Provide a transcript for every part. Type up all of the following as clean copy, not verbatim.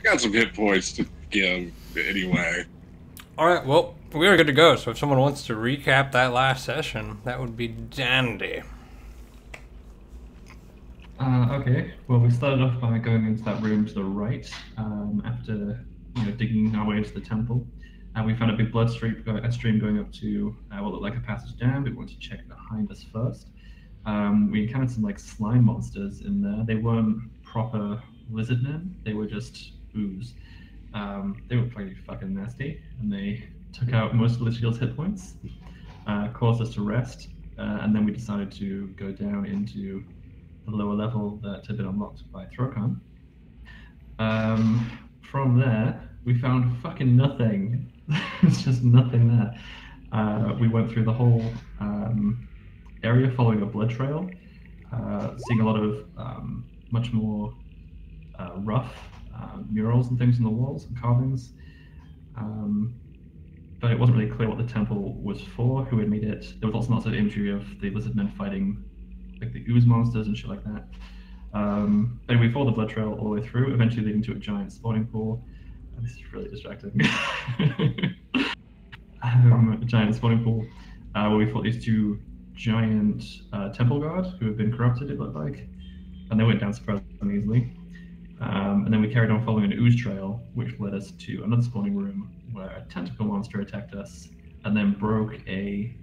got some hit points to give anyway. Alright, well, we are good to go, so if someone wants to recap that last session, that would be dandy. Okay, well, we started off by going into that room to the right after digging our way into the temple. And we found a big blood stream going up to what looked like a passage down. We wanted to check behind us first. We encountered some like slime monsters in there. They weren't proper lizard men, they were just ooze. They were pretty fucking nasty, and they took out most of Litchfield's hit points, caused us to rest, and then we decided to go down into the lower level that had been unlocked by Throkan. From there, we found fucking nothing. There's just nothing there. We went through the whole area following a blood trail, seeing a lot of much more rough murals and things on the walls and carvings. But it wasn't really clear what the temple was for, who had made it. There was also lots of imagery of the lizard men fighting like the ooze monsters and shit like that. Anyway, we followed the blood trail all the way through, eventually leading to a giant spawning pool. This is really distracting. A giant spawning pool where we fought these two giant temple guards who had been corrupted, it looked like, and they went down surprisingly easily. And then we carried on following an ooze trail, which led us to another spawning room where a tentacle monster attacked us, and then broke a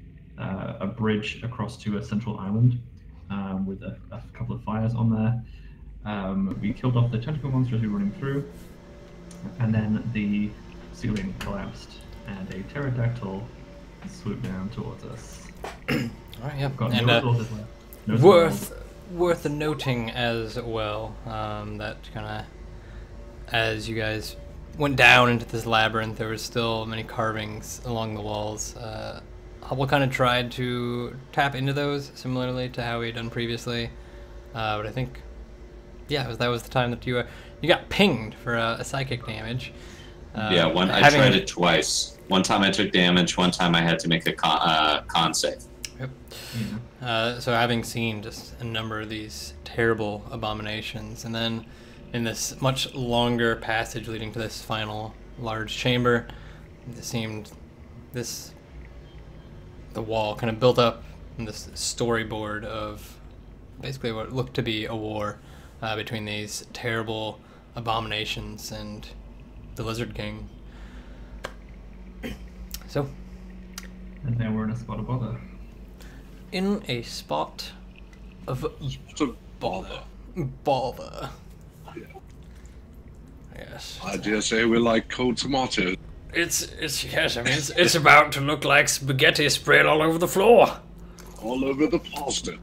bridge across to a central island with a couple of fires on there. We killed off the tentacle monster as we were running through, and then the ceiling collapsed, and a pterodactyl swooped down towards us. Alright, yeah. Got And no resources left. No worth noting as well, that kind of, as you guys went down into this labyrinth, there was still many carvings along the walls. Hubble kind of tried to tap into those, similarly to how he had done previously, but I think, yeah, that was the time that you got pinged for a psychic damage. Yeah, I tried it twice. One time I took damage, one time I had to make a con save. Yep. So having seen just a number of these terrible abominations, and then in this much longer passage leading to this final large chamber, it seemed the wall kind of built up in this storyboard of basically what looked to be a war between these terrible abominations and the Lizard King. So, And then we're in a spot of bother. in a spot of bother. Bother. Yeah. Yes. I dare say we like cold tomatoes. It's yes, I mean it's about to look like spaghetti spread all over the floor. All over the pasta.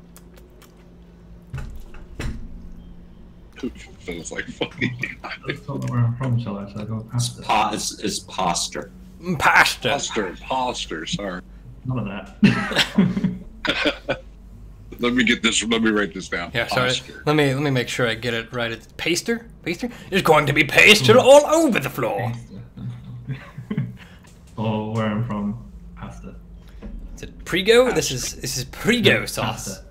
Feels like fucking. Let's talk about where I'm from, shall I? Shall I go past it? It's posture. Pasta. Poster, sorry. None of that. Let me write this down. Yeah, sorry. Poster. Let me make sure I get it right. It's paster? Paster? It's going to be pasted all over the floor. Or where I'm from, pasta. Is it Prego? This is Prego sauce.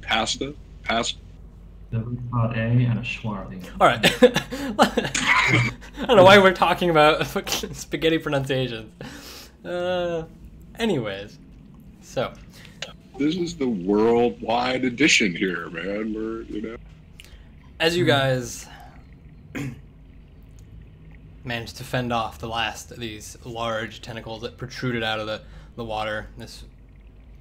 Pasta? Pasta? The root part A and a schwa at the end. All right. I don't know why we're talking about fucking spaghetti pronunciations. Anyways, so This is the worldwide edition here, man. We're. As you guys managed to fend off the last of these large tentacles that protruded out of the water, this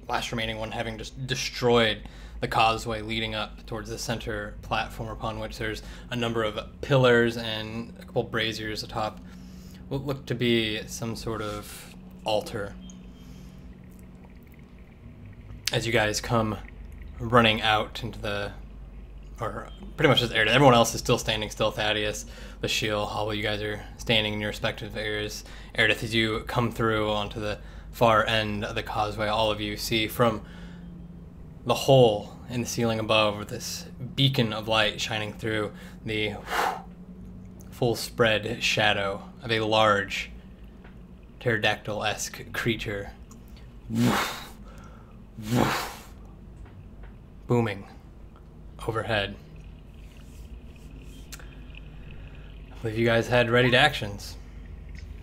last remaining one having just destroyed the causeway leading up towards the center platform, upon which there's a number of pillars and a couple braziers atop what looked to be some sort of altar. As you guys come running out into the, or pretty much just Erudith. Everyone else is still standing still. Thaddeus, the shield, all you guys are standing in your respective areas. Erudith, as you come through onto the far end of the causeway, all of you see from the hole in the ceiling above, with this beacon of light shining through, the full spread shadow of a large pterodactyl-esque creature booming overhead. believe you guys had ready to actions.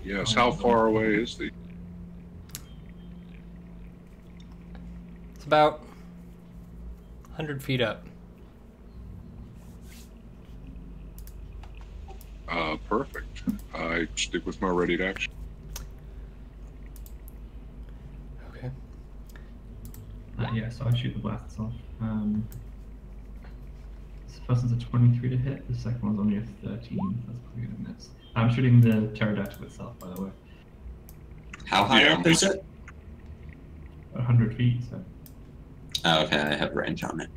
Yes, how far away is the... It's about 100 feet up. Perfect. I stick with my ready to action. Okay. Yeah, so I shoot the blasts off. This first one's a 23 to hit, the second one's only a 13. That's probably gonna miss. I'm shooting the pterodactyl itself, by the way. How high up is it? 100 feet, so. Oh, okay, I have range on it.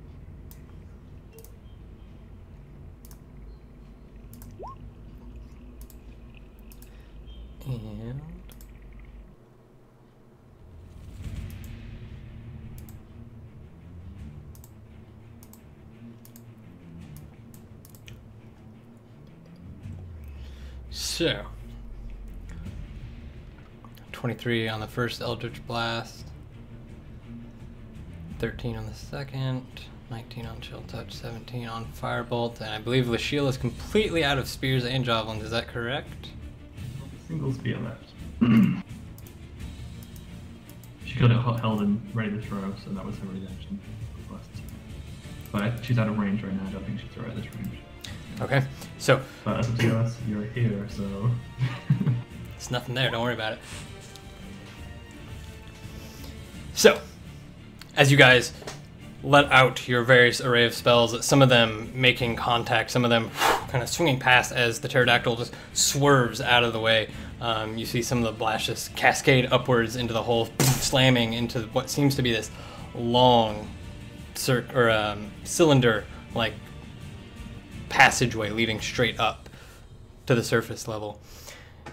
And so 23 on the first Eldritch Blast, 13 on the second, 19 on Chill Touch, 17 on Firebolt, and I believe Lasheel is completely out of spears and javelins. Is that correct? Single spear left. She got it held and ready to throw, so that was her ready action. But she's out of range right now. I don't think she'd throw at this range. Okay, so But as a TOS, you're here, so. it's nothing there. Don't worry about it. So, as you guys let out your various array of spells, some of them making contact, some of them kind of swinging past as the pterodactyl just swerves out of the way. You see some of the blasts just cascade upwards into the hole, slamming into what seems to be this long cylinder-like passageway leading straight up to the surface level.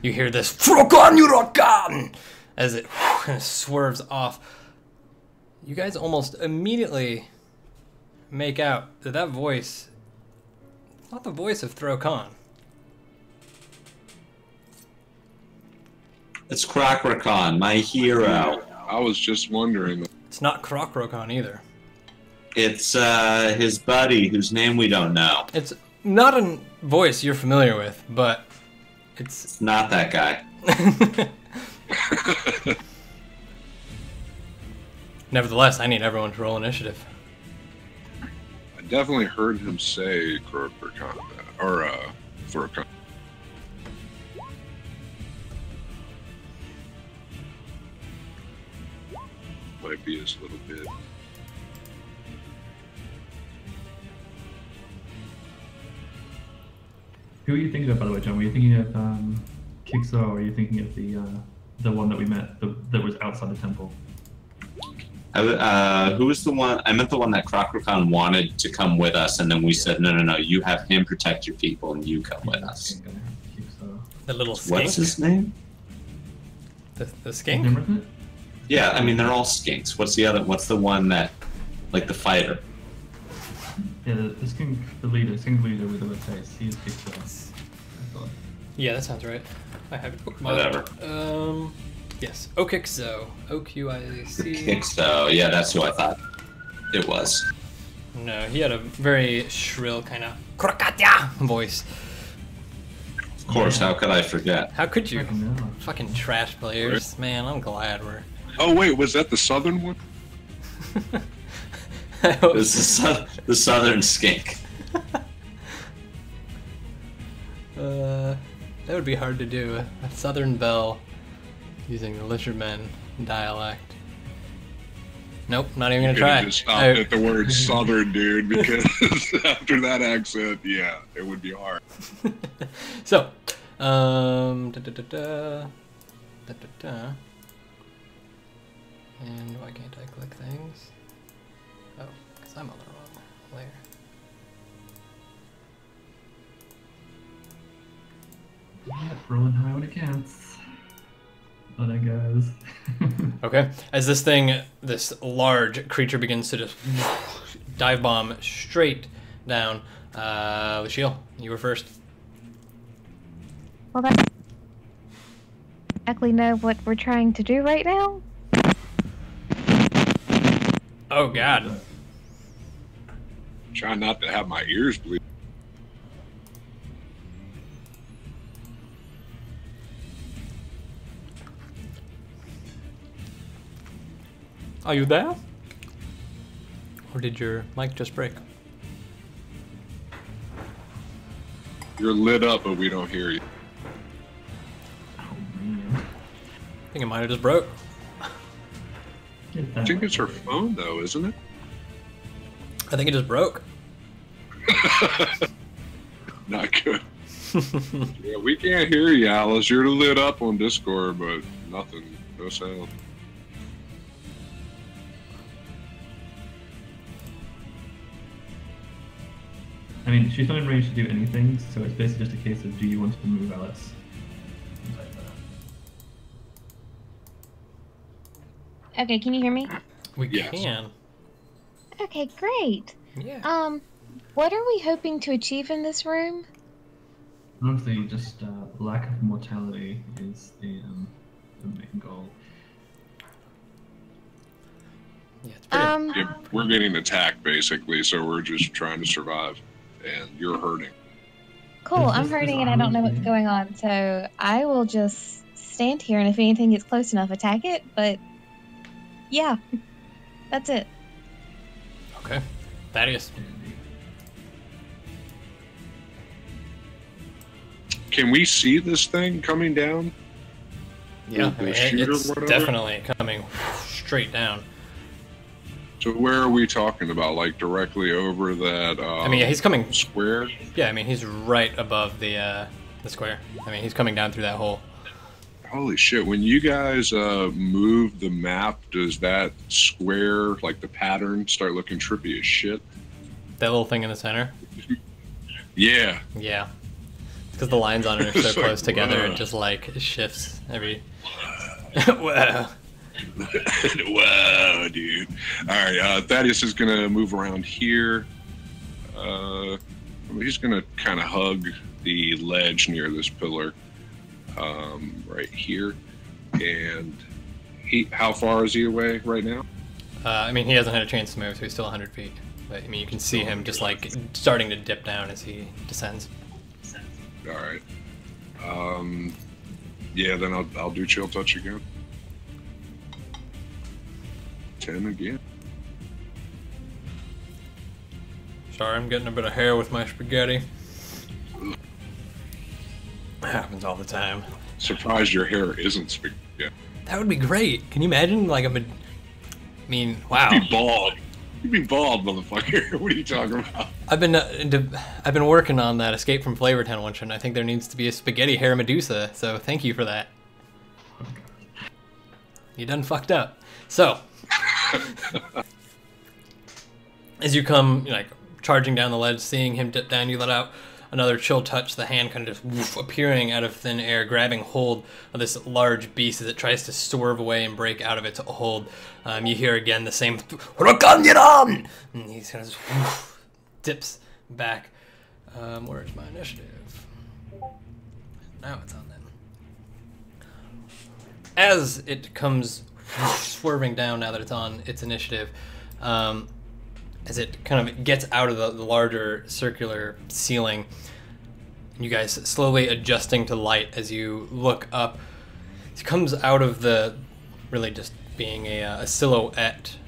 You hear this "Frokan as it kind of swerves off. You guys almost immediately make out that that voice is not the voice of Throkan. It's Krokrakan, my hero. I was just wondering. It's not Krokrakan either. It's his buddy, whose name we don't know. It's not a voice you're familiar with, but It's not that guy. Nevertheless, I need everyone to roll initiative. I definitely heard him say Krokrakan, or Throkan. Might be his little bit. Who are you thinking of, by the way, John? Were you thinking of Kixo, or are you thinking of the one that we met that was outside the temple? Who was the one? I meant the one that Krokrakan wanted to come with us, and then we said, no, you have him protect your people, and you come with us. The little skink. What's his name? The skink? Remember that? Yeah, I mean, they're all skinks. What's the other? What's the one that, like the fighter? Yeah, the skink, the skink leader with the red face. He is Kixo. I thought. Yeah, that sounds right. I have it. Whatever. Yes. Okixo. O-Q-I-C. Kixo, yeah, that's who I thought it was. No, he had a very shrill kind of Krakatya voice. Of course, how could I forget? How could you? Fucking hell. Fucking trash players. Man, I'm glad we're... Oh wait, was that the southern one? It was the southern skink. That would be hard to do. A southern belle using the lizardmen dialect. Nope, not even gonna try. Just stop at the word southern, dude, because after that accent, yeah, it would be hard. So, da-da-da-da. And why can't I click things? Oh, because I'm on the wrong layer. Yeah, rolling high when it counts. Oh, that goes. Okay, as this large creature begins to just dive bomb straight down. Lasheel, you were first. Well, that's exactly know what we're trying to do right now. Oh God. Try not to have my ears bleed. Are you there? Or did your mic just break? You're lit up, but we don't hear you. Oh, man. I think it might have just broke. I think it's her phone, though, isn't it? I think it just broke. Not good. Yeah, we can't hear you, Alice. You're lit up on Discord, but nothing. No sound. I mean, she's not in range to do anything, so it's basically just a case of do you want to move Alice? Okay, can you hear me? We Yes. can. Okay, great. Yeah. What are we hoping to achieve in this room? Honestly, just lack of mortality is the main goal. Yeah, it's pretty. Yeah, we're getting attacked, basically, so we're just trying to survive. And you're hurting. Cool, I'm This hurting and I don't know what's honestly- going on, so I will just stand here and if anything gets close enough, attack it, but yeah, that's it. Okay. Thaddeus. Can we see this thing coming down? Yeah, The I mean, shooter or it's whatever? definitely coming straight down. So where are we talking about? Like directly over that I mean, yeah, he's coming. square? Yeah, I mean, he's right above the square. I mean, he's coming down through that hole. Holy shit, when you guys move the map, does that square, like the pattern, start looking trippy as shit? That little thing in the center. Yeah. Yeah. Because the lines on it are so It's like, close together, whoa. it just like shifts every. Whoa. Wow, dude. Alright, Thaddeus is gonna move around here. He's gonna kind of hug the ledge near this pillar. Right here. And how far is he away right now? I mean, he hasn't had a chance to move, so he's still 100 feet. But I mean, you can see him just like starting to dip down as he descends. Alright. Yeah, then I'll do chill touch again. 10 again. Sorry, I'm getting a bit of hair with my spaghetti. Happens all the time. Surprised your hair isn't spaghetti. That would be great. Can you imagine? Like, I mean, wow. You'd be bald. You'd be bald, motherfucker. What are you talking about? I've been working on that Escape from Flavortown one shot, and I think there needs to be a spaghetti hair Medusa. So thank you for that. You done fucked up. So, as you come, like charging down the ledge, seeing him dip down, you let out another chill touch. The hand kind of just woof, appearing out of thin air, grabbing hold of this large beast as it tries to swerve away and break out of its hold. You hear again the same "Huracan!" and he kind of just woof, dips back. Where's my initiative? Now it's on them. As it comes swerving down, now that it's on its initiative, as it kind of gets out of the larger circular ceiling, you guys slowly adjusting to light as you look up. It comes out of the really just being a silhouette.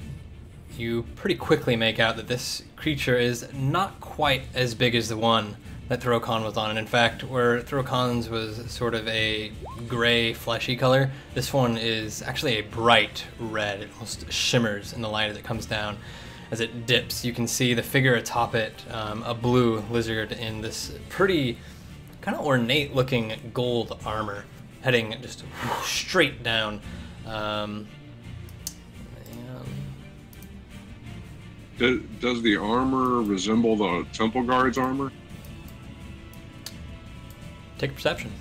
You pretty quickly make out that this creature is not quite as big as the one that Throkan was on. And in fact, where Throkan's was sort of a gray, fleshy color, this one is actually a bright red. It almost shimmers in the light as it comes down. As it dips, you can see the figure atop it, a blue lizard in this pretty kind of ornate looking gold armor, heading just straight down. Does the armor resemble the Temple Guard's armor? Take a perception.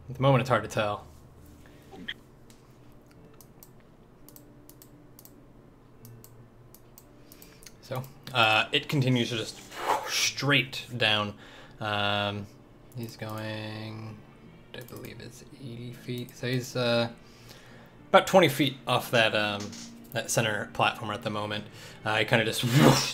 At the moment, it's hard to tell. So, it continues to just straight down. He's going, I believe it's 80 feet. So he's about 20 feet off that that center platform at the moment. He kind of just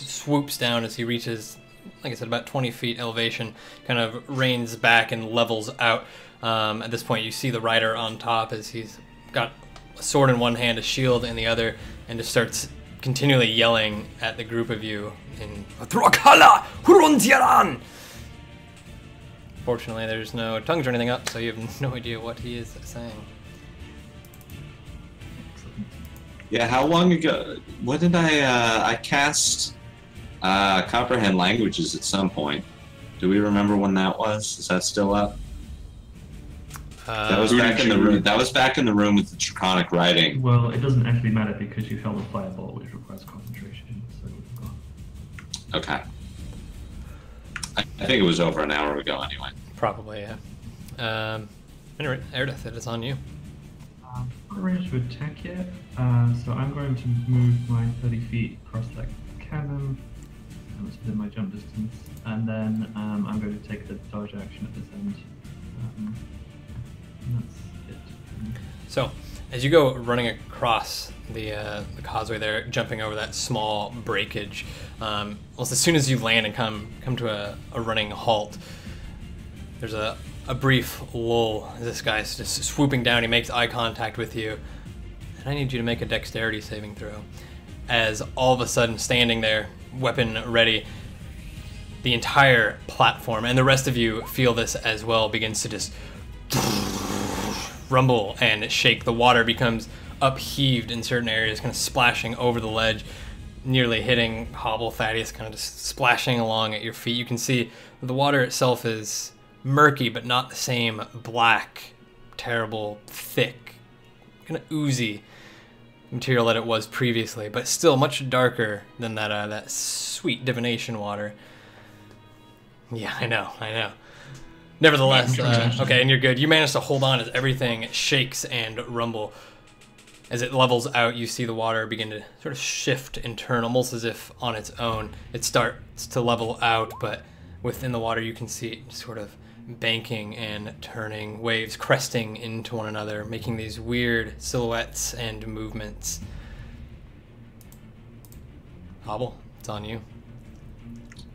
swoops down as he reaches like I said, about 20 feet elevation, kind of reins back and levels out. At this point, you see the rider on top as he's got a sword in one hand, a shield in the other, and just starts continually yelling at the group of you in Thrakala Huruntiaran. Fortunately, there's no tongues or anything up, so you have no idea what he is saying. Yeah, how long ago? What did I cast comprehend languages at some point? Do we remember when that was? Is that still up? That was back in the room. That was back in the room with the draconic writing. Well, it doesn't actually matter because you held a fireball, which requires concentration. So. Okay. I think it was over an hour ago, anyway. Probably, yeah. Anyway, Erdith, it is on you. I'm not ready to attack yet, so I'm going to move my 30 feet across that cannon. It's within my jump distance, and then I'm going to take the dodge action at this end. And that's it. So, as you go running across the causeway there, jumping over that small breakage, almost as soon as you land and come to a running halt, there's a brief lull as this guy's just swooping down. He makes eye contact with you, and I need you to make a dexterity saving throw. As all of a sudden, standing there, weapon ready, the entire platform, and the rest of you feel this as well, begins to just rumble and shake. The water becomes upheaved in certain areas, kind of splashing over the ledge, nearly hitting Hobble. Thaddeus kind of just splashing along at your feet. You can see the water itself is murky, but not the same black, terrible, thick, kind of oozy material that it was previously, but still much darker than that sweet divination water. Yeah, I know. Nevertheless, okay, and you're good. You manage to hold on as everything shakes and rumble. As it levels out, you see the water begin to sort of shift and turn, almost as if on its own. It starts to level out, but within the water you can see it sort of banking and turning, waves cresting into one another, making these weird silhouettes and movements. Hobble, it's on you.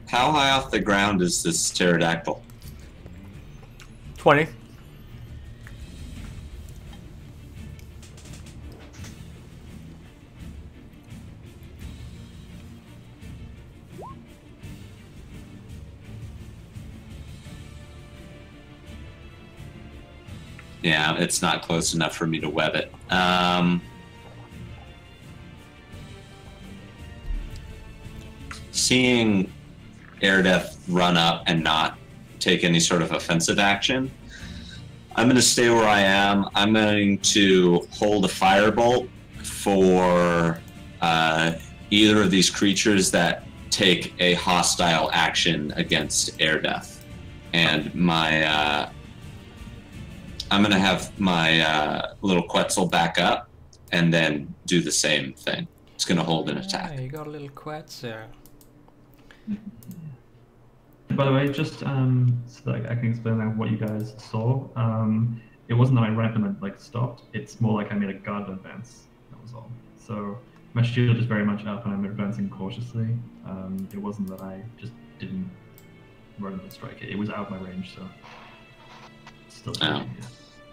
How high off the ground is this pterodactyl? 20. Yeah, it's not close enough for me to web it. Seeing Erdith run up and not take any sort of offensive action, I'm going to stay where I am. I'm going to hold a firebolt for either of these creatures that take a hostile action against Erdith. And my I'm going to have my little Quetzal back up and then do the same thing. It's going to hold an attack. You got a little Quetzal. By the way, just so that I can explain what you guys saw, it wasn't that I ran up and then stopped. It's more like I made a guard advance. That was all. So my shield is very much up and I'm advancing cautiously. It wasn't that I just didn't run and strike it. It was out of my range, so still. Oh.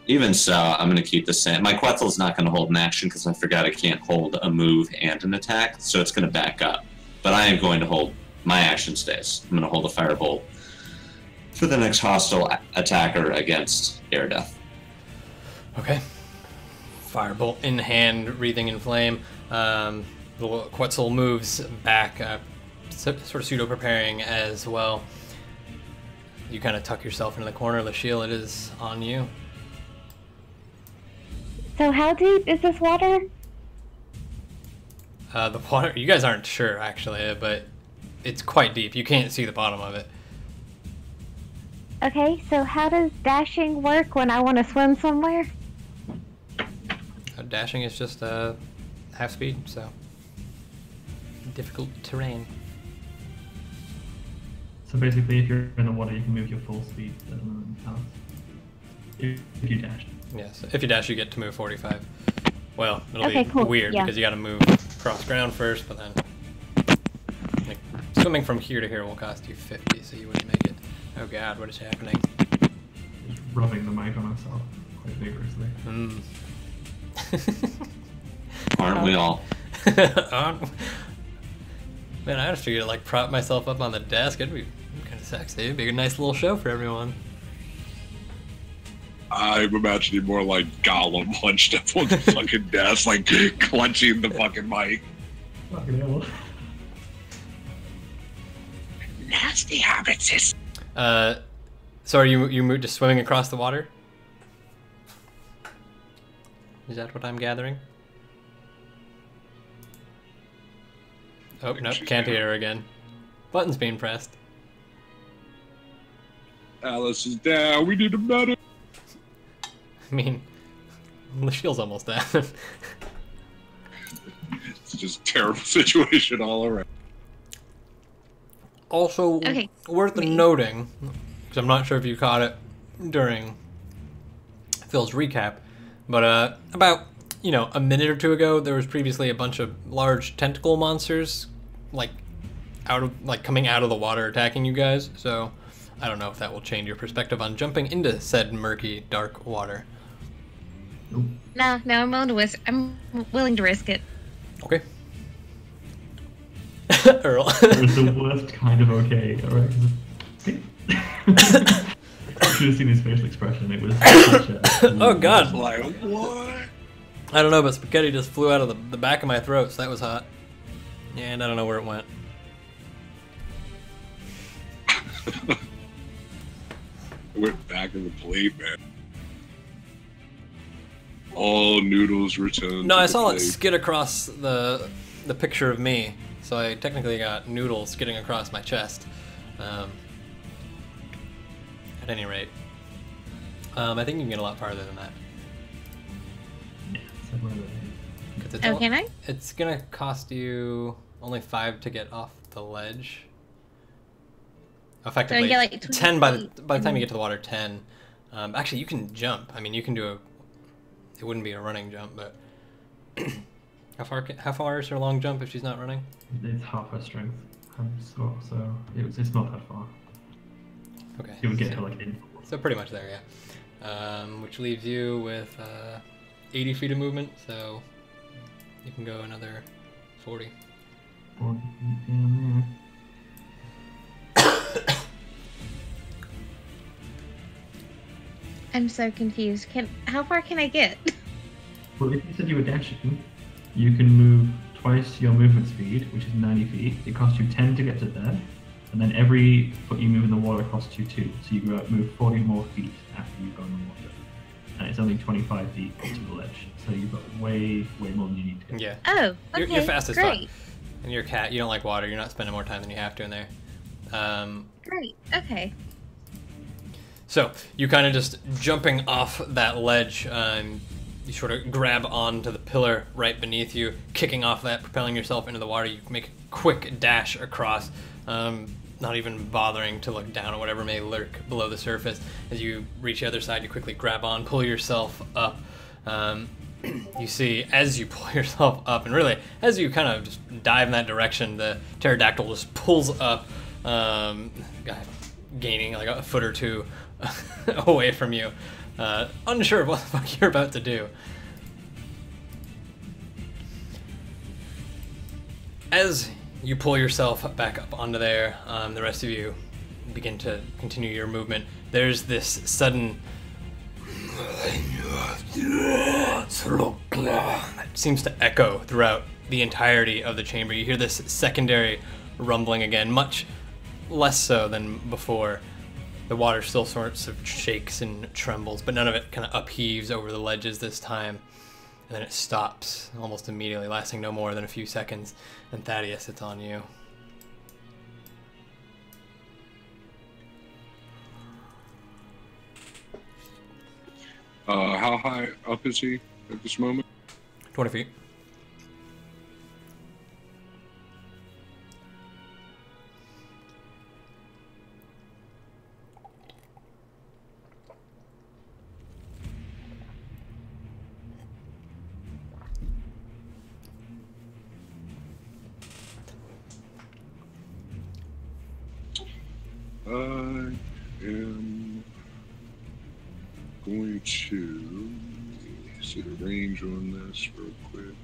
Even so, I'm going to keep the same. My Quetzal's not going to hold an action because I forgot I can't hold a move and an attack, so it's going to back up. But I am going to hold. My action stays. I'm going to hold a firebolt for the next hostile attacker against Erdith. Okay. Firebolt in hand, breathing in flame. The Quetzal moves back, sort of pseudo-preparing as well. You kind of tuck yourself into the corner. Lasheel, it is on you. So how deep is this water? The water, you guys aren't sure actually, but it's quite deep. You can't see the bottom of it. Okay, so how does dashing work when I want to swim somewhere? Dashing is just half speed, so difficult terrain. So basically, if you're in the water, you can move your full speed if you dash. Yes, if you dash, you get to move 45. Well, it'll Okay, be cool. weird Yeah. because you got to move across ground first, but then Swimming from here to here will cost you 50, so you wouldn't make it. Oh god, what is happening? He's rubbing the mic on himself quite vigorously. Aren't we all? Man, I just figured to like prop myself up on the desk. It'd be kind of sexy. It'd be a nice little show for everyone. I'm imagining more like Gollum hunched up on the fucking desk, like clenching the fucking mic. Fucking hell. Nasty habits. So are you just swimming across the water? Is that what I'm gathering? Oh, nope, can't hear her again. Button's being pressed. Alice is down. We need a better. I mean, the shield's almost down. It's just a terrible situation all around. Also, Okay. worth noting, because I'm not sure if you caught it during Phil's recap, but about a minute or two ago, there was previously a bunch of large tentacle monsters, coming out of the water attacking you guys. So I don't know if that will change your perspective on jumping into said murky, dark water. No, I'm willing to risk it. Okay. Earl. It was the worst kind of okay, alright? You should have seen his facial expression. It was such a... Oh god. Like, what? I don't know, but spaghetti just flew out of the back of my throat, so that was hot. And I don't know where it went. It went back in the plate, man. All noodles returned. No, to I the saw it plate. skid across the picture of me, so I technically got noodles skidding across my chest. At any rate, I think you can get a lot farther than that. Yeah, somewhere there. 'Cause it's Oh, can I? It's gonna cost you only 5 to get off the ledge. Effectively, get, like, 10 by the 20 time you get to the water. 10. Actually, you can jump. I mean, you can do a. It wouldn't be a running jump, but how far is her long jump if she's not running? It's half her strength. So it's not that far. Okay. It would get her like in. So pretty much there, yeah. Which leaves you with 80 feet of movement, so you can go another 40. Down I'm so confused. How far can I get? Well, if you said you were dashing, you can move twice your movement speed, which is 90 feet. It costs you 10 to get to there, and then every foot you move in the water costs you 2. So you move 40 more feet after you go in the water, and it's only 25 feet to the ledge. So you've got way more than you need to get. Yeah. Oh, okay. You're fast as great. fuck. And you're a cat. You don't like water. You're not spending more time than you have to in there. Great. Okay. So you kind of just jumping off that ledge. You sort of grab onto the pillar right beneath you, kicking off that, propelling yourself into the water. You make a quick dash across, not even bothering to look down at whatever may lurk below the surface. As you reach the other side, you quickly grab on, pull yourself up. You see, as you pull yourself up, and really, as you kind of just dive in that direction, the pterodactyl just pulls up, gaining like a foot or two away from you, unsure of what the fuck you're about to do. As you pull yourself back up onto there, the rest of you begin to continue your movement. There's this sudden that seems to echo throughout the entirety of the chamber. You hear this secondary rumbling again, much less so than before. The water still sorts of shakes and trembles, but none of it kind of upheaves over the ledges this time. And then it stops almost immediately, lasting no more than a few seconds. And Thaddeus, it's on you. How high up is he at this moment? 20 feet. I am going to see the range on this real quick.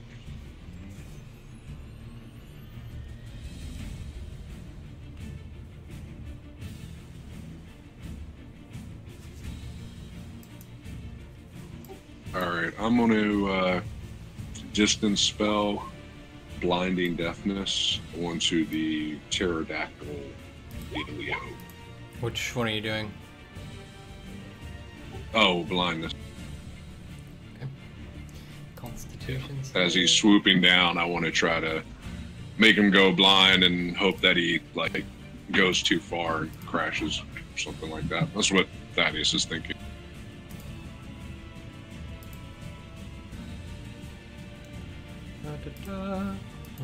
Alright, I'm going to distance spell Blinding Deafness onto the Pterodactyl Leo. Which one are you doing? Oh, blindness. Okay. Constitutions. As he's swooping down, I want to try to make him go blind and hope that he like goes too far and crashes or something like that. That's what Thaddeus is thinking.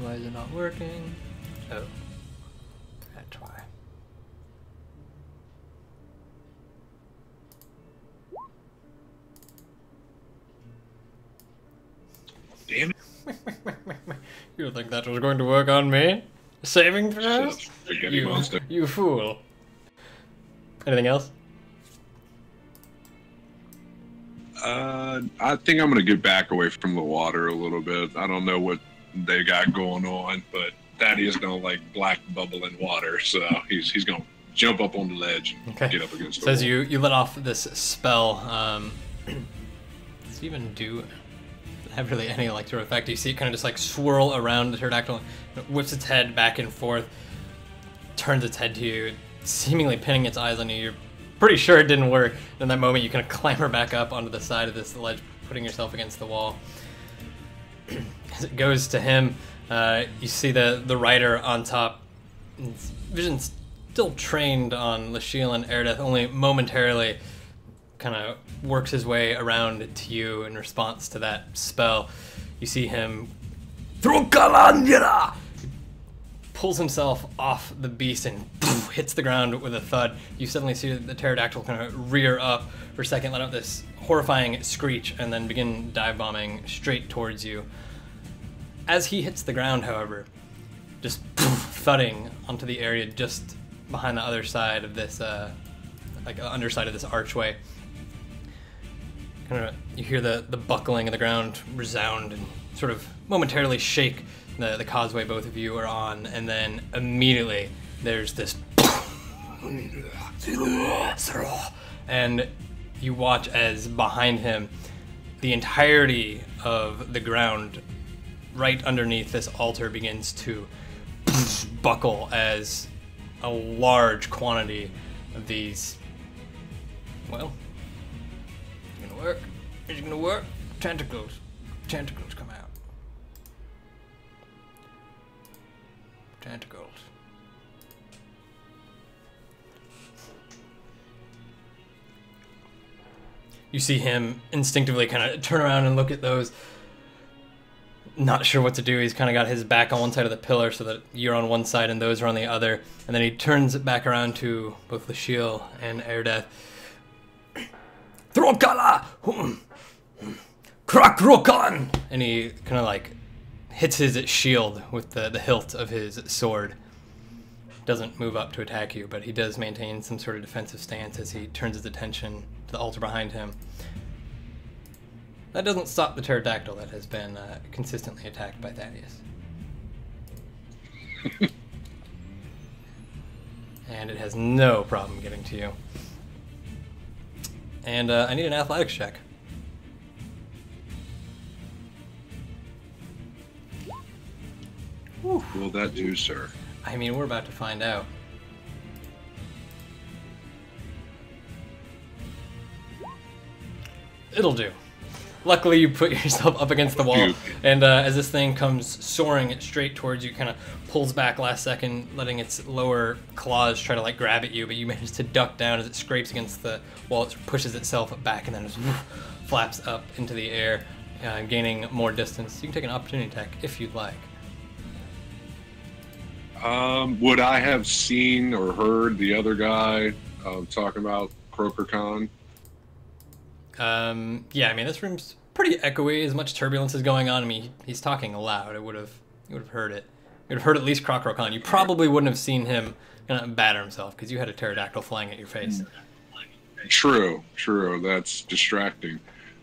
Why is it not working? Oh, that's why. Damn it. You think that was going to work on me? Saving throws? Spaghetti monster. You fool. Anything else? I think I'm going to get back away from the water a little bit. I don't know what they got going on, but Thaddeus don't like black bubbling water, so he's going to jump up on the ledge and get up against the Says wall. you let off this spell. Does it even do have really any like sort of effect? You see it kind of just like swirl around the pterodactyl, it whips its head back and forth, turns its head to you, seemingly pinning its eyes on you. You're pretty sure it didn't work. In that moment, you kind of clamber back up onto the side of this ledge, putting yourself against the wall. As it goes to him, you see the rider on top. Vision's still trained on Lashiel and Erdeth, only momentarily kind of works his way around to you in response to that spell. You see him pulls himself off the beast and hits the ground with a thud. You suddenly see the pterodactyl kind of rear up for a second, let out this horrifying screech, and then begin dive bombing straight towards you. As he hits the ground, however, just thudding onto the area just behind the other side of this, like the underside of this archway. Kind of, you hear the buckling of the ground resound and sort of momentarily shake the causeway both of you are on, and then immediately there's this and you watch as behind him the entirety of the ground right underneath this altar begins to buckle as a large quantity of these, well, it's gonna work, it's gonna work, tentacles come out. Tentacles. You see him instinctively kind of turn around and look at those. Not sure what to do. He's kind of got his back on one side of the pillar so that you're on one side and those are on the other. And then he turns it back around to both Lashiel and Erdeth. Throkala! Krakrokan! And he kind of like hits his shield with the hilt of his sword. Doesn't move up to attack you, but he does maintain some sort of defensive stance as he turns his attention to the altar behind him. That doesn't stop the pterodactyl that has been consistently attacked by Thaddeus. And it has no problem getting to you. And I need an athletics check. Whew. Will that do, sir? I mean, we're about to find out. It'll do. Luckily, you put yourself up against the wall, and as this thing comes soaring straight towards you, kind of pulls back last second, letting its lower claws try to like grab at you, but you manage to duck down as it scrapes against the wall. It pushes itself back and then just flaps up into the air, gaining more distance. You can take an opportunity attack if you'd like. Would I have seen or heard the other guy talking about Croker Khan? Yeah, I mean, this room's pretty echoey. As much turbulence is going on. I mean, he's talking loud. You would have heard it. You'd have heard at least Crocrocon. You probably wouldn't have seen him kind of batter himself because you had a pterodactyl flying at your face. True. That's distracting.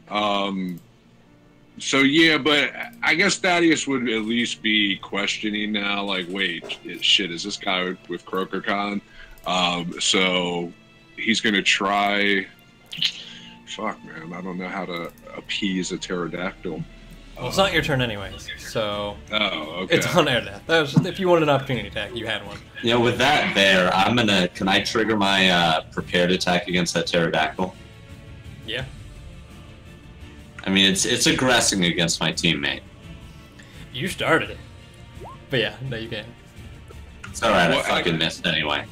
So yeah, but I guess Thaddeus would at least be questioning now, like, wait, shit, is this guy with Crocrocon? So he's gonna try. Fuck, man, I don't know how to appease a pterodactyl. Well, it's not your turn anyways, so Oh, okay. it's on Erdeath. That was just, if you wanted an opportunity attack, you had one. You know, with that there, can I trigger my prepared attack against that pterodactyl? Yeah. I mean, it's aggressing against my teammate. You started it. But yeah, no, you can. It's alright, Well, I fucking missed anyway.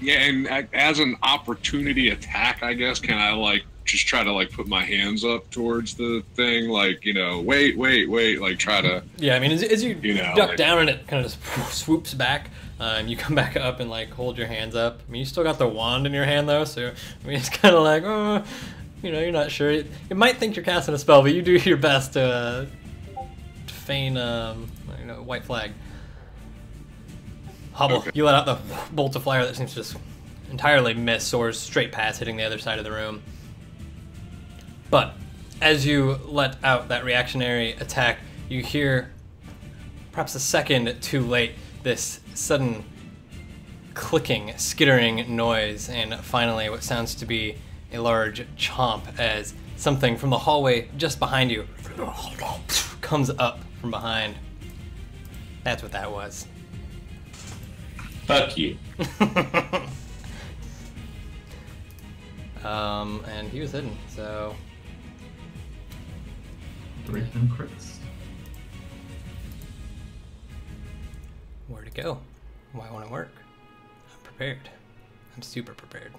Yeah, and as an opportunity attack, I guess, can I, like, just try to, like, put my hands up towards the thing? Like, you know, wait, like, try to... Yeah, I mean, as you, duck like, down and it kind of just swoops back, and you come back up and, like, hold your hands up. I mean, you still got the wand in your hand, though, so, I mean, it's kind of like, oh, you know, you're not sure. You might think you're casting a spell, but you do your best to feign, you know, white flag. Hobble, Okay. you let out the bolt of fire that seems to just entirely miss, soars straight past, hitting the other side of the room. But as you let out that reactionary attack, you hear, perhaps a second too late, this sudden clicking, skittering noise, and finally what sounds to be a large chomp as something from the hallway just behind you comes up from behind. That's what that was. Fuck you. And he was hidden, so 3 of them crits. where to go? Why won't it work? I'm prepared. I'm super prepared.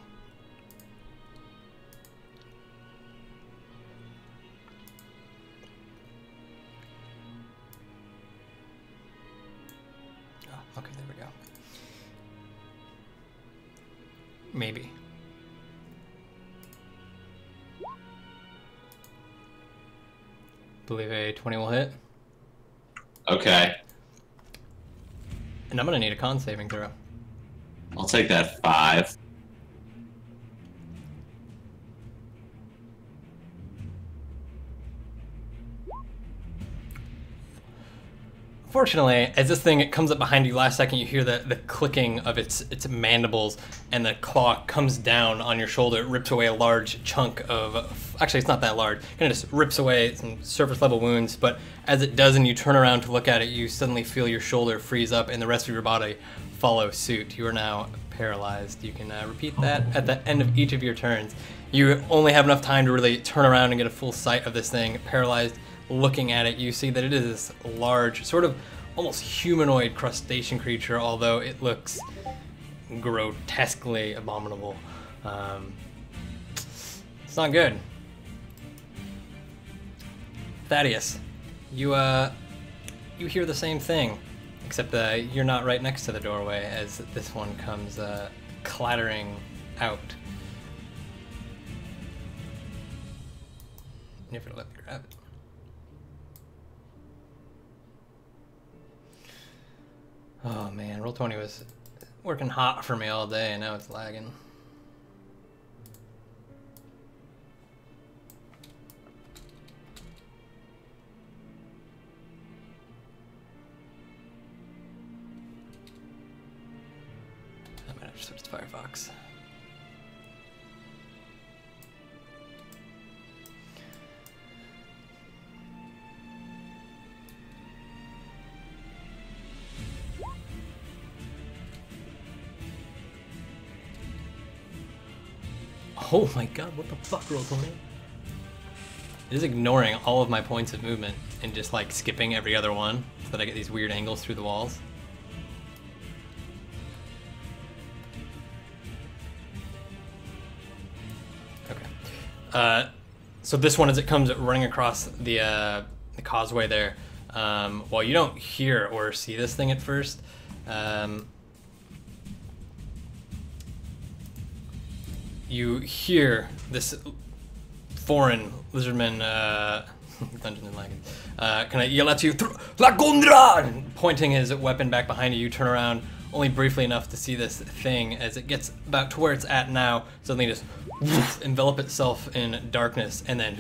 Oh, okay, there we go. Maybe. Believe a 20 will hit. Okay. And I'm gonna need a con saving throw. I'll take that 5. Fortunately, as this thing comes up behind you last second, you hear the clicking of its mandibles, and the claw comes down on your shoulder. It rips away a large chunk of... Actually, it's not that large. It kind of just rips away some surface-level wounds, but as it does and you turn around to look at it, you suddenly feel your shoulder freeze up and the rest of your body follow suit. You are now paralyzed. You can repeat that at the end of each of your turns. You only have enough time to really turn around and get a full sight of this thing. Paralyzed, looking at it, you see that it is this large, sort of almost humanoid crustacean creature, although it looks grotesquely abominable. It's not good. Thaddeus, you hear the same thing, except you're not right next to the doorway as this one comes clattering out. You have to let me grab it. Oh man, Roll20 was working hot for me all day and now it's lagging. I might have to switch to Firefox. Oh my god, what the fuck, Roll20? It is ignoring all of my points of movement and just like skipping every other one so that I get these weird angles through the walls. Okay. So this one, as it comes running across the causeway there, while you don't hear or see this thing at first, you hear this foreign lizardman Dungeons and Dragons. Can I yell at you, La Gondra! Pointing his weapon back behind you, you turn around only briefly enough to see this thing as it gets about to where it's at now, suddenly just envelop itself in darkness, and then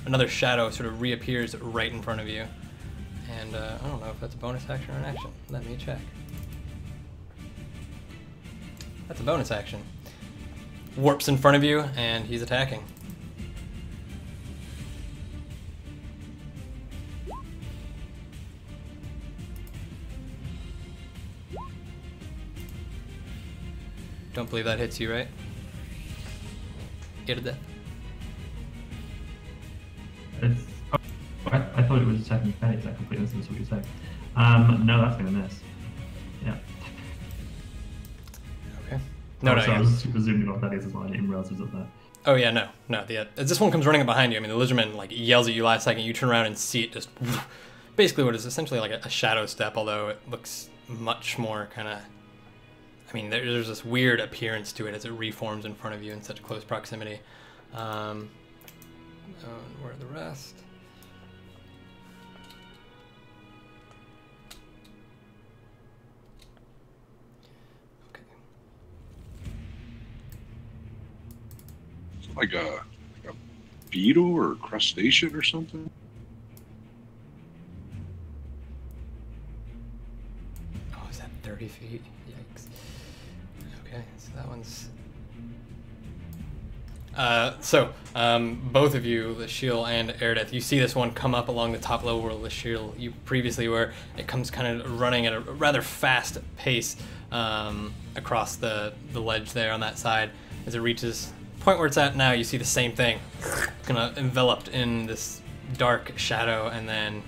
another shadow sort of reappears right in front of you. And I don't know if that's a bonus action or an action. Let me check. That's a bonus action. Warps in front of you, and he's attacking. Don't believe that hits you, right? Get it. I thought it was attacking Phoenix. I completely missed what you said. No, that's gonna miss. Yeah. Okay. No, so I was super zooming on that as well. I didn't realize it was up there. Oh yeah, no. As this one comes running up behind you, I mean, the lizardman like yells at you last second. You turn around and see it just basically what is essentially like a shadow step, although it looks much more kind of. I mean, there's this weird appearance to it as it reforms in front of you in such close proximity. Where are the rest? Okay. Is it like a beetle or a crustacean or something? Oh, is that 30 feet? Yikes. Okay, so that one's... both of you, Lasheel and Eredith, you see this one come up along the top level where Lasheel, you previously were. It comes kind of running at a rather fast pace across the ledge there on that side. As it reaches the point where it's at now, you see the same thing, kind of enveloped in this dark shadow, and then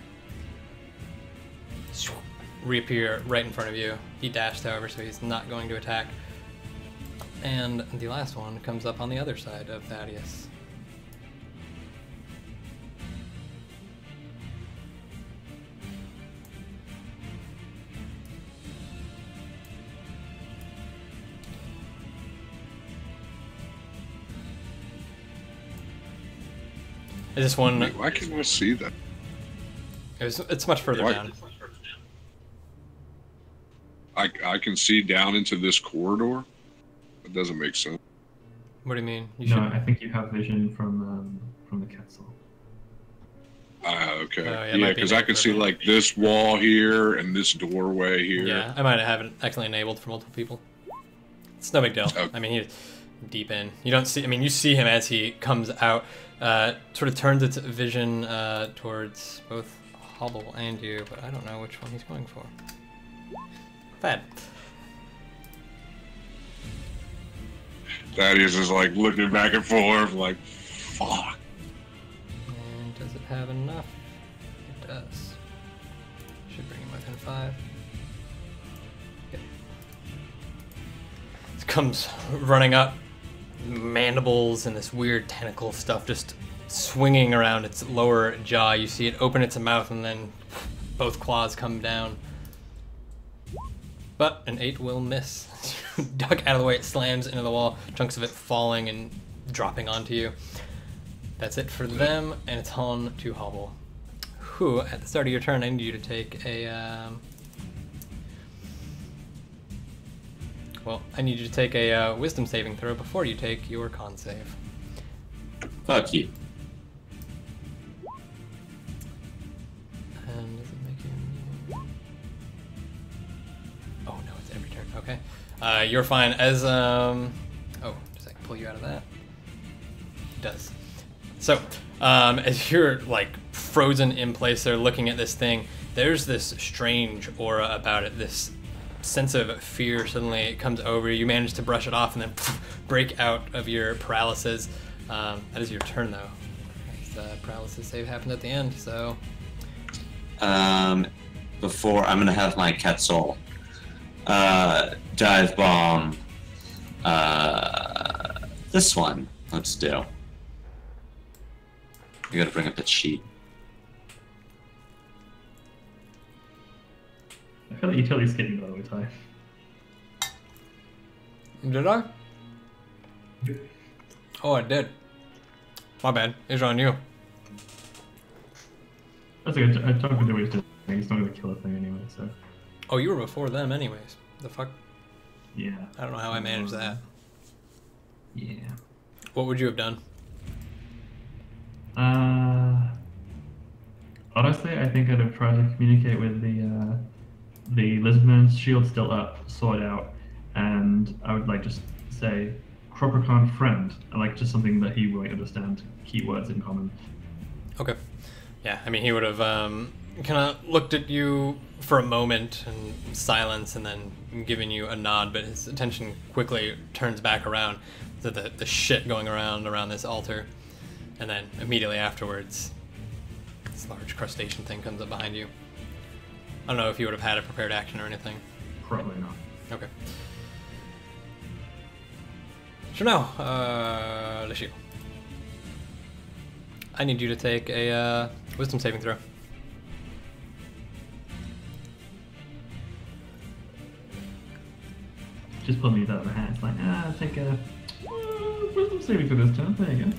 reappear right in front of you. He dashed, however, so he's not going to attack. And the last one comes up on the other side of Thaddeus. Is this one? Wait, why can't I see that? It's much further down. I can see down into this corridor. That doesn't make sense. What do you mean? I think you have vision from the castle. Okay. Yeah, because I can see like this wall here and this doorway here. Yeah, I might have it accidentally enabled for multiple people. It's no big deal. Okay. I mean, he's deep in. You don't see. I mean, you see him as he comes out. Sort of turns its vision towards both Hobble and you, but I don't know which one he's going for. Bad. Thaddeus is like looking back and forth, like, fuck. And does it have enough? It does. Should bring him within 5. Yep. It comes running up, mandibles and this weird tentacle stuff just swinging around its lower jaw. You see it open its mouth and then both claws come down. But an 8 will miss. Duck out of the way, it slams into the wall, chunks of it falling and dropping onto you. That's it for them, and it's on to Hobble, who, at the start of your turn, I need you to take a... I need you to take a wisdom saving throw before you take your con save. Fuck you. And does it make you... Oh no, it's every turn. Okay. You're fine. As oh, does I pull you out of that? It does. So, as you're like frozen in place there, looking at this thing, there's this strange aura about it. This sense of fear suddenly comes over you. You manage to brush it off and then break out of your paralysis. That is your turn, though. The paralysis save happened at the end, so. Before I'm gonna have my Quetzal dive bomb. This one. Let's do. I gotta bring up the sheet. I feel like you totally skipped me by the way, Ty. Did I? Oh, I did. My bad. It's on you. That's okay. I don't know what he's doing. He's not going to kill a thing anyway, so. Oh, you were before them anyways. The fuck? Yeah. I don't know how I managed that. Yeah. What would you have done? Honestly, I think I'd have tried to communicate with the lizardman's shield still up, sword out, and I would like just say, Cropricon friend, and like just something that he will understand, keywords in common. Okay. Yeah, I mean, he would have kind of looked at you for a moment in silence and then given you a nod, but his attention quickly turns back around to the shit going around this altar. And then immediately afterwards, this large crustacean thing comes up behind you. I don't know if you would have had a prepared action or anything. Probably not. Okay. So now, Lishio, I need you to take a wisdom saving throw. Just pulling these out of the hat. It's like, take a wisdom saving for this turn. There you go.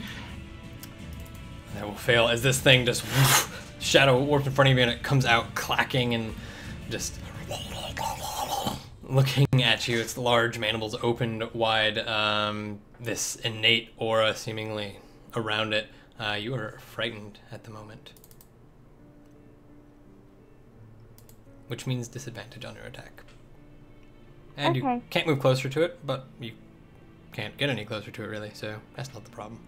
That will fail as this thing just shadow warps in front of you and it comes out clacking and just looking at you. Its large mandibles opened wide. This innate aura seemingly around it. You are frightened at the moment, which means disadvantage on your attack. And Okay. you can't move closer to it, but you can't get any closer to it really, so that's not the problem.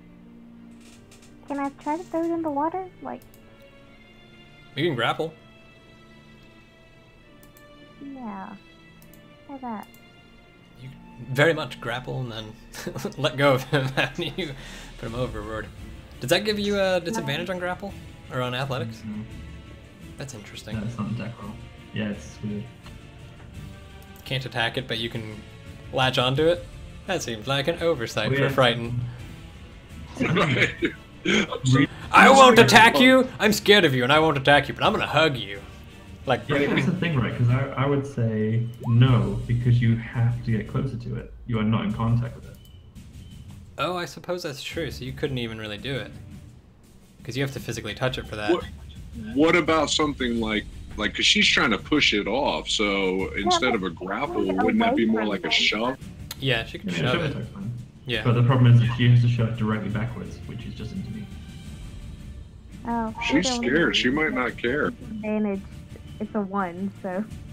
Can I try to throw it in the water? Like, You can grapple. yeah. Try that. You very much grapple and then let go of him after you put him overboard. Does that give you a disadvantage on grapple? Or on athletics? No, That's interesting. it's not an attack roll. Yeah, it's weird. Can't attack it, but you can latch onto it? That seems like an oversight for Weird. Frighten. Right. I won't attack you! I'm scared of you and I won't attack you, but I'm gonna hug you. Like, Yeah, that's the thing, right? Because I would say no, because you have to get closer to it. You are not in contact with it. oh, I suppose that's true, so you couldn't even really do it. Because you have to physically touch it for that. What about something like, because she's trying to push it off, so instead of a grapple, wouldn't that be more like a shove? Yeah, she can Yeah, shove shove it. attack's fine. Yeah. But the problem is that she has to shove it directly backwards, which is just into me. Oh. She's either scared. She might not care. Advantage. It's a 1, so.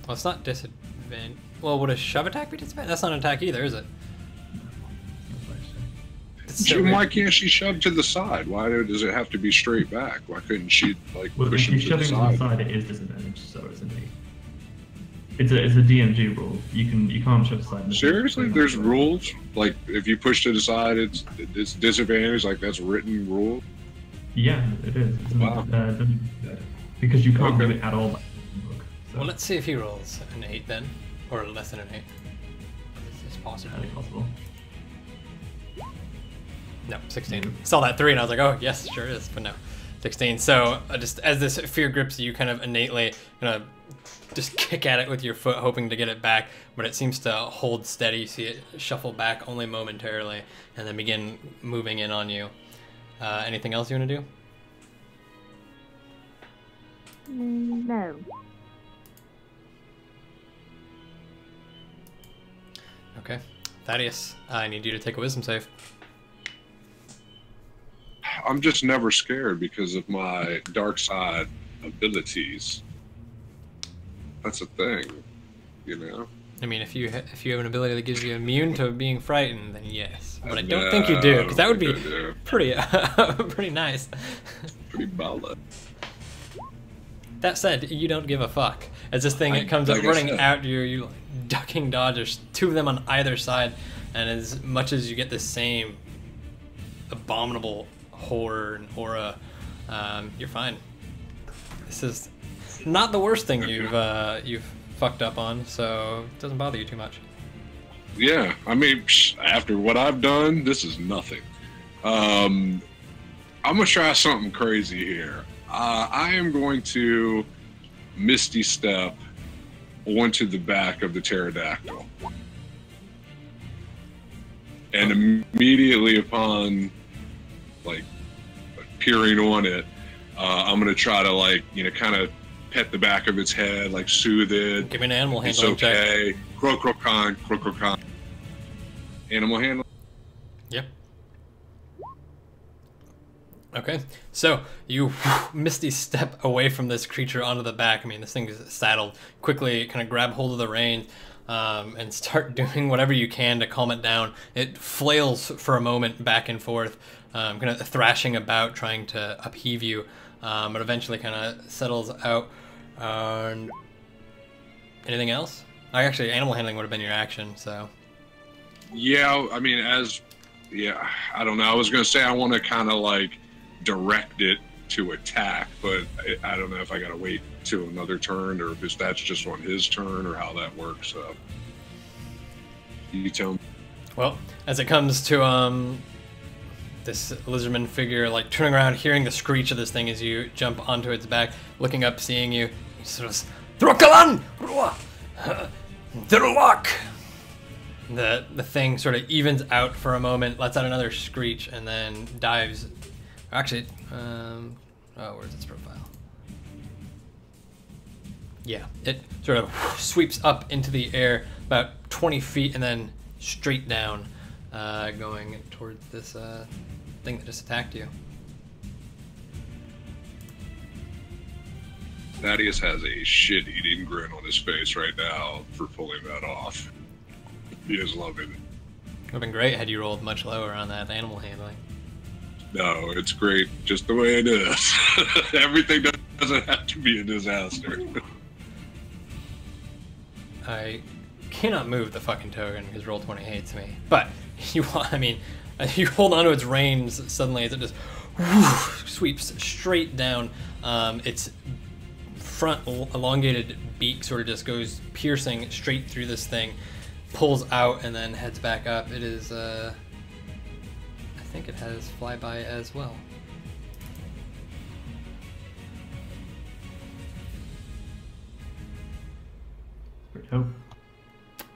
Well, it's not disadvantage. Well, would a shove attack be disadvantage? That's not an attack either, is it? That's what I say. It's so Why weird. can't she shove to the side? Why does it have to be straight back? Why couldn't she Well, push if him you're to the shoving to the side? side, it is disadvantage, so it's an 8. It's a DMG rule. You can't shove to the side. and Seriously, it's there's not- rules. Like if you push to the side, it's disadvantage. Like that's written rule. Yeah, it is. It's Wow. Because you can't do Okay. it at all. By the book, so Well, let's see if he rolls an 8 then. Or less than an 8. Is this possible? entirely possible. No, 16. Saw that 3 and I was like, oh, yes, sure is. But no, 16. So just as this fear grips you, kind of innately gonna just kick at it with your foot, hoping to get it back. But it seems to hold steady. You see it shuffle back only momentarily and then begin moving in on you. Anything else you want to do? No. Okay. Thaddeus, I need you to take a wisdom save. I'm just never scared because of my dark side abilities. That's a thing, you know. I mean, if you have an ability that gives you immune to being frightened, then yes. But I don't think you do, because that would be Yeah, pretty pretty nice. pretty valid. That said, you don't give a fuck. As this thing it comes up like I running said. at you, you like ducking dodge. There's 2 of them on either side, and as much as you get the same abominable horror and aura, you're fine. This is not the worst thing you've fucked up on, so it doesn't bother you too much. Yeah, I mean, after what I've done, this is nothing. I'm gonna try something crazy here. I am going to Misty Step onto the back of the pterodactyl. And immediately upon, like, appearing on it, I'm gonna try to like kind of pet the back of its head, like soothe it. Give me an animal It's handling okay. check. Croc. Animal handling. Yep. Okay, so you misty step away from this creature onto the back. I mean, this thing is saddled. Quickly kind of grab hold of the reins and start doing whatever you can to calm it down. It flails for a moment back and forth, kind of thrashing about, trying to upheave you, but eventually kind of settles out. Anything else? Actually, animal handling would have been your action, so... Yeah, I mean, I don't know. I was going to say I want to kind of like direct it to attack, but I don't know if I got to wait till another turn or if that's just on his turn or how that works. So you tell me. Well, as it comes to this lizardman figure, like turning around, hearing the screech of this thing as you jump onto its back, looking up, seeing you, he sort of Throkalan! The thing sort of evens out for a moment, lets out another screech, and then dives. Actually, where's its profile? Yeah, it sort of sweeps up into the air about 20 feet and then straight down, going towards this thing that just attacked you. Thaddeus has a shit-eating grin on his face right now for pulling that off. He is loving it. Would have been great had you rolled much lower on that animal handling. No, it's great just the way it is. Everything doesn't have to be a disaster. I cannot move the fucking token because Roll20 hates me. But you hold onto its reins suddenly as it just sweeps straight down. Its front elongated beak sort of just goes piercing straight through this thing, pulls out, and then heads back up. It is, I think it has flyby as well.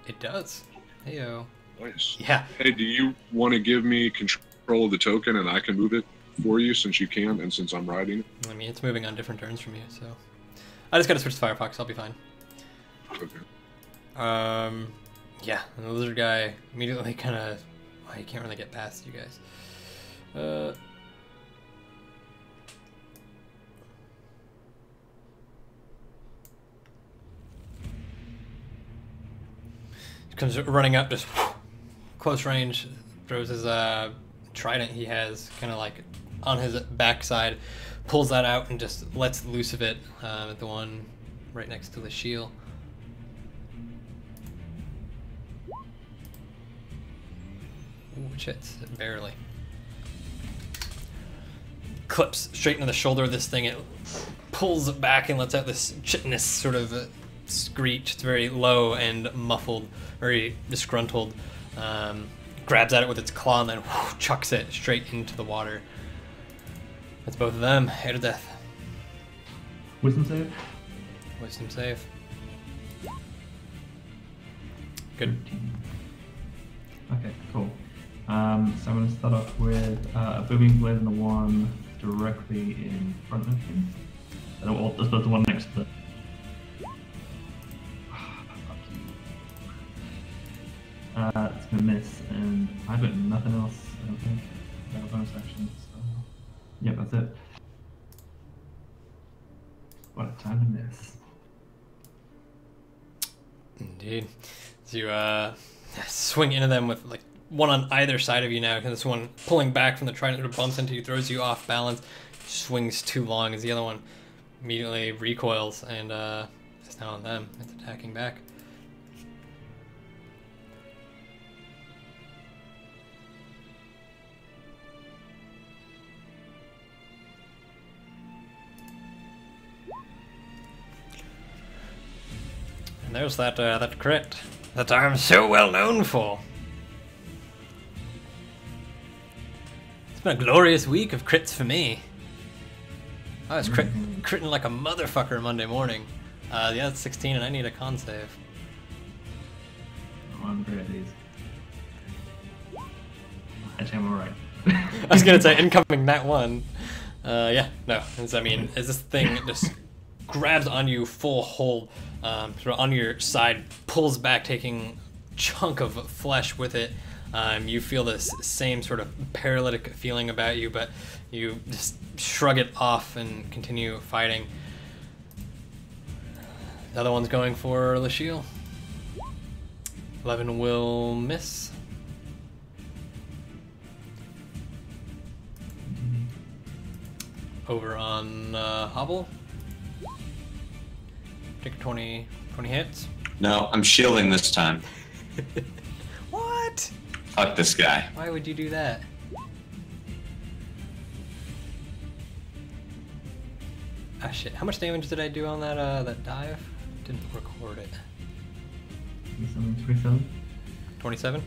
It does. Heyo. Nice. Yeah. Hey, do you want to give me control of the token and I can move it for you since you can and since I'm riding it? I mean, it's moving on different turns from you, so... I just gotta switch to Firefox, I'll be fine. Okay. Yeah, and the lizard guy immediately kind of... Well, he can't really get past you guys. He comes running up, just close range, throws his trident he has kind of like on his backside, pulls that out and just lets loose of it at the one right next to the shield. Which hits barely. Clips straight into the shoulder of this thing. It pulls it back and lets out this chitinous sort of screech. It's very low and muffled, very disgruntled. Grabs at it with its claw and then chucks it straight into the water. That's both of them. Hit to death. Wisdom save? Wisdom save. Good. 13. Okay, cool. So I'm going to start off with a booming blade and the one directly in front of him. Well, I suppose the one next to the... it's going to miss, and I've got nothing else, I don't think. I have a bonus action, so... Yeah, that's it. What a time to miss. Indeed. So you swing into them with like one on either side of you now, because this one pulling back from the trident sort of bumps into you, throws you off balance, swings too long as the other one immediately recoils and it's now on them. It's attacking back. And there's that that crit that I'm so well known for. It's been a glorious week of crits for me. I was critting like a motherfucker Monday morning. Yeah, it's 16 and I need a con save. Oh, I'm great at these. Actually, I'm alright. I was gonna say incoming that one. Yeah, no. As this thing just grabs on you full hold, sort of on your side, pulls back, taking a chunk of flesh with it. You feel this same sort of paralytic feeling about you, but you just shrug it off and continue fighting. The other one's going for Lasheel. 11 will miss. Over on Hobble. Take 20 hits. No, I'm shielding this time. What? Fuck this guy. Why would you do that? Ah shit, how much damage did I do on that dive? Didn't record it. 27. 27?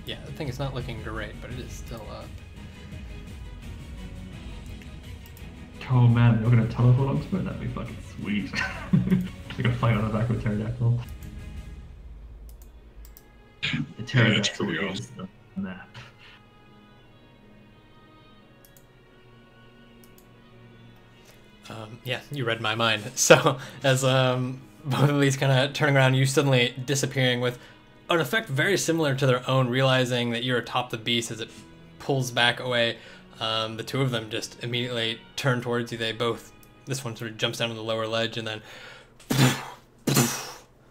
Yeah, the thing is not looking great, but it is still up. Oh man, they're gonna teleport onto it? That'd be fucking sweet. Like a fight on the back with Pterodactyl. The Pterodactyl is the map. Yeah, you read my mind. So, as both of these kind of turning around, you suddenly disappearing with an effect very similar to their own, realizing that you're atop the beast as it pulls back away. The two of them just immediately turn towards you. They both, this one sort of jumps down to the lower ledge and then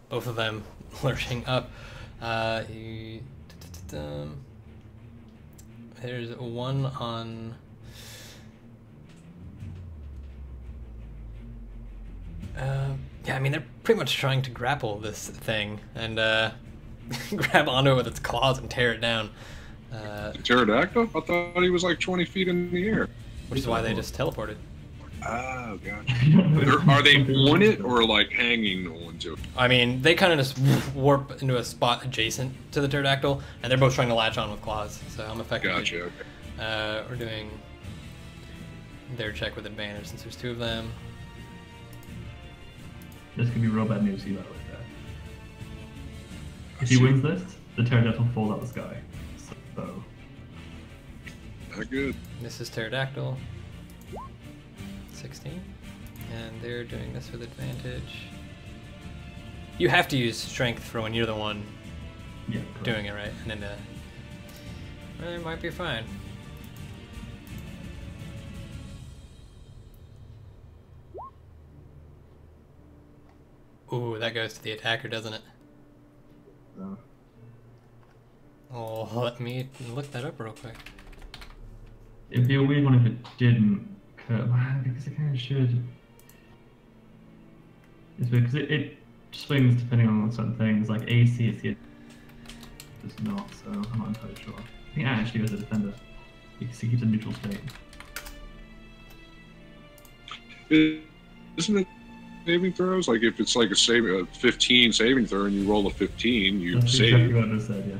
both of them lurching up. There's one on... yeah, I mean, they're pretty much trying to grapple this thing and grab onto it with its claws and tear it down. Pterodactyl? I thought he was like 20 feet in the air. Which is why they just teleported. Oh, gotcha. Are they on it or like hanging onto it? I mean, they kind of just warp into a spot adjacent to the pterodactyl, and they're both trying to latch on with claws. So I'm effectively... Gotcha, okay. We're doing their check with advantage since there's two of them. This could be real bad news, you like that. If he wins this, the pterodactyl falls out of the sky. So... Not good. This is pterodactyl. 16. And they're doing this with advantage. You have to use strength for when you're the one doing it, right? And then it might be fine. Ooh, that goes to the attacker, doesn't it? No. Oh, let me look that up real quick. It'd be a weird one if it didn't. Because it kind of should. It's weird because it swings depending on certain things. Like AC, it's not, so I'm not entirely sure. I think it actually goes to defender because he keeps a neutral state. Isn't it saving throws? Like if it's like a 15 saving throw and you roll a 15, you That's save. exactly what I just said, yeah.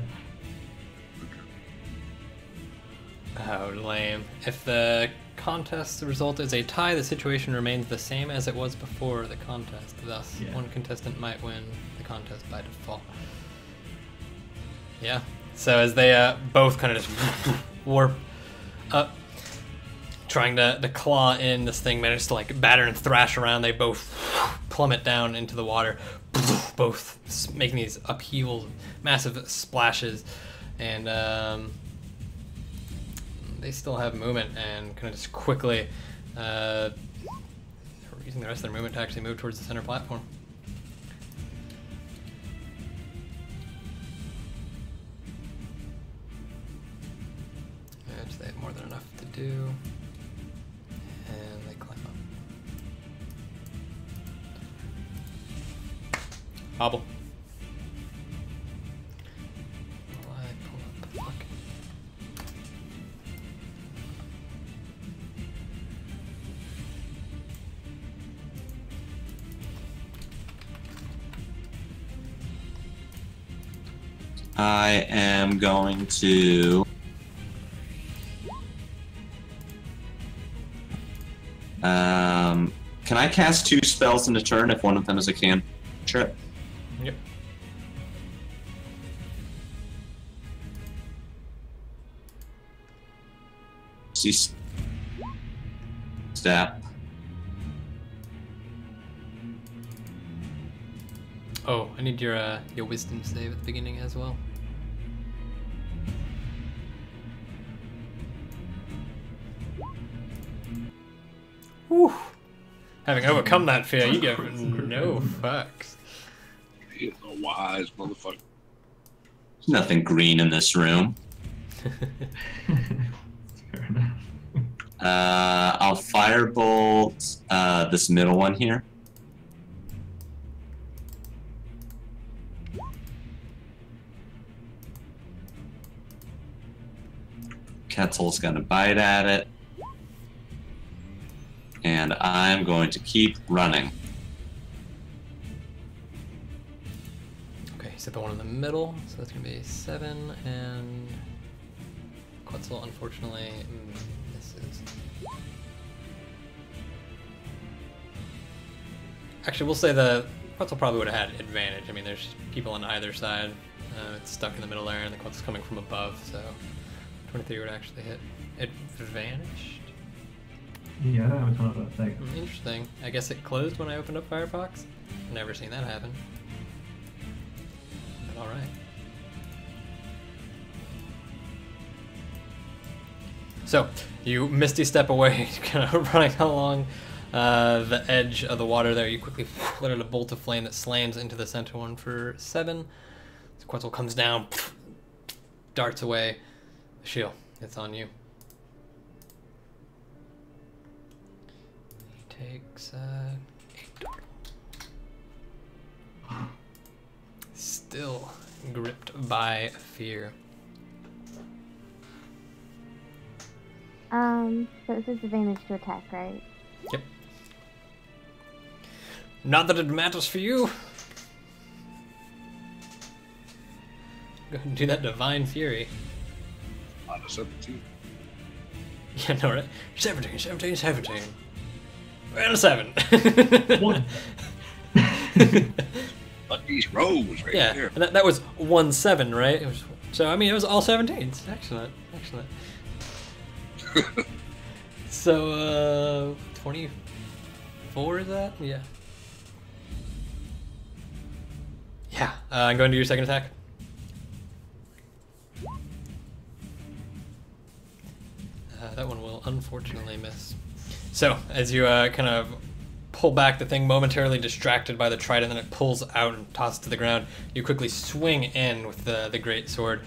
Oh, lame. If the contest result is a tie, the situation remains the same as it was before the contest. Thus, one contestant might win the contest by default. Yeah. So as they both kind of just warp up, trying to claw in, this thing manages to like batter and thrash around. They both plummet down into the water, both making these upheavals, massive splashes, and they still have movement and kind of just quickly using the rest of their movement to actually move towards the center platform. And they have more than enough to do. And they climb up. Hobble. While I pull up the bucket. I am going to... can I cast 2 spells in a turn if one of them is a cantrip? Yep. step. Oh, I need your wisdom save at the beginning as well. Whew. Having overcome that fear, you give no fucks. He's a wise motherfucker. There's nothing green in this room. Fair enough. I'll firebolt this middle one here. Ketzel's gonna bite at it. And I'm going to keep running. Okay, so the one in the middle, so that's gonna be 7, and Quetzal unfortunately misses. Actually, we'll say the Quetzal probably would have had advantage. I mean, there's people on either side. It's stuck in the middle there, and the Quetzal's coming from above, so 23 would actually hit. It vanished. Yeah, I haven't thought of that thing. Interesting. I guess it closed when I opened up Firefox. Never seen that happen. But alright. So, you misty step away, kind of running along the edge of the water there. You quickly let out a bolt of flame that slams into the center one for 7. So Quetzal comes down, darts away. The shield, it's on you. Takes 8 total. Still gripped by fear. So it's disadvantage to attack, right? Yep. Not that it matters for you. Go ahead and do that divine fury. Out of 17. Yeah, no, right? 17, 17, 17. And a 7. One. But these rolls right Yeah, there. and that was 1-7, right? It was, so, I mean, it was all 17s. Excellent, excellent. So, 24 is that? Yeah. Yeah, I'm going to do your second attack. That one will unfortunately miss. So, as you kind of pull back, the thing momentarily distracted by the trident, then it pulls out and tosses to the ground. You quickly swing in with the great sword,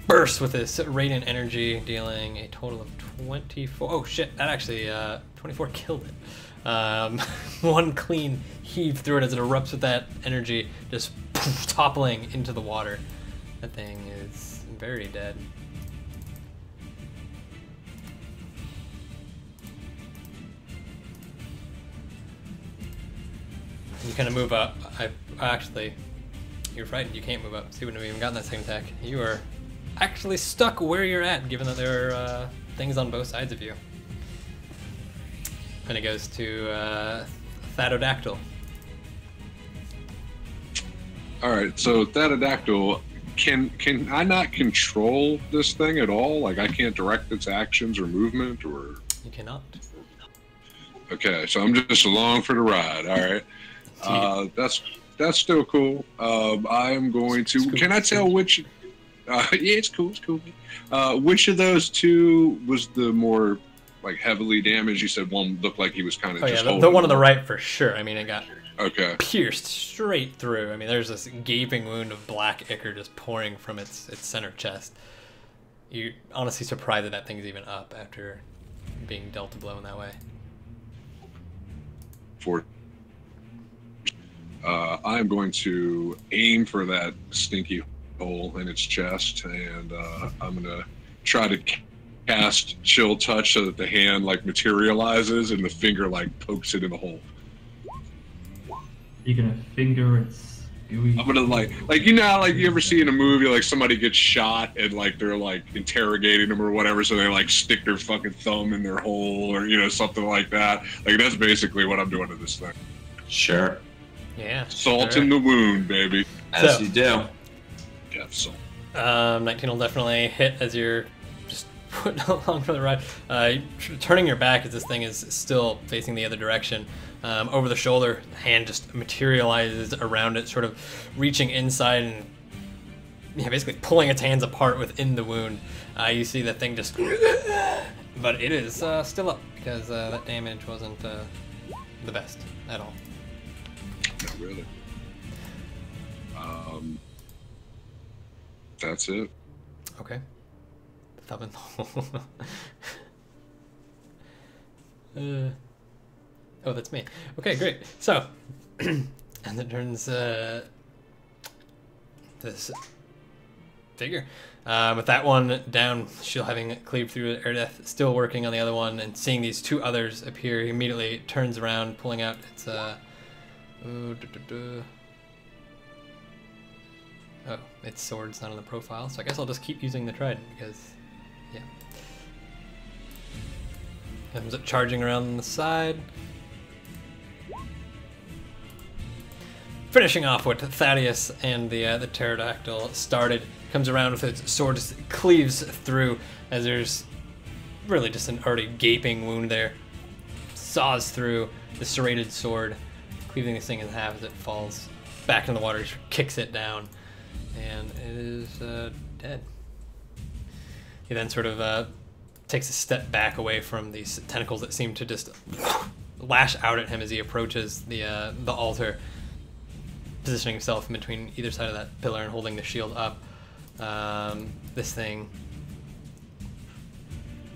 bursts with this radiant energy, dealing a total of 24. Oh shit! That actually 24 killed it. One clean heave through it as it erupts with that energy, just toppling into the water. That thing is very dead. You kind of move up. Actually, you're frightened. You can't move up, so you wouldn't have even gotten that second attack. You are actually stuck where you're at, given that there are things on both sides of you. And it goes to Thaddodactyl. All right, so Thaddodactyl, can I not control this thing at all? Like, I can't direct its actions or movement, or? You cannot. Okay, so I'm just along for the ride. All right. That's still cool. I am going to. Can I tell which? Yeah, it's cool. It's cool. Which of those two was the more like heavily damaged? You said one looked like he was kind of. Oh just yeah, the one on the right for sure. I mean, it got pierced straight through. I mean, there's this gaping wound of black ichor just pouring from its center chest. You're honestly surprised that thing's even up after being dealt a blow in that way. I'm going to aim for that stinky hole in its chest, and I'm going to try to cast Chill Touch so that the hand like materializes and the finger like pokes it in the hole. You're gonna finger its gooey. I'm gonna like you know how, like you ever see in a movie like somebody gets shot and like they're like interrogating them or whatever, so they like stick their fucking thumb in their hole or something like that. Like that's basically what I'm doing to this thing. Sure. Yeah. Salt in the wound, baby. As you do. Yeah, salt. 19 will definitely hit as you're just put along for the ride. Turning your back as this thing is still facing the other direction. Over the shoulder, the hand just materializes around it, sort of reaching inside and basically pulling its hands apart within the wound. You see the thing just... But it is still up, because that damage wasn't the best at all. Not really. That's it. Okay. Thumb in the hole. Oh, that's me. Okay, great. So, and it turns this figure. With that one down, she'll having cleaved through it, Erdeth still working on the other one, and seeing these two others appear, he immediately turns around, pulling out its its sword's not on the profile, so I guess I'll just keep using the trident, because, yeah. Comes up charging around the side. Finishing off what Thaddeus and the pterodactyl started. Comes around with its sword, just cleaves through, as there's really just an already gaping wound there. Saws through the serrated sword, cleaving this thing in half as it falls back in the water, kicks it down, and it is dead. He then sort of takes a step back away from these tentacles that seem to just lash out at him as he approaches the altar, positioning himself in between either side of that pillar and holding the shield up. This thing,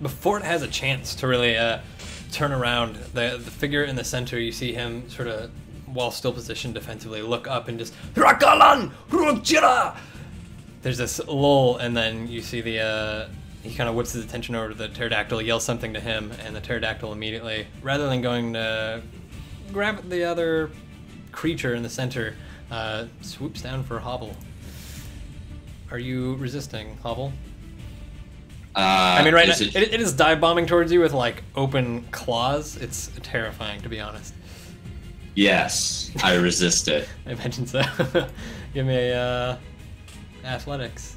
before it has a chance to really turn around, the figure in the center, you see him sort of, while still positioned defensively, look up and just Rakalan Rujira! There's this lull, and then you see the he kind of whips his attention over to the pterodactyl, yells something to him, and the pterodactyl immediately, rather than going to grab the other creature in the center, swoops down for Hobble. Are you resisting, Hobble? I mean, right now, it is dive bombing towards you with like open claws. It's terrifying, to be honest. Yes, I resist it. I imagine so. Give me a athletics,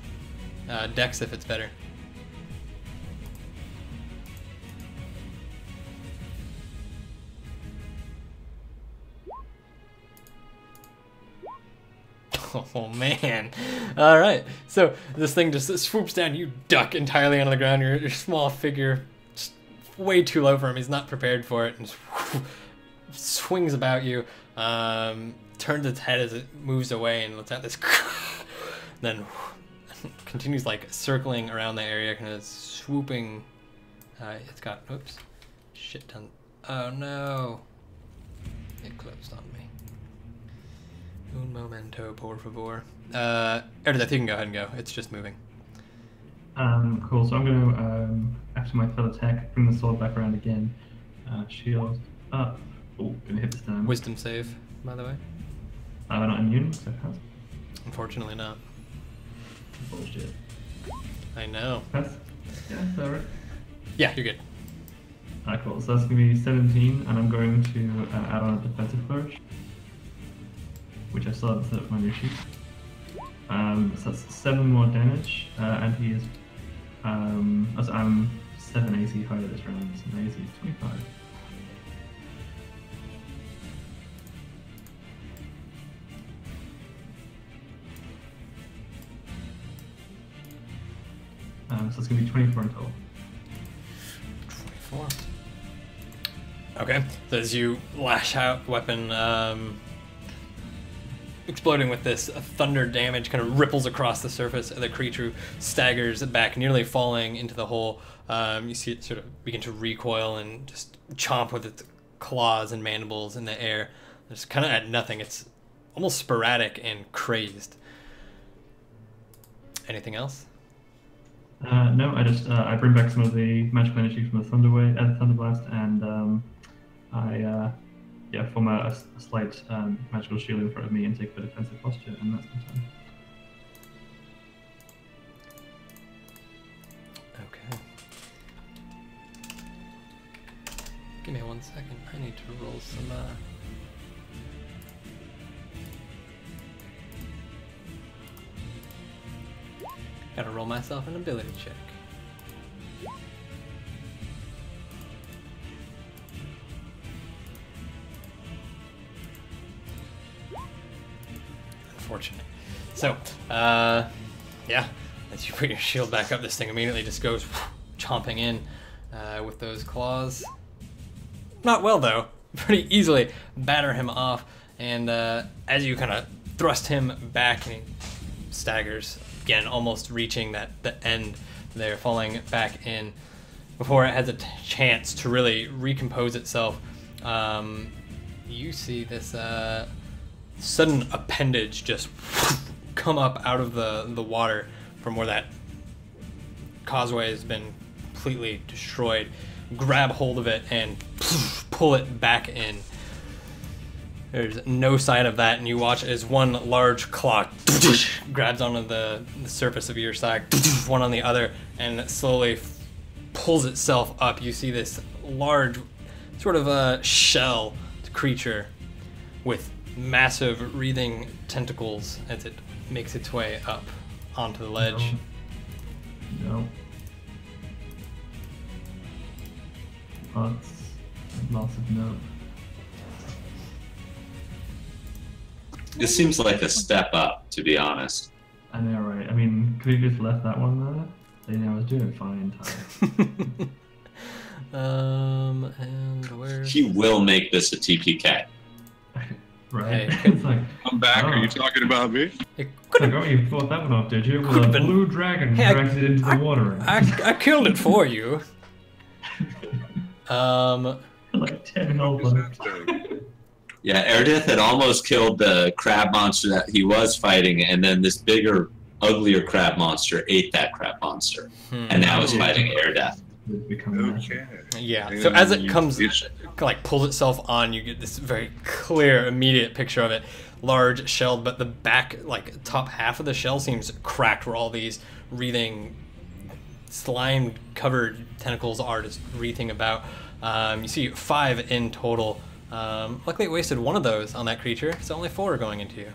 dex if it's better. Oh man. Alright, so this thing just swoops down, you duck entirely onto the ground, your small figure just way too low for him, he's not prepared for it, and swings about you, turns its head as it moves away and lets out this then continues like circling around the area, kind of swooping. It's got, oops, shit ton. Oh no, it closed on me. Un momento, por favor. Erdeth, you can go ahead and go. It's just moving. Cool. So I'm going to, after my full attack, bring the sword back around again. Shield up. Oh, gonna hit this down. Wisdom save, by the way. Not immune, so pass. Unfortunately not. Bullshit. I know. Pass? Yeah, is that right? Yeah, you're good. Cool. So that's going to be 17, and I'm going to add on a defensive flourish, which I still have on my new sheet. So that's 7 more damage, and he is, as I'm 7 AC higher this round, so my AC is 25. So it's going to be 24 in total. 24. Okay, so as you lash out, weapon exploding with this thunder damage, kind of ripples across the surface of the creature, staggers back, nearly falling into the hole. You see it sort of begin to recoil and just chomp with its claws and mandibles in the air. Just kind of at nothing. It's almost sporadic and crazed. Anything else? No, I bring back some of the magical energy from the Thunderblast, and I form a slight magical shield in front of me and take the defensive posture, and that's my turn. Okay. Give me 1 second. I need to roll some. Gotta roll myself an ability check. unfortunate. So, yeah, as you put your shield back up, this thing immediately just goes chomping in with those claws. Not well, though. Pretty easily batter him off, and as you kind of thrust him back, and he staggers again, almost reaching the end there, falling back in before it has a chance to really recompose itself. You see this sudden appendage just come up out of the water from where that causeway has been completely destroyed, grab hold of it and pull it back in. There's no sign of that, and you watch as one large claw grabs onto the surface of your side, one on the other, and it slowly pulls itself up. You see this large sort of a shell creature with massive wreathing tentacles as it makes its way up onto the ledge. No. Lots of no. This seems like a step up, to be honest. I know, right? I mean, could you just left that one there? I was doing fine time. And where? He will make this a TPK. Right? Hey. It's like, I'm back. Are you talking about me? It like, oh, you thought that one off, did you? Well, a been- blue dragon Hey, drags it into the water. I killed it for you. Like 10 health left. Yeah, Erdith had almost killed the crab monster that he was fighting, and then this bigger, uglier crab monster ate that crab monster, and now is fighting Erdith. Okay. Yeah. So as it comes, like pulls itself on, you get this very clear, immediate picture of it. Large shelled, but the back, like top half of the shell seems cracked, where all these wreathing, slime-covered tentacles are just wreathing about. You see 5 in total. Luckily, it wasted one of those on that creature, so only 4 are going into you.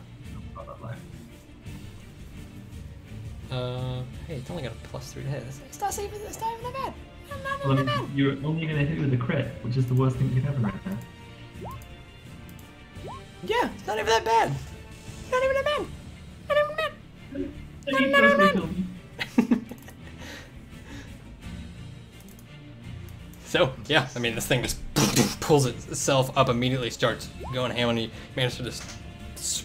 Hey, it's only got a +3 to hit. It's not even that bad. Well, you're only going to hit with a crit, which is the worst thing that can happen right now. Yeah, it's not even that bad. Not even that bad. Not even that bad. He personally killed me. So, yeah, I mean, this thing just pulls itself up, immediately starts going ham on you. Managed to just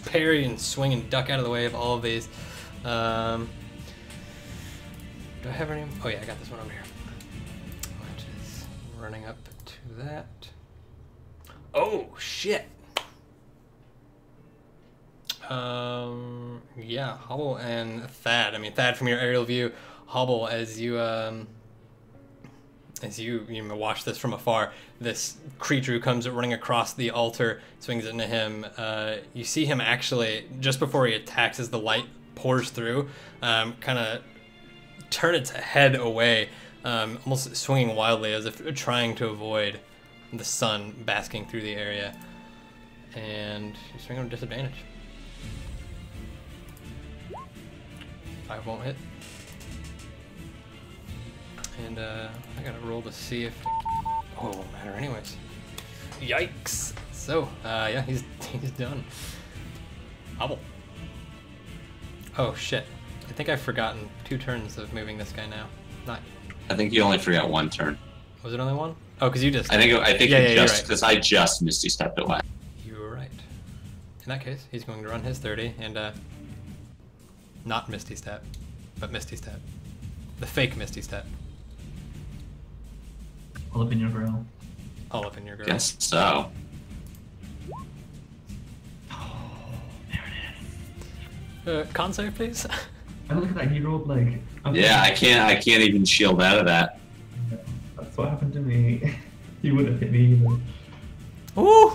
parry and swing and duck out of the way of all of these. Do I have any? Oh yeah, I got this one over here. Which is running up to that. Oh, shit. Yeah, Hobble and Thad. I mean, Thad, from your aerial view, Hobble, as you watch this from afar, this creature who comes running across the altar, swings into him. You see him actually, just before he attacks, as the light pours through, kind of turn its head away, almost swinging wildly as if trying to avoid the sun basking through the area. And you swing on a disadvantage. 5 won't hit. And I gotta roll to see if... Oh, it won't matter anyways. Yikes! So, yeah, he's done. Hobble. Oh, shit. I think I've forgotten 2 turns of moving this guy now. Not... I think you only forgot 1 turn. Was it only 1? Oh, because you just... I think Yeah, you just... right. Because I just Misty stepped away. You were right. In that case, he's going to run his 30 and, not Misty Step, but Misty Step. The fake Misty Step. All up in your grill. All up in your girl. Guess so. Con save, please. And look at that, he rolled like... Yeah, I can't even shield out of that. That's what happened to me. He would have hit me either. Ooh!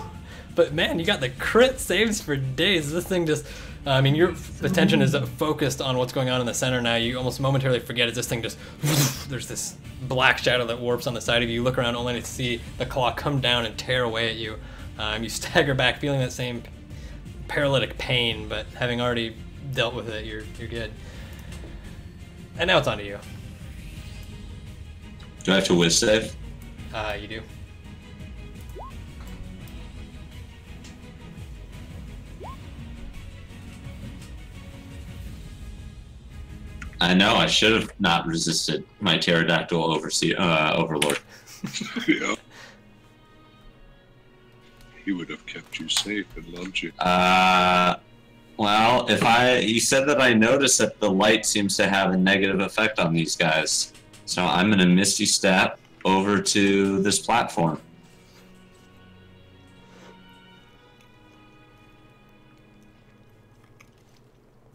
But man, you got the crit saves for days. This thing just... I mean, your attention is focused on what's going on in the center now. You almost momentarily forget as this thing just... There's this black shadow that warps on the side of you. You look around only to see the claw come down and tear away at you. You stagger back, feeling that same paralytic pain, but having already dealt with it, you're good. And now it's on to you. Do I have to whiz save? You do. I know, I should have not resisted my pterodactyl overlord. Yeah. He would have kept you safe and loved you. Well, you said that I noticed that the light seems to have a negative effect on these guys. So I'm going to Misty Step over to this platform.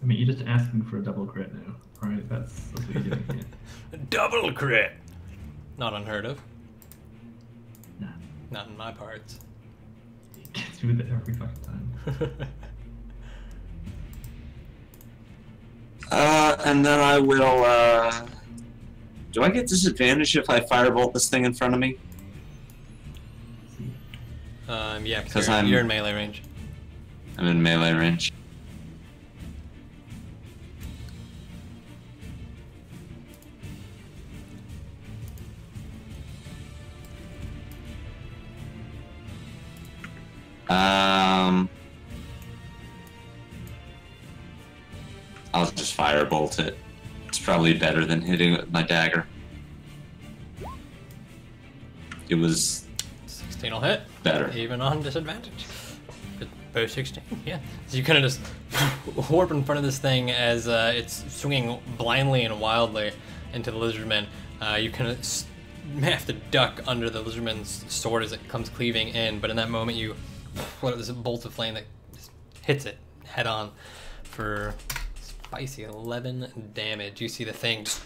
I mean, you're just asking for a double crit now, right? That's what you're doing here. Double crit! Not unheard of. Nah. Not in my parts. It gets me with it every fucking time. And then I will, do I get disadvantage if I firebolt this thing in front of me? Yeah, because you're in melee range. I'm in melee range. I'll just firebolt it. It's probably better than hitting it with my dagger. It was 16 will hit. Better. Even on disadvantage. Both 16, yeah. So you kind of just warp in front of this thing as it's swinging blindly and wildly into the lizardman. You kind of have to duck under the lizardman's sword as it comes cleaving in, but in that moment you let out this bolt of flame that just hits it head on for spicy 11 damage. You see the thing just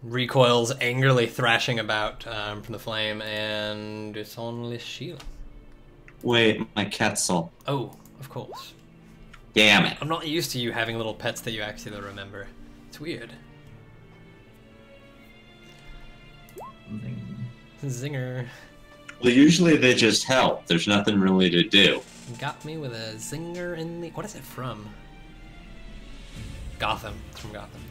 recoils angrily, thrashing about from the flame, and it's on Lishila. Wait, my Quetzal. Oh, of course. Damn it. I'm not used to you having little pets that you actually remember. It's weird. Zinger. Well, usually they just help. There's nothing really to do. Got me with a zinger in the... What is it from? Gotham. It's from Gotham.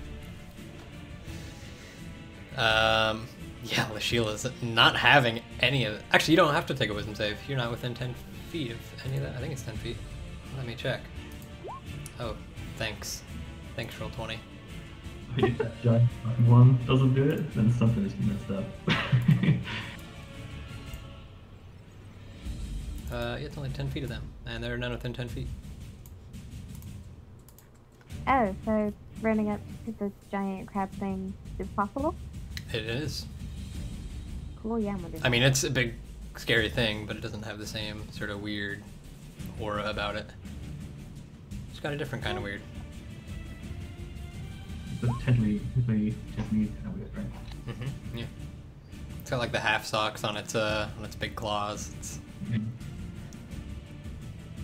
Yeah, Lashila's not having any of it. Actually, you don't have to take a wisdom save. You're not within 10 feet of any of that. I think it's 10 feet. Let me check. Oh, thanks. Thanks, roll 20. If that giant fucking one doesn't do it, then something is messed up. Yeah, it's only 10 feet of them, and there are none within 10 feet. Oh, so running up to the giant crab thing is possible? It is. Cool, yeah, I'm gonna do that. I mean, it's a big, scary thing, but it doesn't have the same sort of weird aura about it. It's got a different kind of weird. But technically kind of weird, right? Mm-hmm, yeah. It's got like the half socks on its big claws. It's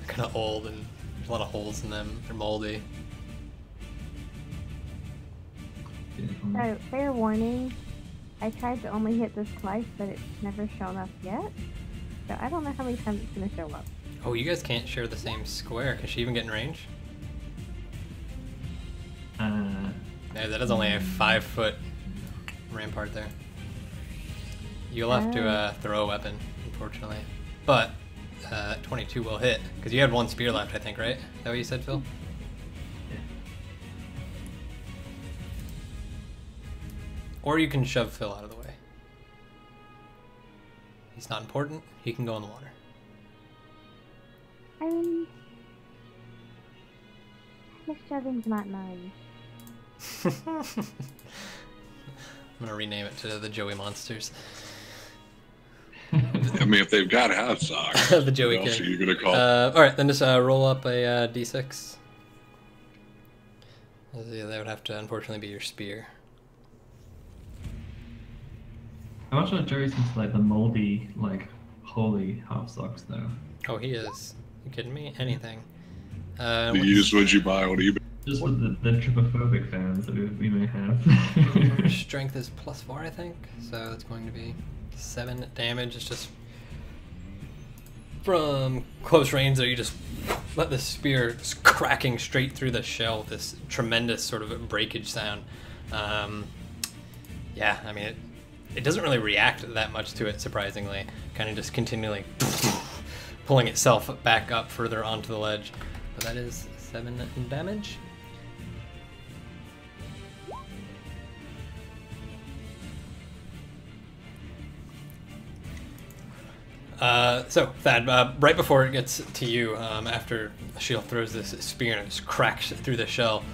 kind of old and there's a lot of holes in them. They're moldy. So, fair warning, I tried to only hit this twice, but it's never shown up yet. So I don't know how many times it's gonna show up. Oh, you guys can't share the same square. Can she even get in range? Yeah, that is only a 5-foot rampart there. You'll have to throw a weapon, unfortunately. But 22 will hit, because you had one spear left, I think, right? Is that what you said, Phil? Yeah. Or you can shove Phil out of the way. He's not important. He can go in the water. This shoving's not nice. I'm gonna rename it to the Joey Monsters. I mean, if they've got half socks, The Joey what else King. are you gonna call? Alright, then just roll up a d6. That would have to, unfortunately, be your spear. I'm not sure Jerry seems like the moldy, like, holy half socks though. Oh, he is. You kidding me? Anything. You use what you buy on eBay. Just with the trypophobic fans that we may have. Strength is +4, I think. So it's going to be 7 damage. It's just from close range there. You just let the spear just cracking straight through the shell with this tremendous sort of breakage sound. Yeah, I mean, it doesn't really react that much to it, surprisingly. Kind of just continually pulling itself back up further onto the ledge. But that is 7 damage. So, Thad, right before it gets to you, after the shield throws this spear and it just cracks through the shell,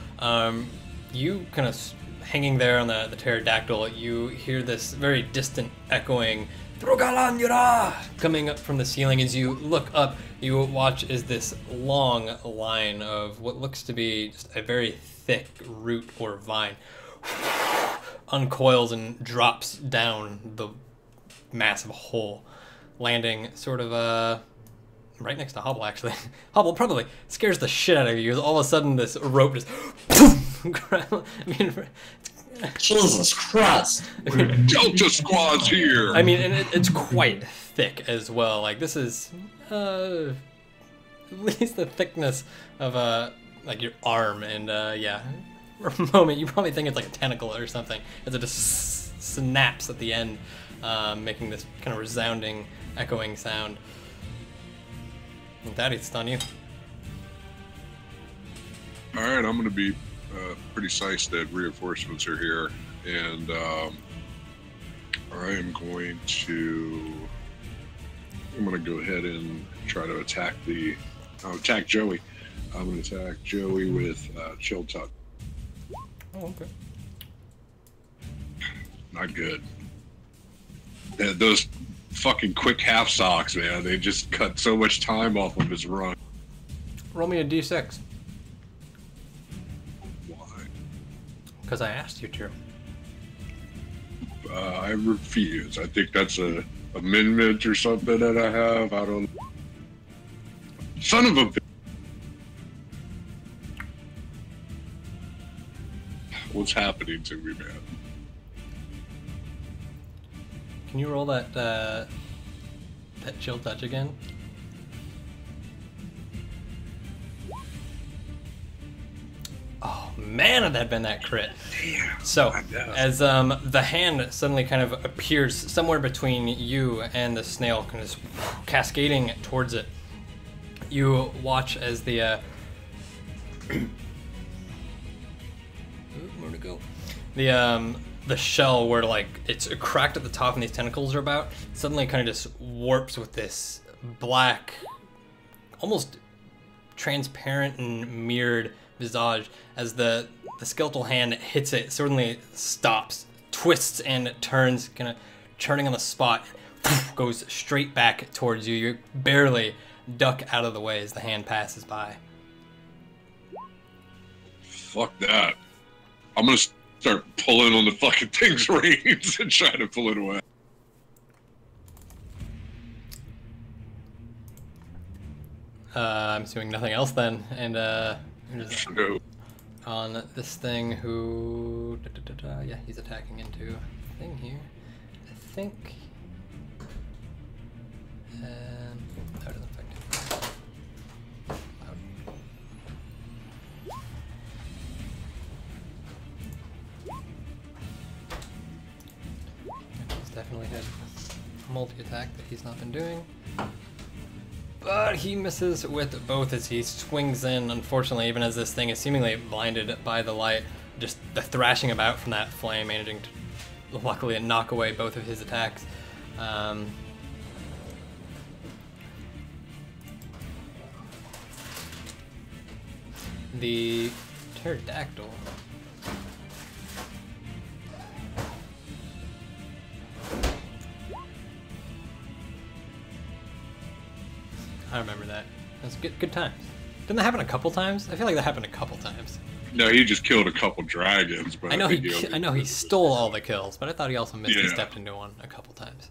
you kind of hanging there on the pterodactyl, you hear this very distant echoing Drogalan Yura coming up from the ceiling. As you look up, you watch as this long line of what looks to be just a very thick root or vine uncoils and drops down the massive hole, landing sort of right next to Hobble, actually. Hobble probably scares the shit out of you, because all of a sudden this rope just I mean, Jesus Christ! Delta Squad's here! I mean, and it's quite thick as well. Like, this is at least the thickness of like your arm, and yeah, for a moment you probably think it's like a tentacle or something, as it just snaps at the end, making this kind of resounding, echoing sound. With that, it's on you. All right, I'm going to be pretty sized that reinforcements are here, and I am going to go ahead and try to attack attack Joey. I'm going to attack Joey with Chill Touch. Oh, okay. Not good. Those fucking quick half socks, man. They just cut so much time off of his run. Roll me a d6. Why? Because I asked you to. I refuse. I think that's a amendment or something that I have. I don't. Son of a bitch. What's happening to me, man? Can you roll that that chill touch again? Oh man, had that been that crit. Damn. So, as the hand suddenly kind of appears somewhere between you and the snail, kind of cascading towards it, you watch as the where to go? The shell, where like it's cracked at the top and these tentacles are about, suddenly kind of just warps with this black, almost transparent and mirrored visage. As the skeletal hand hits it, suddenly stops, twists and turns, kind of turning on the spot, goes straight back towards you. You barely duck out of the way as the hand passes by. Fuck that. I'm gonna start pulling on the fucking thing's reins and try to pull it away. I'm assuming nothing else then, and just No. on this thing who, yeah, he's attacking into a thing here. I think, that doesn't affect him. He's definitely had a multi-attack that he's not been doing. But he misses with both as he swings in, unfortunately, even as this thing is seemingly blinded by the light. Just the thrashing about from that flame, managing to luckily knock away both of his attacks. The pterodactyl. I remember that. It was good times. Didn't that happen a couple times? I feel like that happened a couple times. No, he just killed a couple dragons, but I know he stole all the kills, but I thought he also misty stepped into one a couple times.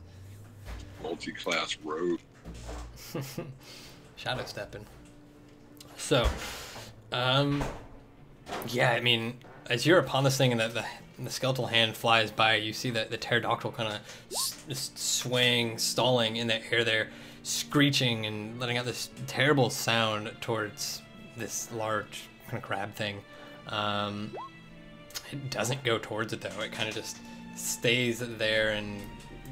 Multi-class rogue. Shadow stepping. So, yeah, I mean, as you're upon this thing and the skeletal hand flies by, you see that the pterodactyl kind of swaying, stalling in the air there, screeching and letting out this terrible sound towards this large kind of crab thing. It doesn't go towards it though. It kind of just stays there and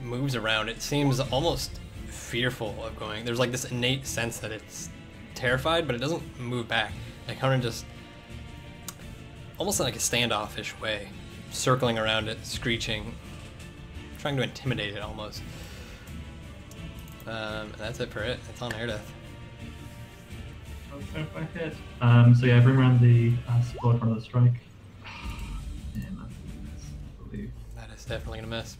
moves around. It seems almost fearful of going. There's like this innate sense that it's terrified, but it doesn't move back. Like kind of just almost in like a standoffish way, circling around it, screeching, trying to intimidate it almost. And that's it for it. It's on Airdeth. Okay, if I hit. So yeah, bring around the support in front of the strike. Damn, that's a miss, I believe. That is definitely gonna miss.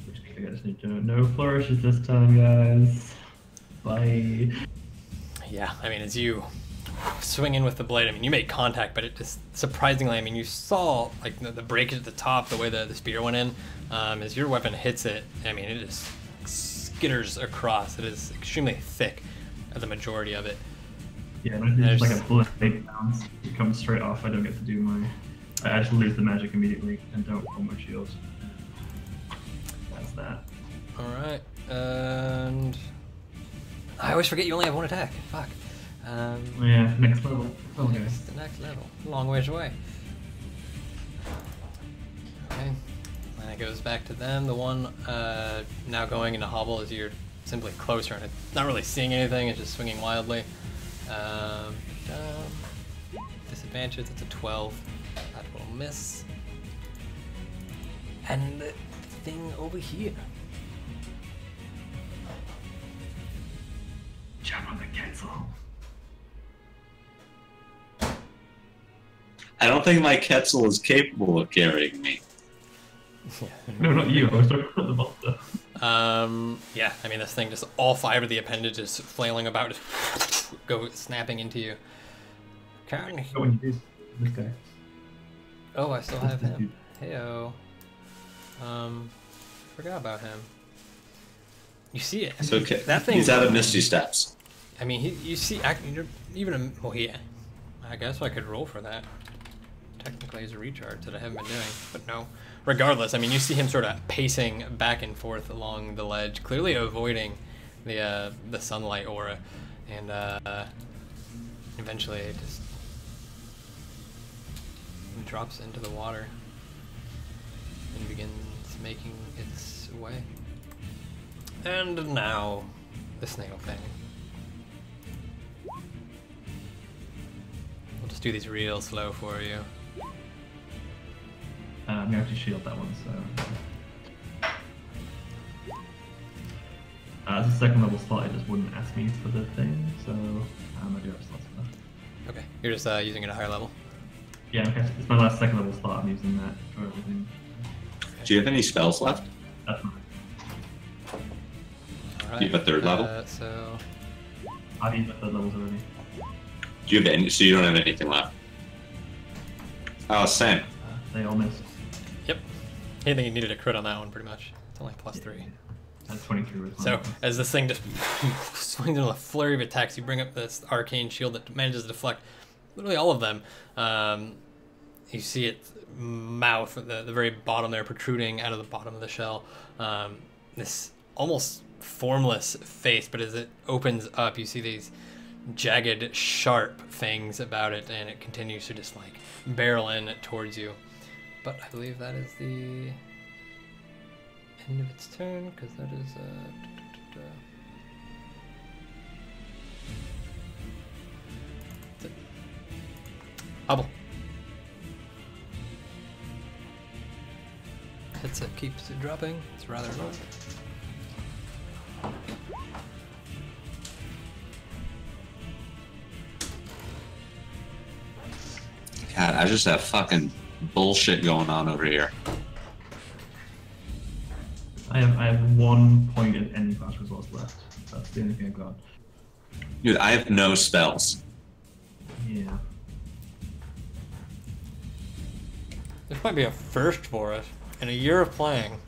Which I just need to know. No flourishes this time, guys. Bye. Yeah, I mean, as you swing in with the blade, I mean, you make contact, but it just surprisingly, I mean, you saw like the breakage at the top, the way the spear went in. As your weapon hits it, I mean, it just skitters across. It is extremely thick, the majority of it. Yeah, it's like a bullet blade bounce. It comes straight off. I don't get to do my. I just lose the magic immediately and don't pull my shield. That's that. All right, and I always forget you only have one attack. Fuck. Yeah, next level. Oh, okay. It's the next level. A long ways away. Okay. And it goes back to them. The one now going into hobble is you're simply closer and it's not really seeing anything. It's just swinging wildly. Disadvantage. It's a 12. That will miss. And the thing over here. Jump on the Ketzel. I don't think my Ketzel is capable of carrying me. No, not you. I was talking about the monster. Yeah, I mean, this thing just, all 5 of the appendages flailing about, just go snapping into you. Karen. Oh, when you did this guy. Oh, I still have him. Heyo. Forgot about him. You see it. It's okay. That thing. He's out of Misty Steps. I mean, you see, even well, yeah. I guess I could roll for that. Technically, as a recharge that I haven't been doing, but no. Regardless, I mean, you see him sort of pacing back and forth along the ledge, clearly avoiding the sunlight aura, and eventually it just drops into the water and begins making its way. And now, the snail thing. We'll just do these real slow for you. I'm gonna have to shield that one, so. As a second level slot, it just wouldn't ask me for the thing, so I do have slots for that. Okay, you're just using it at a higher level? Yeah, okay. It's my last second level slot, I'm using that for everything. Do you have any spells left? That's mine. Alright. Do you have a third level? So... I've used my third levels already. Do you have any? So you don't have anything left? Oh, same. They all missed. Yep. Anything you needed a crit on that one, pretty much. It's only +3. That's 23 with So, as this thing just swings into a flurry of attacks, you bring up this arcane shield that manages to deflect literally all of them. You see its mouth, the very bottom there, protruding out of the bottom of the shell. This almost formless face, but as it opens up, you see these jagged, sharp fangs about it, and it continues to just like barrel in towards you. But I believe that is the end of its turn, because that is Hubble. Hits it, keeps it dropping. It's rather annoying. God, I just have fucking bullshit going on over here. I have 1 point in any class results left. That's the only thing I've got. Dude, I have no spells. Yeah. This might be a first for us in a year of playing.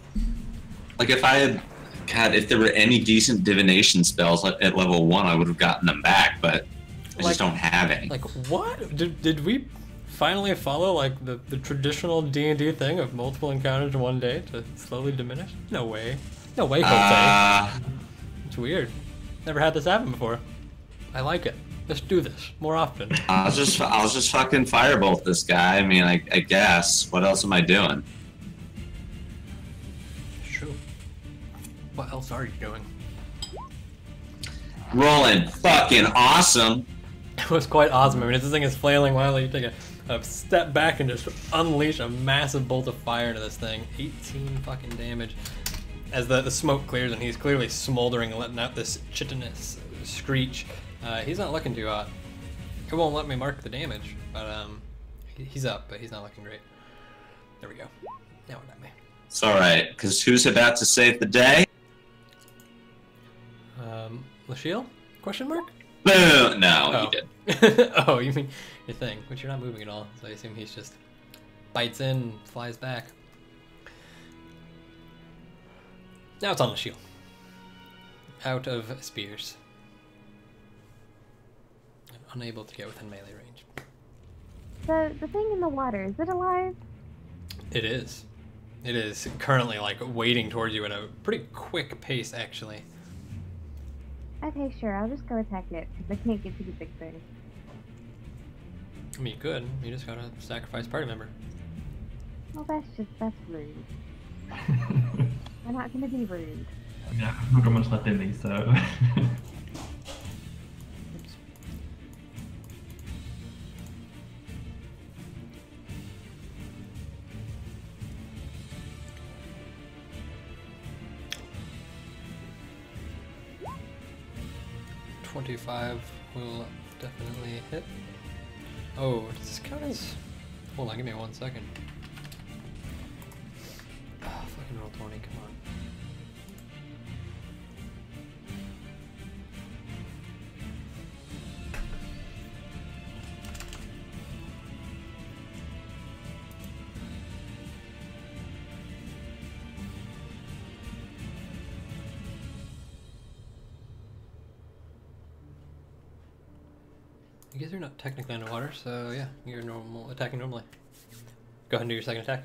Like if I had, God, if there were any decent divination spells at level 1, I would have gotten them back, but I just don't have any. Like what? Did we finally follow like the traditional D&D thing of multiple encounters in one day to slowly diminish? No way. No way, Jose. It's weird. Never had this happen before. I like it. Let's do this more often. I'll just fucking firebolt this guy. I mean, I guess. What else am I doing? True. What else are you doing? Rolling fucking awesome. It was quite awesome. I mean, this thing is flailing wildly. You take a step back and just unleash a massive bolt of fire into this thing. 18 fucking damage. as the smoke clears and he's clearly smoldering and letting out this chitinous screech, he's not looking too hot. It won't let me mark the damage, but he's up, but he's not looking great. There we go. Now it let me. It's alright, because who's about to save the day? Lashiel? Question mark? Boom! No, he did. Oh, you mean your thing, which you're not moving at all, so I assume he's just bites in and flies back. Now it's on Lashiel. Out of spears. And unable to get within melee range. So, the thing in the water, is it alive? It is. It is currently like wading towards you at a pretty quick pace, actually. Okay, sure, I'll just go attack it, because I can't get to the big thing. I mean, you could. You just gotta sacrifice party member. Well, that's rude. I'm not gonna be rude. Yeah, I've not got much left in me, so. Oops. $25 will definitely hit. Oh, does this count as... Hold on, give me 1 second. Oh, fucking roll 20, come on. I guess you're not technically underwater, so yeah, you're normal attacking normally. Go ahead and do your second attack.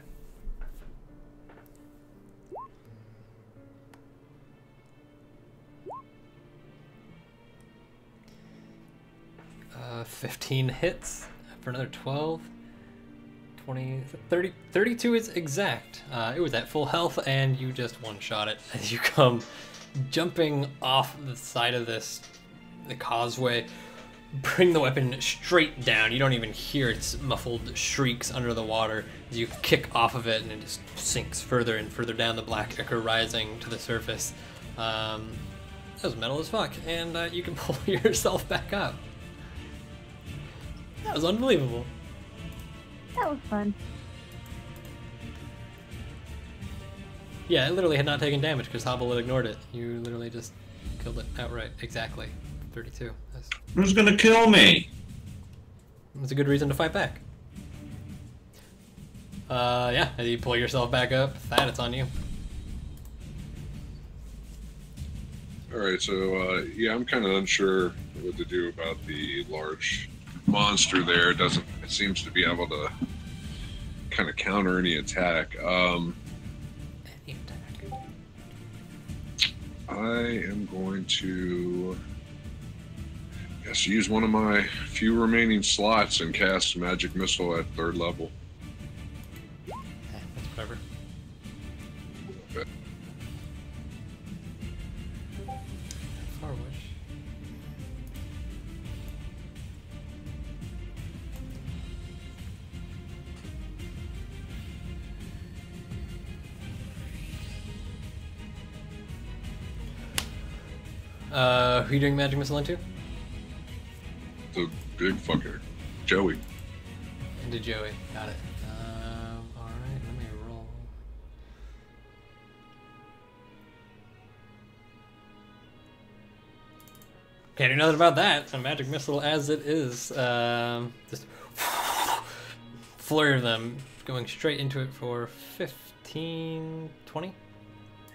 Uh, 15 hits for another 12. 20, 30, 32 is exact. It was at full health, and you just one-shot it as you come jumping off the side of the causeway. Bring the weapon straight down. You don't even hear its muffled shrieks under the water as you kick off of it, and it just sinks further and further down, the black ichor rising to the surface. That was metal as fuck, and you can pull yourself back up. That was unbelievable. That was fun. Yeah, it literally had not taken damage because Hobble had ignored it. You literally just killed it outright. Exactly. 32. Who's gonna kill me? That's a good reason to fight back. Yeah, as you pull yourself back up, Thad, it's on you. Alright, so, yeah, I'm kind of unsure what to do about the large monster there. It seems to be able to kind of counter any attack. Any attack. I am going to... Yes, use one of my few remaining slots and cast Magic Missile at 3rd level. That's whatever. Okay. Far wish. Who are you doing Magic Missile into? The big fucker. Joey. Into Joey. Got it. Alright, let me roll. Can't do nothing about that. It's a magic missile as it is. Just flurry of them going straight into it for 15, 20?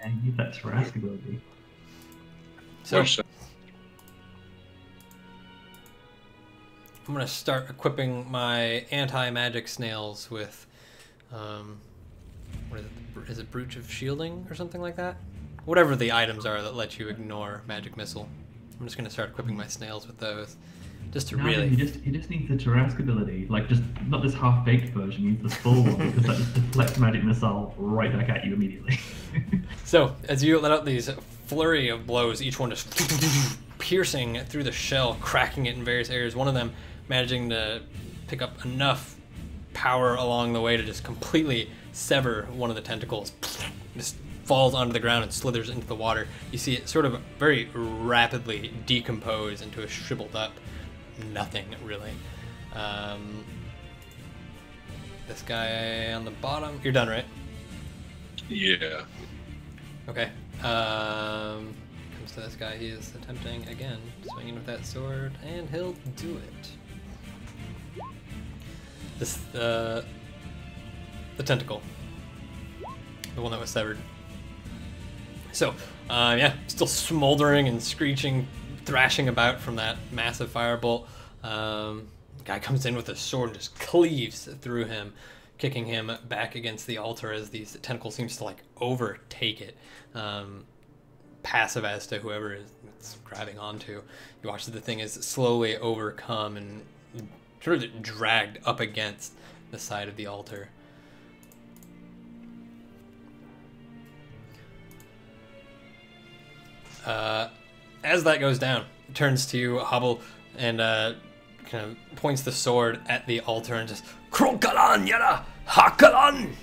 And use that Tarrasque ability. So I'm gonna start equipping my anti-magic snails with, what is it? Is it Brooch of Shielding or something like that? Whatever the items are that let you ignore magic missile. I'm just gonna start equipping my snails with those, just to really. He just needs the Tarrasque ability, like just not this half-baked version. He needs the full one because that just deflects magic missile right back at you immediately. So as you let out these flurry of blows, each one just piercing through the shell, cracking it in various areas. One of them managing to pick up enough power along the way to just completely sever one of the tentacles, just falls onto the ground and slithers into the water. You see it sort of very rapidly decompose into a shriveled up nothing, really. This guy on the bottom, you're done, right? Yeah. Okay. Comes to this guy. He is attempting again, swinging with that sword, and he'll do it. This the tentacle, the one that was severed. So, yeah, still smoldering and screeching, thrashing about from that massive firebolt. Guy comes in with a sword and just cleaves through him, kicking him back against the altar as these tentacles seems to like overtake it, passive as to whoever it's grabbing onto. You watch the thing is slowly overcome and sort of dragged up against the side of the altar. As that goes down, it turns to you, Hobble, and kind of points the sword at the altar and just Kronkalan Yara Hakalan.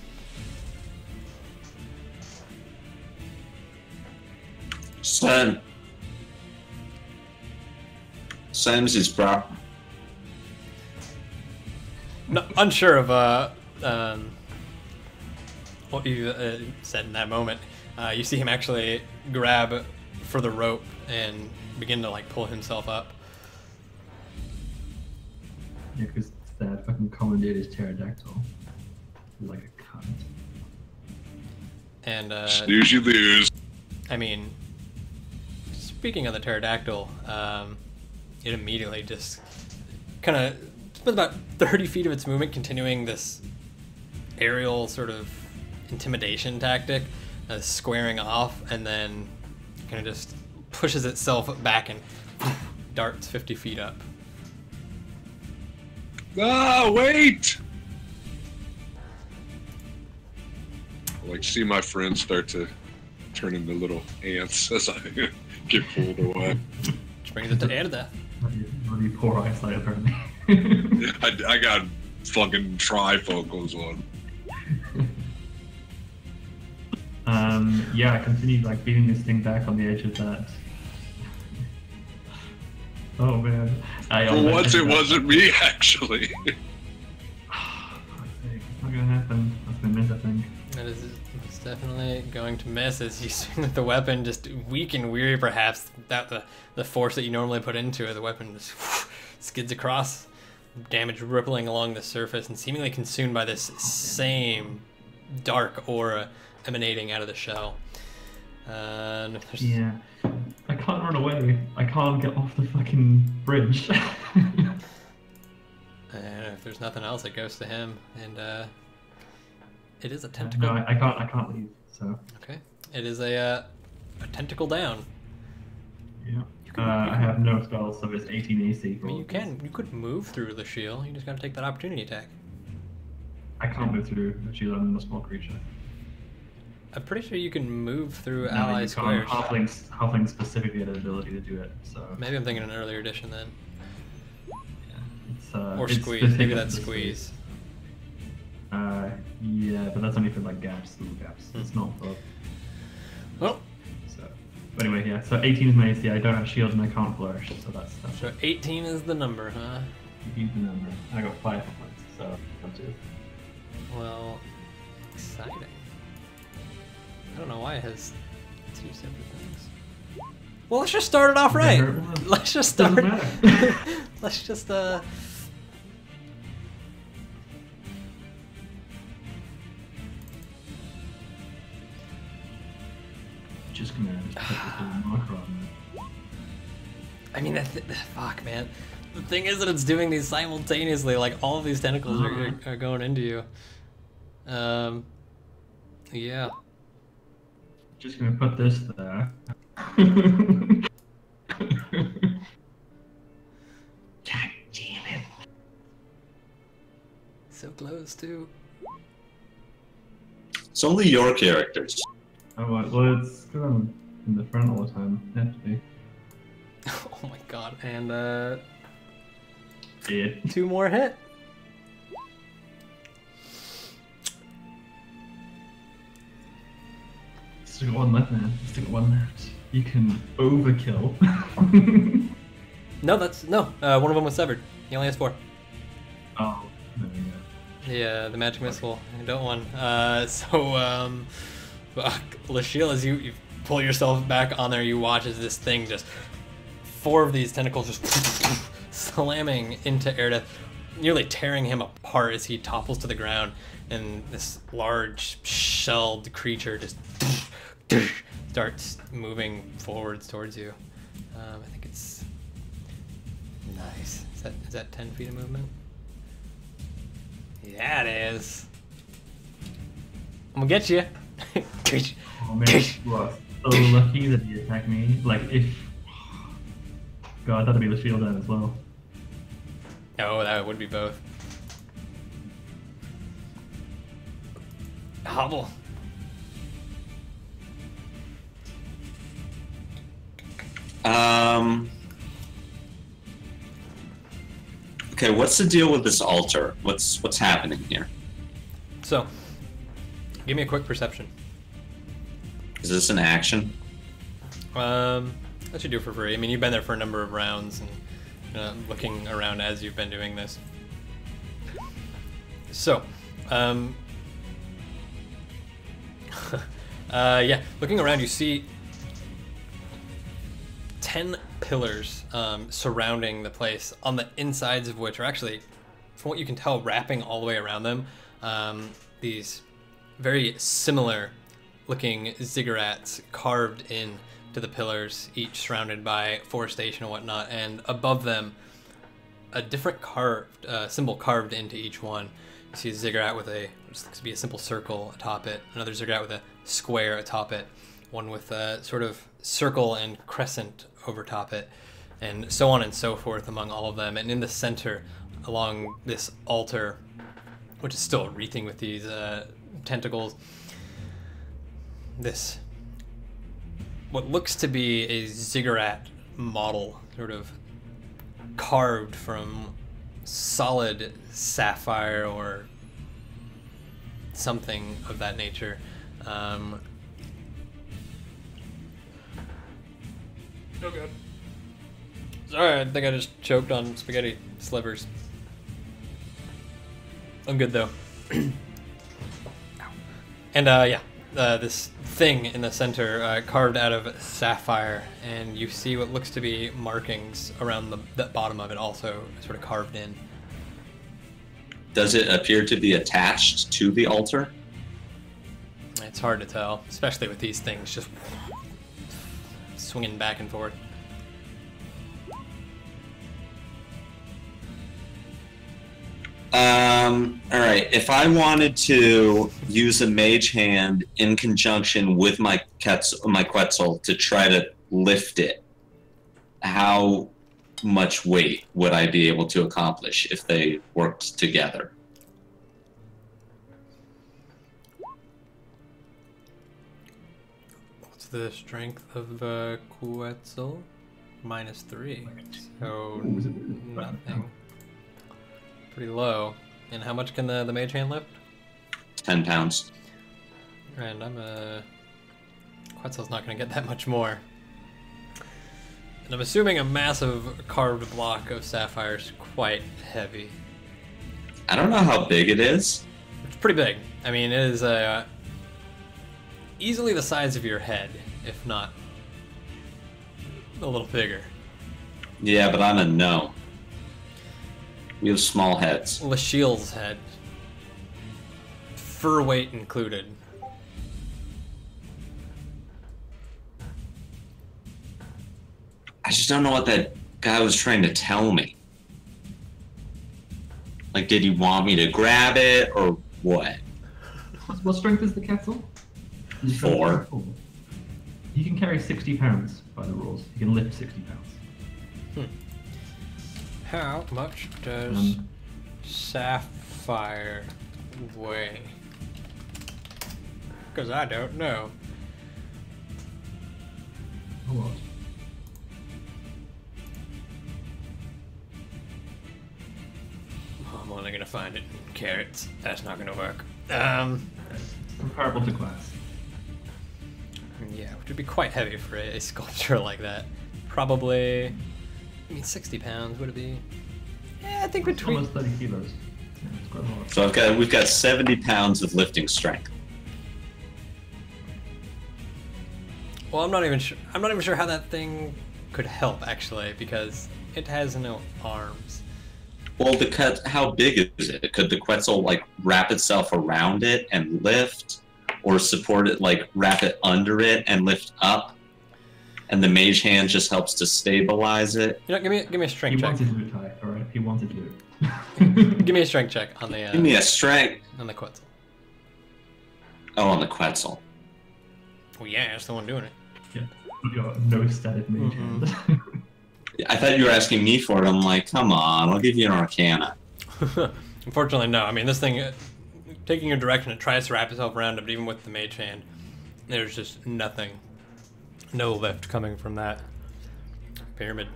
Sam's his bro. No, unsure of what you said in that moment. You see him actually grab for the rope and begin to like pull himself up. Yeah, because that fucking commandeer's pterodactyl is like a cunt. And snooze you lose. I mean, speaking of the pterodactyl, it immediately just kind of spends about 30 feet of its movement continuing this aerial sort of intimidation tactic, squaring off, and then kind of just pushes itself back and darts 50 feet up. Ah, wait! I like see my friends start to turn into little ants as I get pulled away. Which brings it to Erda. Really poor eyesight, apparently. I got fucking trifocals on. Yeah, I continued like beating this thing back on the edge of that. Oh man. For once it wasn't me, actually. It's not gonna happen. That's gonna miss, I think. That is it's definitely going to miss as you swing with the weapon, just weak and weary perhaps, without the force that you normally put into it. The weapon just skids across, damage rippling along the surface and seemingly consumed by this same dark aura emanating out of the shell. Yeah. I can't run away. I can't get off the fucking bridge. And if there's nothing else, it goes to him, and it is a tentacle. No, I can't leave. So. Okay, it is a tentacle down. Yeah. I have no spells, so it's 18 AC. I mean, you could move through the shield. You just gotta take that opportunity attack. I can't move through the shield. I'm a small creature. I'm pretty sure you can move through ally squares. Halflings specifically had the ability to do it, so... Maybe I'm thinking an earlier edition then. Yeah, or it's squeeze, maybe that's squeeze. Yeah, but that's only for like gaps, little gaps. It's not for... Well... So, but anyway, yeah, so 18 is my AC, I don't have shield and I can't flourish, so that's... So 18 is the number, huh? 18 is the number. I got 5 points, so I'm 2. Well, exciting. I don't know why it has 2 separate things. Well, let's just start it off right. Let's just start. Let's just Just gonna put this little marker on there. I mean, fuck, man. The thing is that it's doing these simultaneously. Like all of these tentacles are going into you. Yeah. Just gonna put this there. God damn it. So close too. It's only your characters. Oh, well, it's because I'm in the front all the time. It has to be. Oh my god, and Yeah. 2 more hit. Still got one left, man. Still got one left. You can overkill. No, one of them was severed. He only has 4. Oh, there we go. Yeah, the magic missile. I don't one. Lachille, as you pull yourself back on there, you watch as this thing just 4 of these tentacles just slamming into Erdeth, nearly tearing him apart as he topples to the ground, and this large shelled creature just starts moving forwards towards you. I think it's nice. Is that 10 feet of movement? Yeah, it is. I'm gonna get you. Oh man, you are so lucky that he attacked me. Like, if... God, that'd be the shield then as well. Oh, that would be both. Hobble. Okay, what's the deal with this altar? What's happening here? So, give me a quick perception. Is this an action? That should do it for free. I mean, you've been there for a number of rounds and looking around as you've been doing this. So, yeah, looking around, you see 10 pillars surrounding the place, on the insides of which are actually, from what you can tell, wrapping all the way around them, these very similar looking ziggurats carved in to the pillars, each surrounded by forestation and whatnot, and above them a different carved symbol carved into each one. You see a ziggurat with what looks to be a simple circle atop it, another ziggurat with a square atop it, one with a sort of circle and crescent over top it, and so on and so forth among all of them. And in the center, along this altar, which is still wreathing with these tentacles, this what looks to be a ziggurat model, sort of carved from solid sapphire or something of that nature. Oh god. Sorry, I think I just choked on spaghetti slivers. I'm good though. And yeah, this thing in the center carved out of sapphire, and you see what looks to be markings around the bottom of it, also sort of carved in. Does it appear to be attached to the altar? It's hard to tell, especially with these things just swinging back and forth. All right. If I wanted to use a mage hand in conjunction with my Quetzal to try to lift it, how much weight would I be able to accomplish if they worked together? What's the strength of the Quetzal? -3. So nothing. Pretty low. And how much can the mage hand lift? 10 pounds. And Quetzal's not going to get that much more. And I'm assuming a massive carved block of sapphire is quite heavy. I don't know how big it is. It's pretty big. I mean, it is easily the size of your head, if not a little bigger. Yeah, but I'm a gnome. We have small heads. Lachille's head. Fur weight included. I just don't know what that guy was trying to tell me. Like, did he want me to grab it, or what? What strength is the Quetzal? 4. He can carry 60 pounds by the rules. He can lift 60 pounds. How much does sapphire weigh? Because I don't know. A lot. I'm only gonna find it in carrots. That's not gonna work. Comparable to glass. Yeah, which would be quite heavy for a sculpture like that. Probably, I mean, 60 pounds would it be? Yeah, I think between... Almost 30 kilos. Yeah, it's quite a lot. So we've got 70 pounds of lifting strength. Well, I'm not even sure how that thing could help actually, because it has no arms. Well, how big is it? Could the Quetzal like wrap itself around it and lift, or support it, like wrap it under it and lift up, and the mage hand just helps to stabilize it? You know, give me a strength check. He wanted to do it, Ty, alright? He wanted to do it. Give me a strength check on the. Give me a strength. On the Quetzal. Oh, on the Quetzal. Well, yeah, that's the one doing it. Yeah, your no-static mage hand. I thought you were asking me for it. I'm like, come on, I'll give you an Arcana. Unfortunately, no. I mean, this thing, taking a direction, it tries to wrap itself around it, but even with the mage hand, there's just nothing. No lift coming from that pyramid.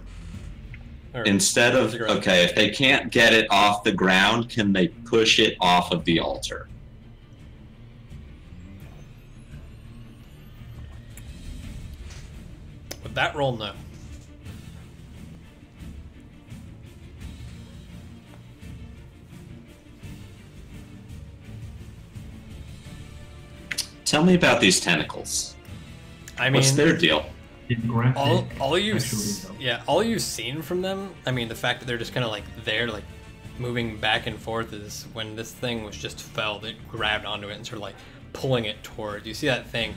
Instead of, okay, if they can't get it off the ground, can they push it off of the altar? With that roll, no. Tell me about these tentacles. I mean, what's their deal? all you've seen from them, I mean, the fact that they're just kind of like there, like moving back and forth, is when this thing was just felled, it grabbed onto it and sort of like pulling it toward. You see that thing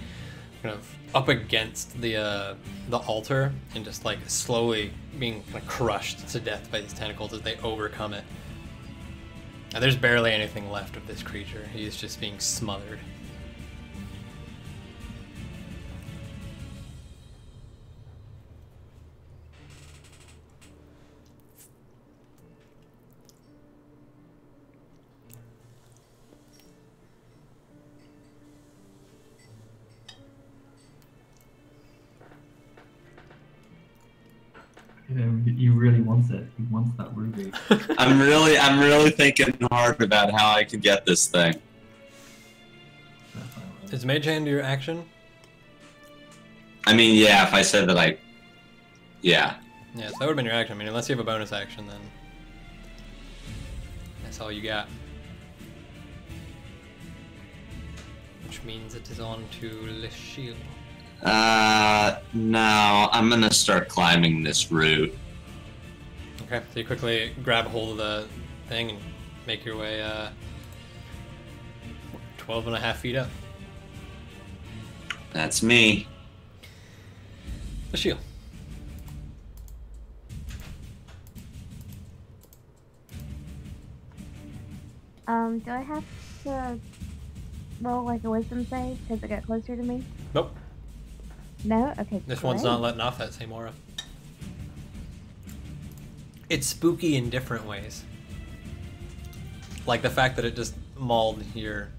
kind of up against the altar and just like slowly being like crushed to death by these tentacles as they overcome it. And there's barely anything left of this creature. He's just being smothered. He really wants it. He wants that ruby. I'm really thinking hard about how I can get this thing. Is Mage Hand your action? I mean, yeah, if I said that yeah. Yeah, so that would have been your action. I mean, unless you have a bonus action, then that's all you got. Which means it is on to Le Shield. No, I'm gonna start climbing this route. Okay, so you quickly grab a hold of the thing and make your way 12.5 feet up. That's me. The shield. Do I have to roll like a wisdom save because it got closer to me? Nope. No? Okay, This one's not letting off that same aura. It's spooky in different ways. Like the fact that it just mauled your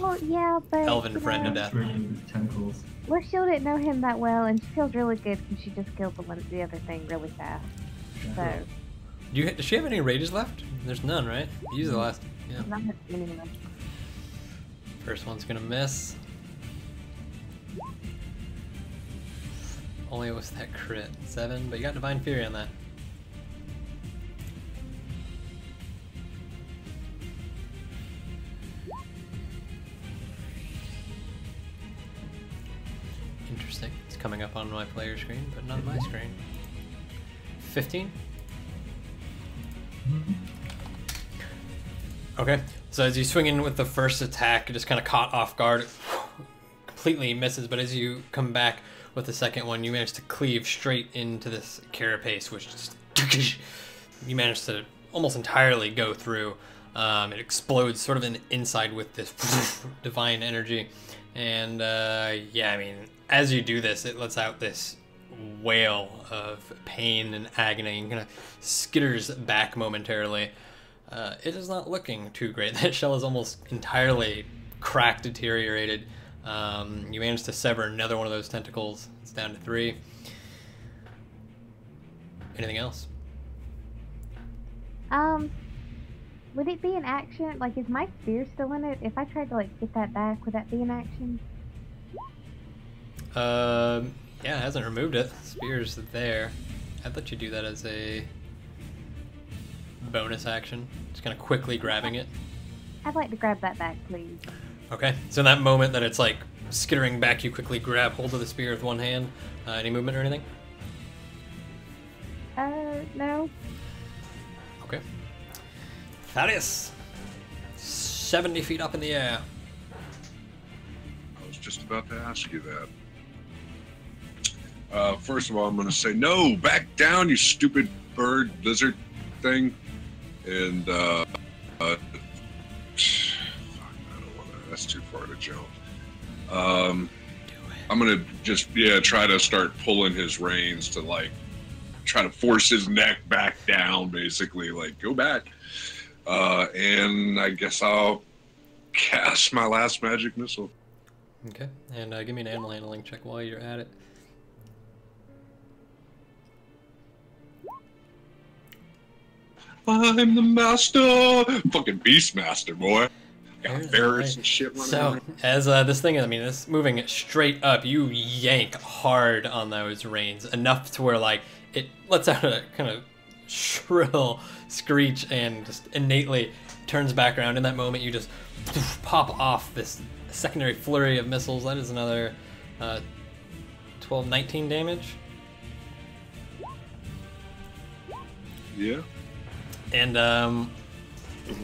elven friend to death. Tentacles. Well, she didn't know him that well, and she feels really good because she just killed the other thing really fast. So. Does she have any rages left? There's none, right? You used the last. Yeah. Not anyway. First one's gonna miss. Only with that crit. 7, but you got Divine Fury on that. Interesting. It's coming up on my player screen, but not on my screen. 15? Okay, so as you swing in with the first attack, it just kind of caught off guard. Completely misses, but as you come back with the second one, you manage to cleave straight into this carapace, which just you manage to almost entirely go through. It explodes sort of in the inside with this divine energy, and yeah, I mean, as you do this, it lets out this wail of pain and agony and kind of skitters back momentarily. It is not looking too great. That shell is almost entirely cracked, deteriorated. You managed to sever another one of those tentacles. It's down to 3. Anything else? Would it be an action? Like, is my spear still in it? If I tried to, like, get that back, would that be an action? Yeah, it hasn't removed it. Spear's there. I'd let you do that as a bonus action. Just kind of quickly grabbing it. I'd like to grab that back, please. Okay, so in that moment that it's like skittering back, you quickly grab hold of the spear with one hand. Any movement or anything? No. Okay. Thaddeus! 70 feet up in the air. I was just about to ask you that. First of all, I'm going to say, no, back down, you stupid bird lizard thing. And, fuck, I don't want to, that's too far to jump. I'm going to just, try to start pulling his reins to, like, try to force his neck back down, basically, like, go back. And I guess I'll cast my last magic missile. Okay, and give me an animal handling check while you're at it. I'm the master! Fucking beast master, boy. Got bears and shit running around. As this thing, I mean, it's moving straight up, you yank hard on those reins, enough to where, like, it lets out a kind of shrill screech and just innately turns back around. In that moment, you just pop off this secondary flurry of missiles. That is another 12, 19 damage. Yeah. And,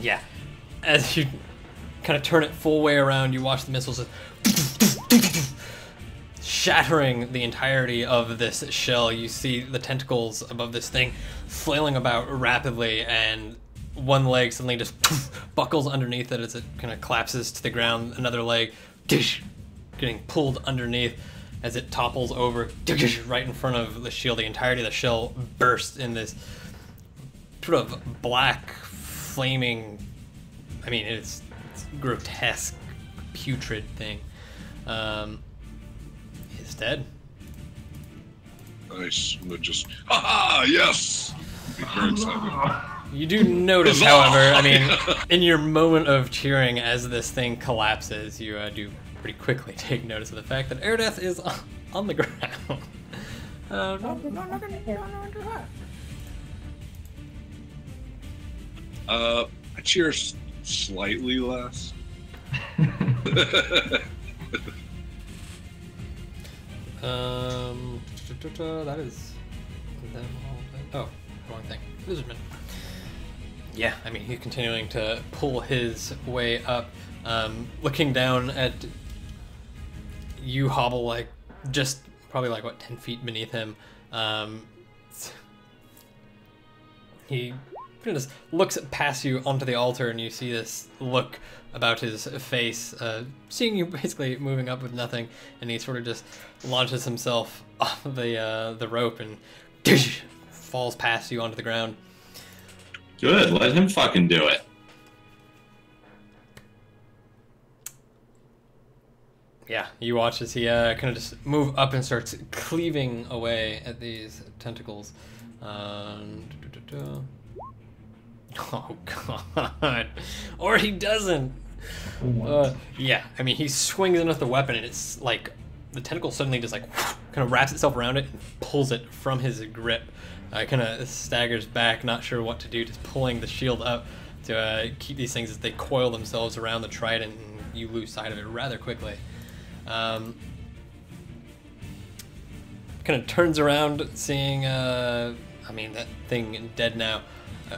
yeah, as you kind of turn it full way around, you watch the missiles shattering the entirety of this shell. You see the tentacles above this thing flailing about rapidly, and one leg suddenly just buckles underneath it as it kind of collapses to the ground. Another leg getting pulled underneath as it topples over right in front of the shield. The entirety of the shell bursts in this sort of black, flaming, I mean, it's grotesque, putrid thing. He's dead. Nice. And just, ha-ha, yes! Be very excited. You do notice, however, I mean, in your moment of cheering as this thing collapses, you do pretty quickly take notice of the fact that Airdeath is on the ground. I cheer slightly less. That is them all. Oh, wrong thing. Lizardman. Yeah, I mean, he's continuing to pull his way up, looking down at you hobble, like, just probably like, what, 10 feet beneath him. He just looks past you onto the altar, and you see this look about his face, seeing you basically moving up with nothing, and he sort of just launches himself off the rope and falls past you onto the ground. Good, let him fucking do it. Yeah, you watch as he kind of just move up and starts cleaving away at these tentacles. Oh god. Or he doesn't. Yeah, I mean, he swings in with the weapon, and it's like the tentacle suddenly just like kind of wraps itself around it and pulls it from his grip. Kind of staggers back, not sure what to do, just pulling the shield up to keep these things as they coil themselves around the trident, and you lose sight of it rather quickly. Kind of turns around, seeing, I mean, that thing dead now.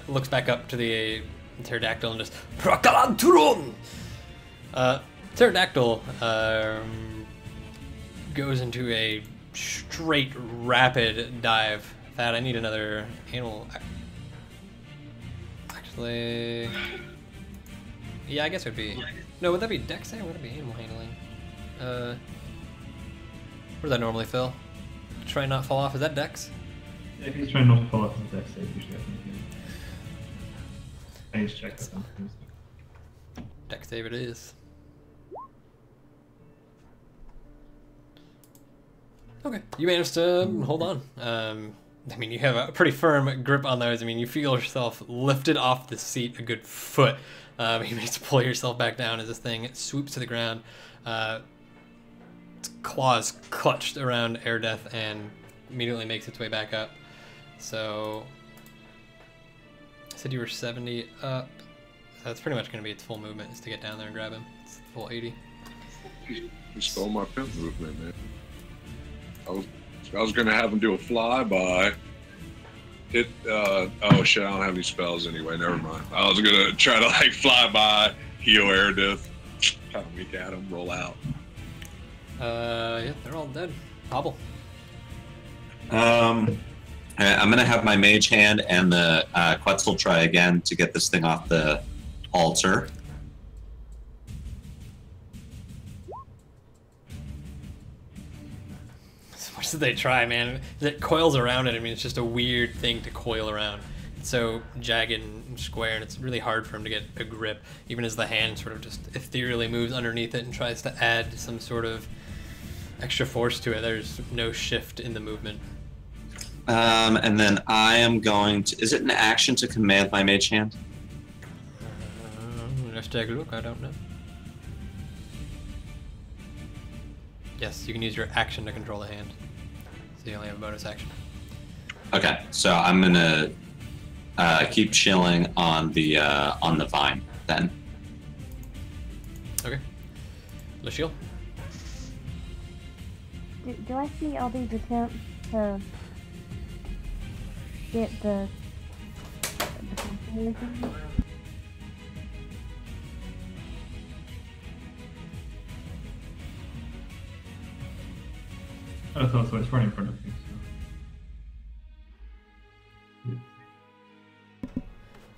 Looks back up to the pterodactyl and just Prakalanturun! Pterodactyl goes into a straight, rapid dive. Thad, I need another animal. Actually, yeah, I guess it would be. No, would that be dex save or would it be animal handling? Where does that normally fill? Try not fall off. Is that dex? Yeah, if he's trying not to fall off of the dex save, usually I think. I need to check that. Dex save it is. Okay, you managed to hold on. I mean, you have a pretty firm grip on those. I mean, you feel yourself lifted off the seat a good foot. You manage to pull yourself back down as this thing swoops to the ground. its claws clutched around Airdeath and immediately makes its way back up. So I said you were 70 up. So that's pretty much going to be its full movement, is to get down there and grab him. It's full 80. You stole my pen movement, man. I was gonna have him do a flyby. Oh shit! I don't have any spells anyway. Never mind. I was gonna try to like fly by, heal Airdeath, kind of weak at him, roll out. Yeah, they're all dead. Hobble. I'm gonna have my mage hand and the Quetzal try again to get this thing off the altar. What did they try, man? It coils around it. I mean, it's just a weird thing to coil around. It's so jagged and square, and it's really hard for him to get a grip, even as the hand sort of just ethereally moves underneath it and tries to add some sort of extra force to it. There's no shift in the movement. And then I am going to... Is it an action to command my mage hand? Let's take a look. I don't know. Yes, you can use your action to control the hand. So you only have a bonus action. Okay, so I'm gonna keep chilling on the vine then. Okay. Lachille? Do I see all these attempts to get the Oh, so it's right in front of me. So.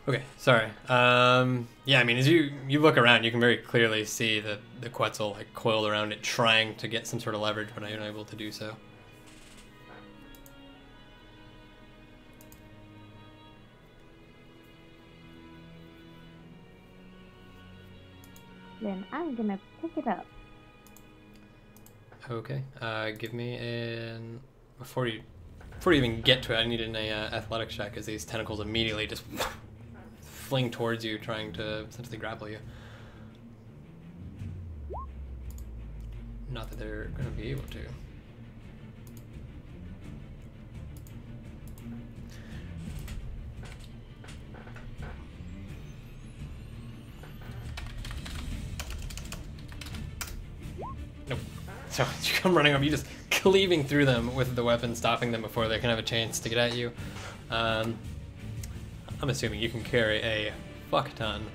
Okay, sorry. Yeah, I mean, as you look around, you can very clearly see that the Quetzal like coiled around it, trying to get some sort of leverage, but unable to do so. Then I'm gonna pick it up. Okay, give me an... Before you even get to it, I need an athletics check, as these tentacles immediately just fling towards you, trying to essentially grapple you. Not that they're going to be able to. Nope. So you come running up, you just cleaving through them with the weapon, stopping them before they can have a chance to get at you. I'm assuming you can carry a fuck ton.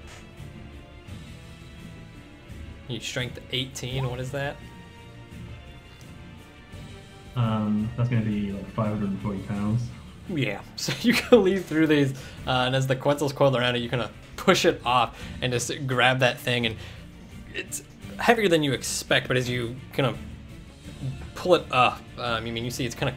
You strength 18, what is that? That's going to be like 540 pounds. Yeah, so you can lead through these, and as the Quetzal's coiled around it, you kind of push it off and just grab that thing, and it's heavier than you expect, but as you kind of pull it up, I mean, you see it's kind of,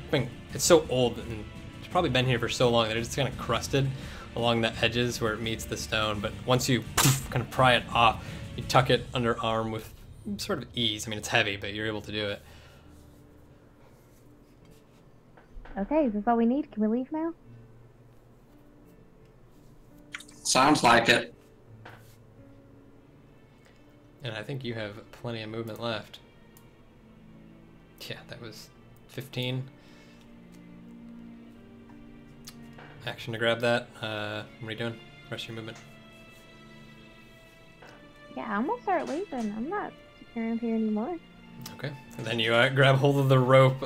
it's so old, and it's probably been here for so long that it's kind of crusted along the edges where it meets the stone, but once you kind of pry it off, you tuck it under arm with sort of ease. I mean, it's heavy, but you're able to do it. Okay, is this all we need? Can we leave now? Sounds like it. And I think you have plenty of movement left. Yeah, that was 15. Action to grab that. What are you doing? Rest of your movement. Yeah, I'm gonna start leaving. I'm not sticking around here anymore. Okay. And then you grab hold of the rope.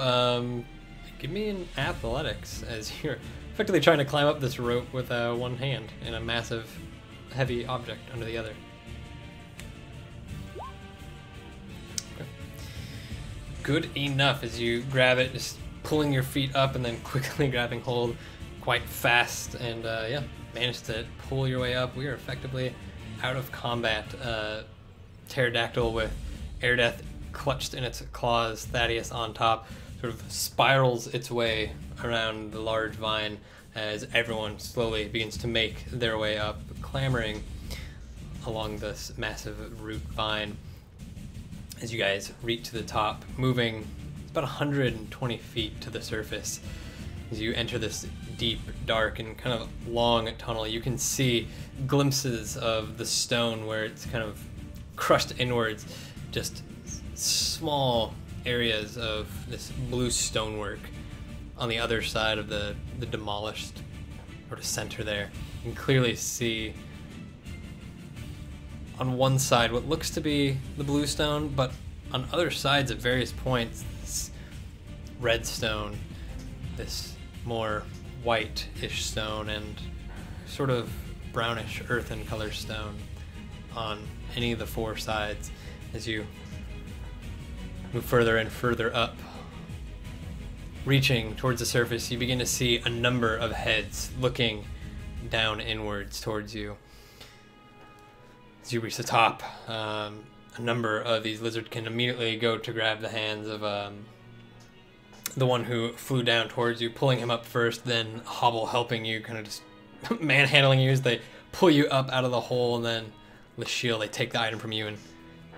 Give me an athletics, as you're effectively trying to climb up this rope with one hand and a massive, heavy object under the other. Okay. Good enough as you grab it, just pulling your feet up and then quickly grabbing hold quite fast, and yeah, managed to pull your way up. We are effectively out of combat. Pterodactyl with Airdeath clutched in its claws, Thaddeus on top, sort of spirals its way around the large vine as everyone slowly begins to make their way up, clambering along this massive root vine. As you guys reach to the top, moving about 120 feet to the surface, as you enter this deep, dark, and kind of long tunnel, you can see glimpses of the stone where it's kind of crushed inwards, just small areas of this blue stonework on the other side of the demolished sort of center there. You can clearly see on one side what looks to be the blue stone, but on other sides at various points, this red stone, this more white-ish stone, and sort of brownish earthen color stone on any of the four sides. As you move further and further up, reaching towards the surface, you begin to see a number of heads looking down inwards towards you. As you reach the top, a number of these lizardkin immediately go to grab the hands of the one who flew down towards you, pulling him up first, then Hobble helping you, kind of just manhandling you as they pull you up out of the hole, and then with shield they take the item from you and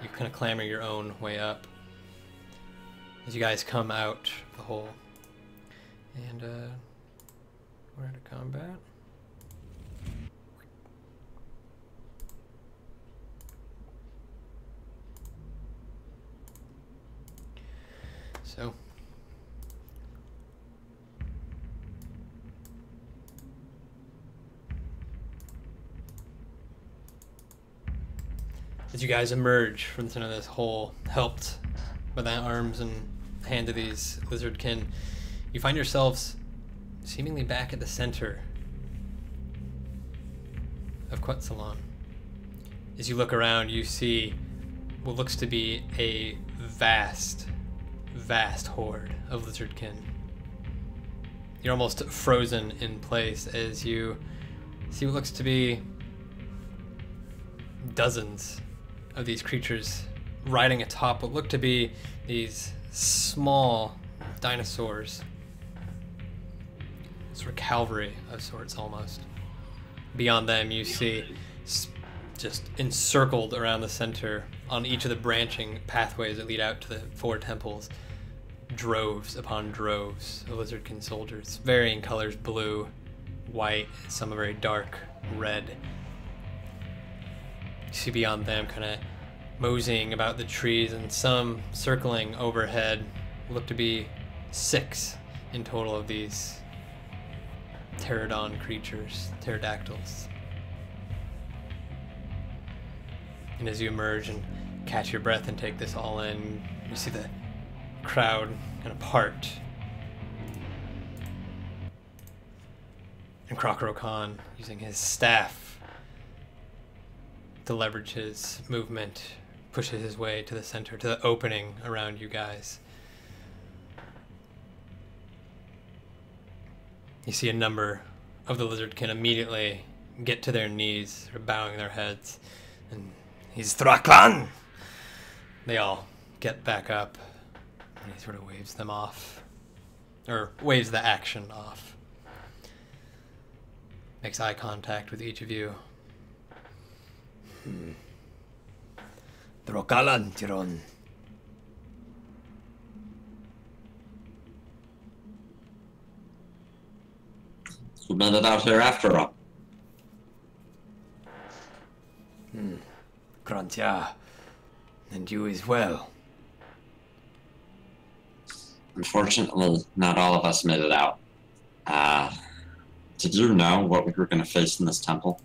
you kind of clamber your own way up as you guys come out the hole. And we're into combat. So as you guys emerge from the center of this hole, helped by the arms and hand of these lizardkin, you find yourselves seemingly back at the center of Quetzalon. As you look around, you see what looks to be a vast horde of lizardkin. You're almost frozen in place as you see what looks to be dozens of these creatures riding atop what look to be these small dinosaurs. Sort of cavalry of sorts almost. Beyond them you see just encircled around the center on each of the branching pathways that lead out to the four temples, droves upon droves of lizardkin soldiers, varying colors: blue, white, some are very dark red. You see beyond them kind of moseying about the trees and some circling overhead. Look to be 6 in total of these pterodon creatures, pterodactyls. And as you emerge and catch your breath and take this all in, you see the crowd kind of part. And Crocoro Khan, using his staff to leverage his movement, pushes his way to the center, to the opening around you guys. You see a number of the lizardkin immediately get to their knees, or bowing their heads, and he's Thraklan! They all get back up, and he sort of waves them off, or waves the action off. Makes eye contact with each of you. Thraklan, Tiron. We made it out here after all. Grantya, and you as well. Unfortunately, not all of us made it out. Did you know what we were going to face in this temple?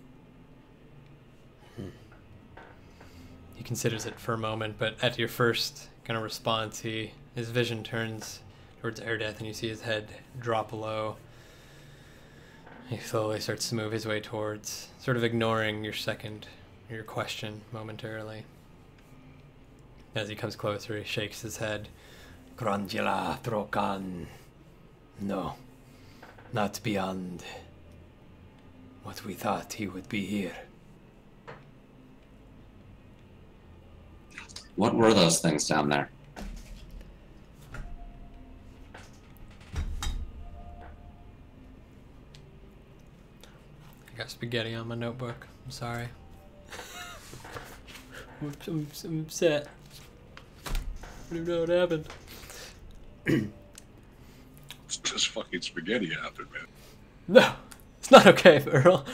He considers it for a moment, but at your first kind of response, his vision turns towards Airdeth, and you see his head drop low. He slowly starts to move his way towards, sort of ignoring your question momentarily. As he comes closer, he shakes his head. Grandula Throkan. No, not beyond what we thought he would be here. What were those things down there? I got spaghetti on my notebook. I'm sorry. I'm upset. I don't even know what happened. It's just fucking spaghetti happened, man. No, it's not okay, Earl.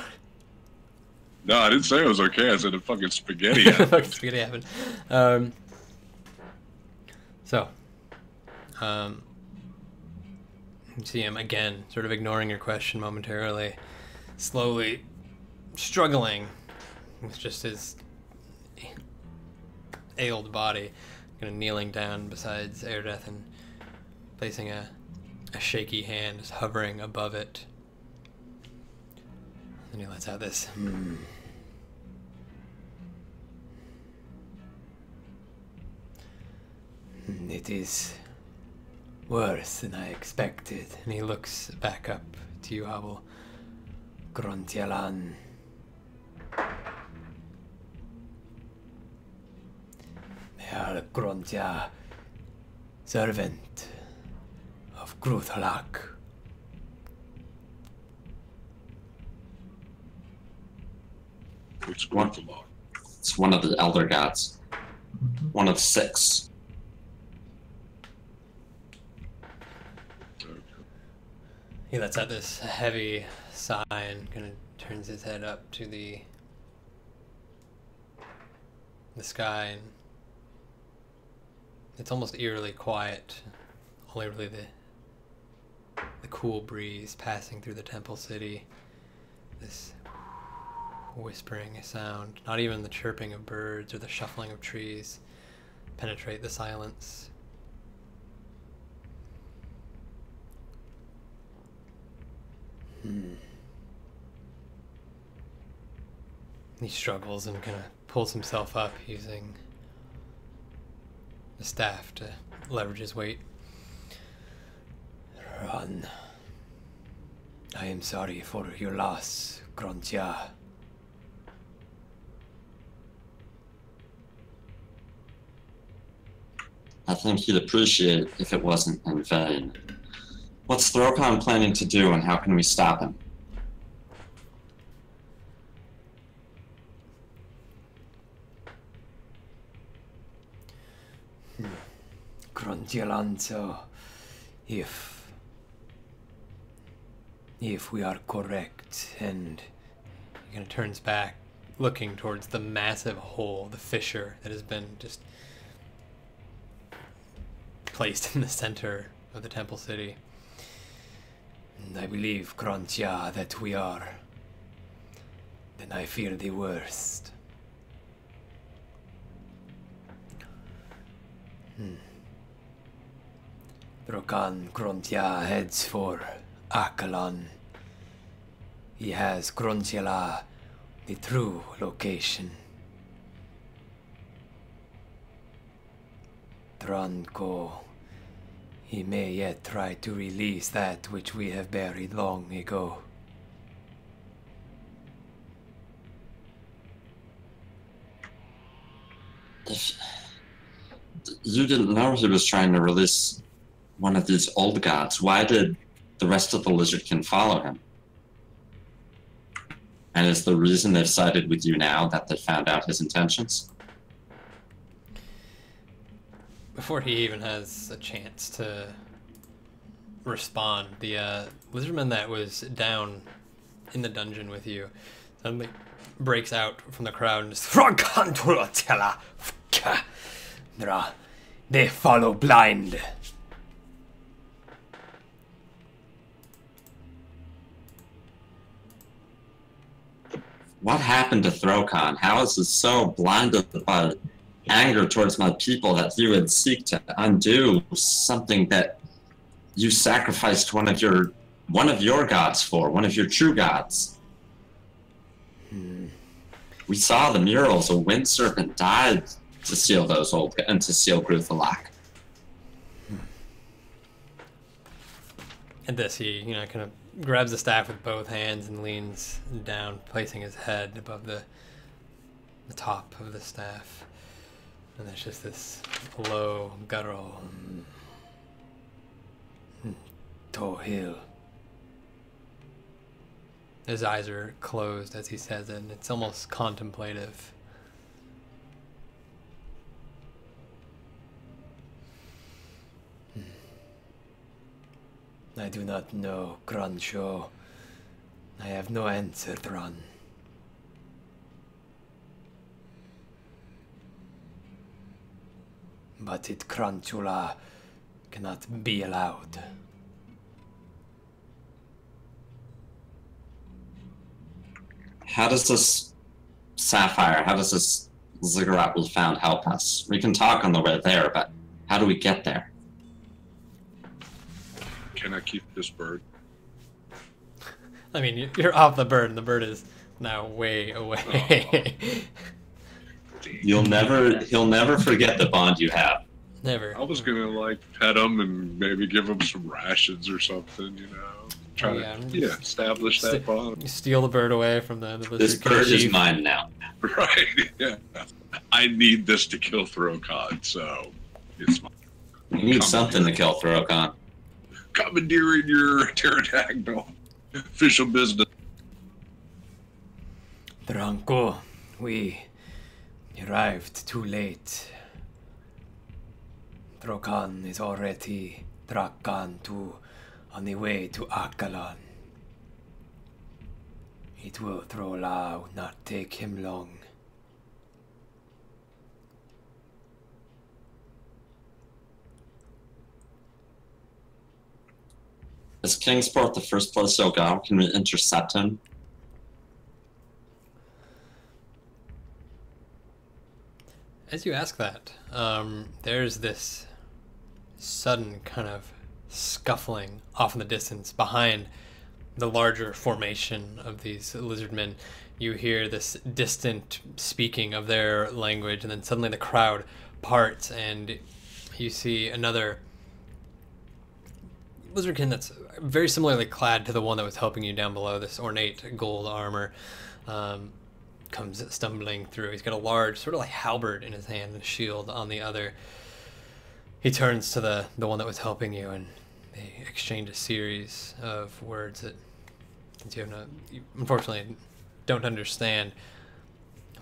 No, I didn't say it was okay. I said the fucking spaghetti happened. Fucking spaghetti happened. So, You see him again, sort of ignoring your question momentarily, slowly struggling with just his ailed body, kind of kneeling down beside Erdeth and placing a shaky hand just hovering above it. And he lets out this. It is worse than I expected. And he looks back up to you, Hubble. Grontialan. They are Grontia, servant of Gruthalak. Which Gruthalak? It's one of the elder gods. One of 6. He lets out this heavy sigh and kind of turns his head up to the sky, and it's almost eerily quiet. Only really the cool breeze passing through the temple city. This whispering sound, not even the chirping of birds or the shuffling of trees penetrate the silence. He struggles and kind of pulls himself up using the staff to leverage his weight. Run. I am sorry for your loss, Grontia. I think he'd appreciate it if it wasn't in vain. What's Throkon planning to do, and how can we stop him? Grontialanzo, if we are correct, and he kind of turns back, looking towards the massive hole, the fissure that has been just placed in the center of the temple city. And I believe, Grontia, that we are. Then I fear the worst. Brokan Grontia heads for Akalan. He has Grontiala, the true location. Tranko, he may yet try to release that which we have buried long ago. You didn't know he was trying to release one of these old gods. Why did the rest of the Lizardkin follow him? And is the reason they've sided with you now that they found out his intentions? Before he even has a chance to respond, the lizardman that was down in the dungeon with you suddenly breaks out from the crowd and just they follow blind. What happened to Throkon? How is he so blinded by anger towards my people that he would seek to undo something that you sacrificed one of your gods for, one of your true gods? We saw the murals. A wind serpent died to seal those and to seal Gruthalak. At this, he, kind of grabs the staff with both hands and leans down, placing his head above the top of the staff. And there's just this low guttural Tohil. His eyes are closed as he says it, and it's almost contemplative. I do not know, Gransho. I have no answer, Thran. But it Kranchula cannot be allowed. How does this sapphire, how does this ziggurat we found help us? We can talk on the way there, but how do we get there? Can I keep this bird? I mean, you're off the bird, and the bird is now way away. He'll never forget the bond you have. Never. I was gonna like pet him and maybe give him some rations or something, you know. Try to establish that bond. You steal the bird away from the This bird is mine now. Right, yeah. I need this to kill Throkon, so it's mine. You need something to kill Throkon. Commandeering your pterodactyl. Official business. Branko, we arrived too late. Throkon is already Drakan on the way to Akalan. It will not take him long. Is Kingsport the first place he'll go? Can we intercept him? As you ask that, there's this sudden kind of scuffling off in the distance behind the larger formation of these lizardmen. You hear this distant speaking of their language, and then suddenly the crowd parts, and you see another lizardkin that's very similarly clad to the one that was helping you down below, this ornate gold armor. Comes stumbling through. He's got a large sort of like halberd in his hand and a shield on the other. He turns to the one that was helping you, and they exchange a series of words that you unfortunately don't understand.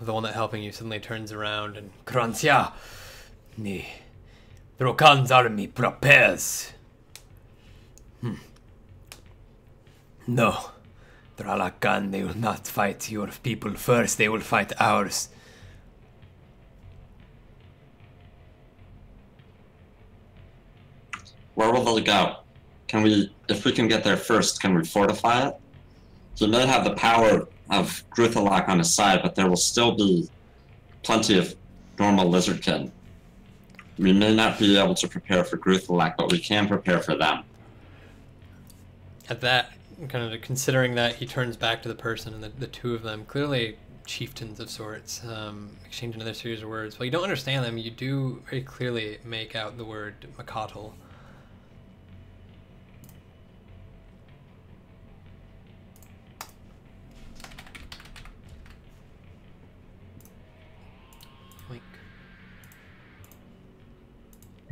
The one that helping you suddenly turns around and Krancia, ni Drokan's army prepares. No, Dralakan, they will not fight your people first, they will fight ours. Where will they go? If we can get there first, can we fortify it? He may have the power of Gruthalak on his side, but there will still be plenty of normal lizardkin. We may not be able to prepare for Gruthalak, but we can prepare for them. At that, kind of considering that, he turns back to the person, and the two of them, clearly chieftains of sorts, exchange another series of words. While you don't understand them, you do very clearly make out the word Makatl.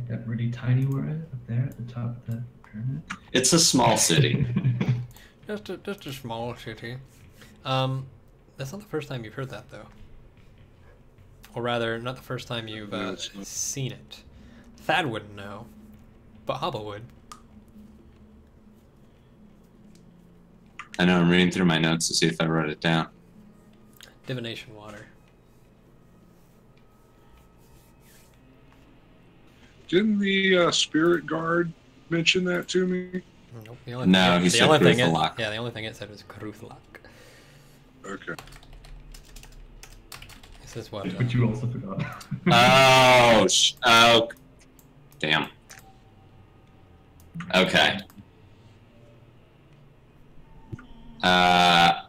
That really tiny word up there at the top of the pyramid. It's a small city. Just a small city. That's not the first time you've heard that, though. Or rather, not the first time you've seen it. Thad wouldn't know, but Hobble would. I know, I'm reading through my notes to see if I wrote it down. Divination water. Didn't the spirit guard mention that to me? Nope. He said Gruthalak. The only thing it said was Gruthalak. Okay. This is what. But you also forgot. Oh, damn. Okay. I'm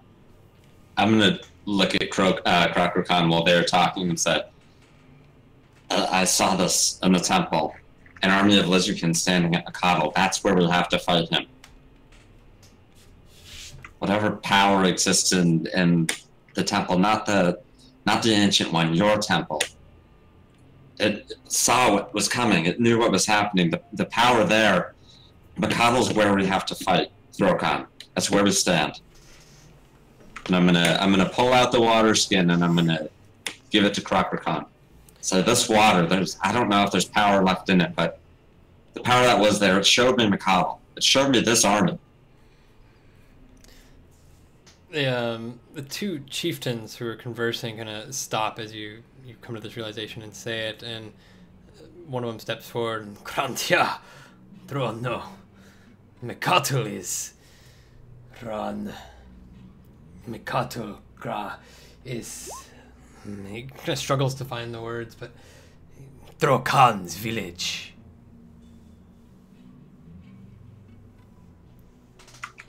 gonna look at Krokrakan while they're talking and said, I saw this in the temple. An army of lizardkins standing at Makatl. That's where we'll have to fight him. Whatever power exists in the temple, not the ancient one, your temple. It saw what was coming. It knew what was happening. The power there. Makatl's where we have to fight Throkon. That's where we stand. And I'm gonna pull out the water skin and I'm gonna give it to Krokrakan. So this water, I don't know if there's power left in it, but the power that was there, it showed me Makatl. It showed me this army. The two chieftains who are conversing kind of stop as you come to this realization and say it, and one of them steps forward and Krantia, Thron, no. Mekatl is... Ron... Mekatl Gra is... He kind of struggles to find the words, but... Drokan's village.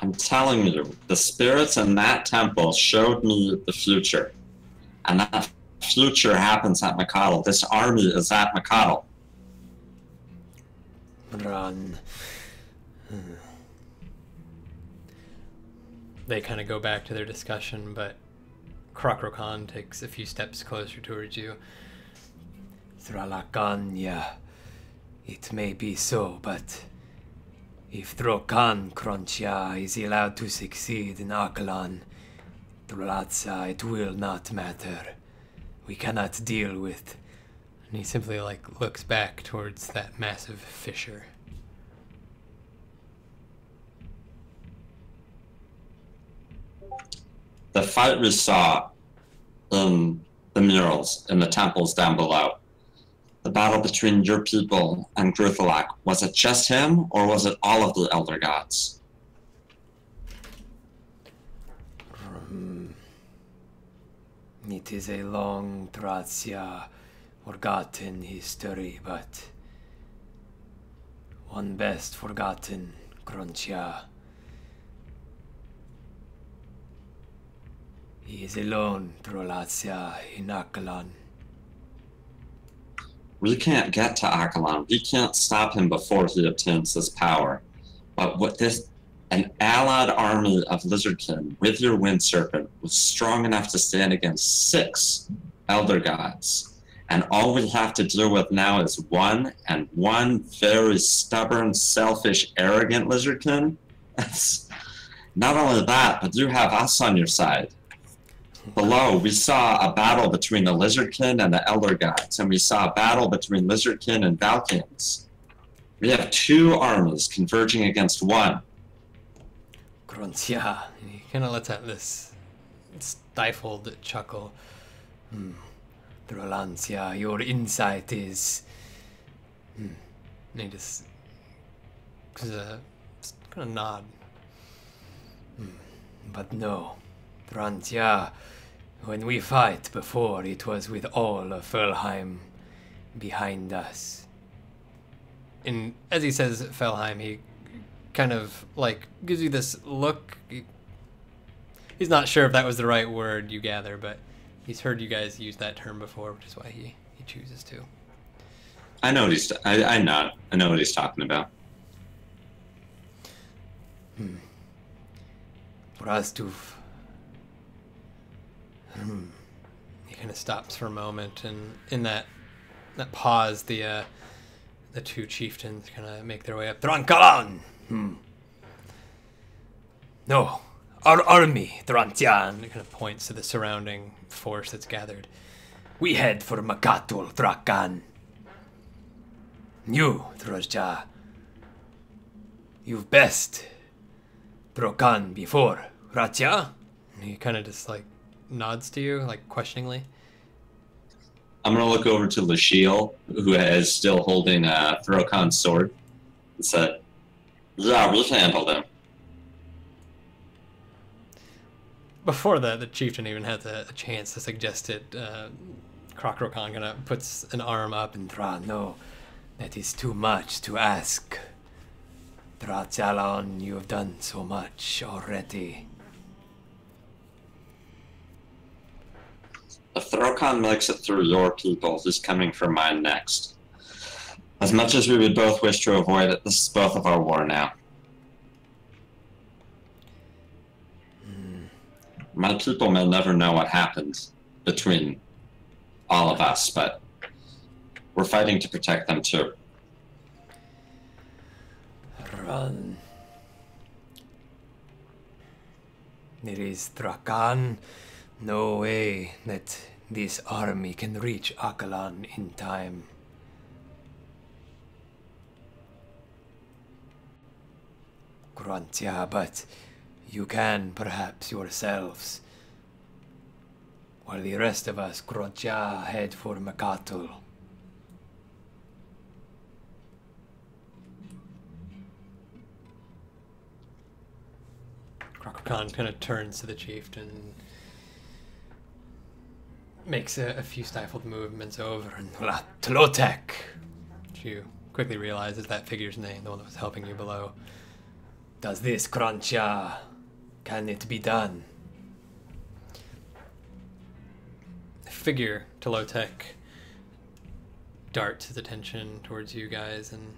I'm telling you, the spirits in that temple showed me the future. And that future happens at Mekatl. This army is at Mekatl. Run. They kind of go back to their discussion, but Krokrokan takes a few steps closer towards you. Thralakan, yeah. It may be so, but... If Drokan Krontia is allowed to succeed in Akalan, Trolatsa, it will not matter. We cannot deal with... And he simply, like, looks back towards that massive fissure. The fight we saw in the murals in the temples down below, the battle between your people and Gruthalak, was it just him, or was it all of the Elder Gods? It is a long, Tracia, forgotten history, but one best forgotten, Krontia. He is alone, Trolacia, in Akalan. We can't get to Akalan. We can't stop him before he obtains this power. But with this, an allied army of Lizardkin with your Wind Serpent was strong enough to stand against 6 Elder Gods. And all we have to deal with now is one very stubborn, selfish, arrogant Lizardkin. That's not only that, but you have us on your side. Below, we saw a battle between the Lizardkin and the Elder Gods, and we saw a battle between Lizardkin and Valkyans. We have 2 armies converging against one. Krontia. He kind of lets out this stifled chuckle. Trolancia, your insight is... And he just kind of nod. But no, Trantia, when we fight before, it was with all of Felheim behind us. And as he says Felheim, he kind of like gives you this look. He's not sure if that was the right word, you gather, but he's heard you guys use that term before, which is why he chooses to. I know what he's. I know what he's talking about. Rastuf. He kind of stops for a moment, and in that pause, the 2 chieftains kind of make their way up. Trankalan! No, our army, Trantian. It kind of points to the surrounding force that's gathered. We head for Makatul, Trakan. You, Trojja. You've best Trokan before, Ratya? He kind of just like nods to you, like questioningly. I'm gonna look over to Lashiel, who is still holding Throkan's sword, and said, "Yeah, we've handled him." Before the chieftain even had a chance to suggest it, Krokrokan kind of puts an arm up and No, that is too much to ask. Tratjalon, you have done so much already. If Throkan makes it through your people, he's coming for mine next. As much as we would both wish to avoid it, this is both of our war now. My people may never know what happened between all of us, but we're fighting to protect them too. Run. There is Trakan. No way that this army can reach Akalan in time. Grantia, but you can perhaps yourselves. While the rest of us, Grantia, head for Makatul. Khan kind of turns to the chieftain, makes a few stifled movements over, and Tlotek. you quickly realizes that figure's name, the one that was helping you below. Does this Kroncha, can it be done? The figure, Tlotek, darts his attention towards you guys and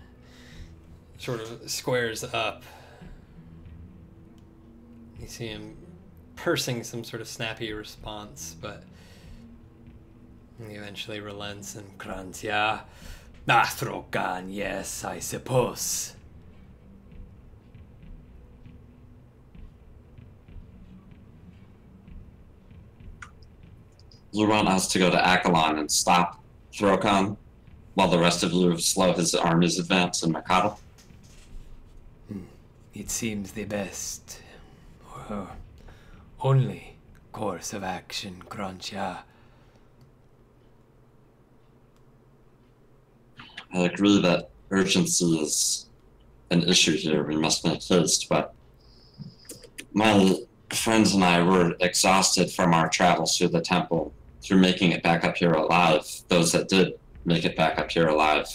sort of squares up. You see him pursing some sort of snappy response, but he eventually relents and Kroncha, Throkan, yes, I suppose. Luron has to go to Akalon and stop Throkan while the rest of you slow his army's advance in Mikado. It seems the best, or only course of action, Kroncha. I agree that urgency is an issue here we must make haste, but my friends and I were exhausted from our travels through the temple, through making it back up here alive, those that did make it back up here alive.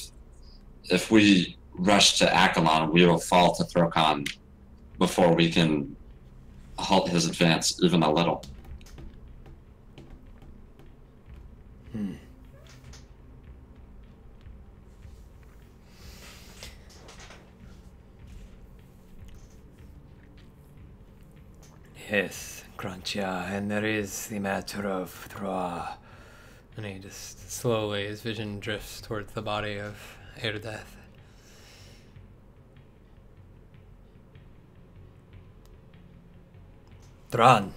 If we rush to Akalon, we will fall to Throkan before we can halt his advance even a little. Yes, Kroncha, and there is the matter of Throa. and he just slowly, his vision drifts towards the body of Erdeth. Thran,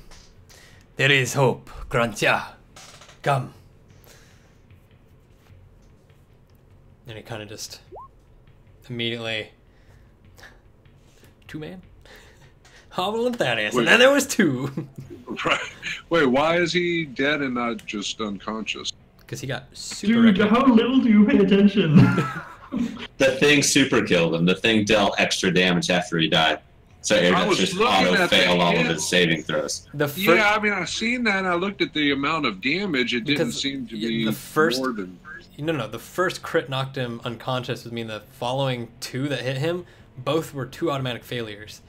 there is hope. Kroncha, come. And he kind of just immediately, two-man? Hobble and Thaddeus, and then there was two. Right. Wait, why is he dead and not just unconscious? Because he got super... Dude, how little do you pay attention? The thing super killed him. The thing dealt extra damage after he died. So Erdeth just auto-failed all of his saving throws. Yeah, I mean, I've seen that, and I looked at the amount of damage. It didn't seem to be more than... No, the first crit knocked him unconscious, which means the following two that hit him, both were 2 automatic failures.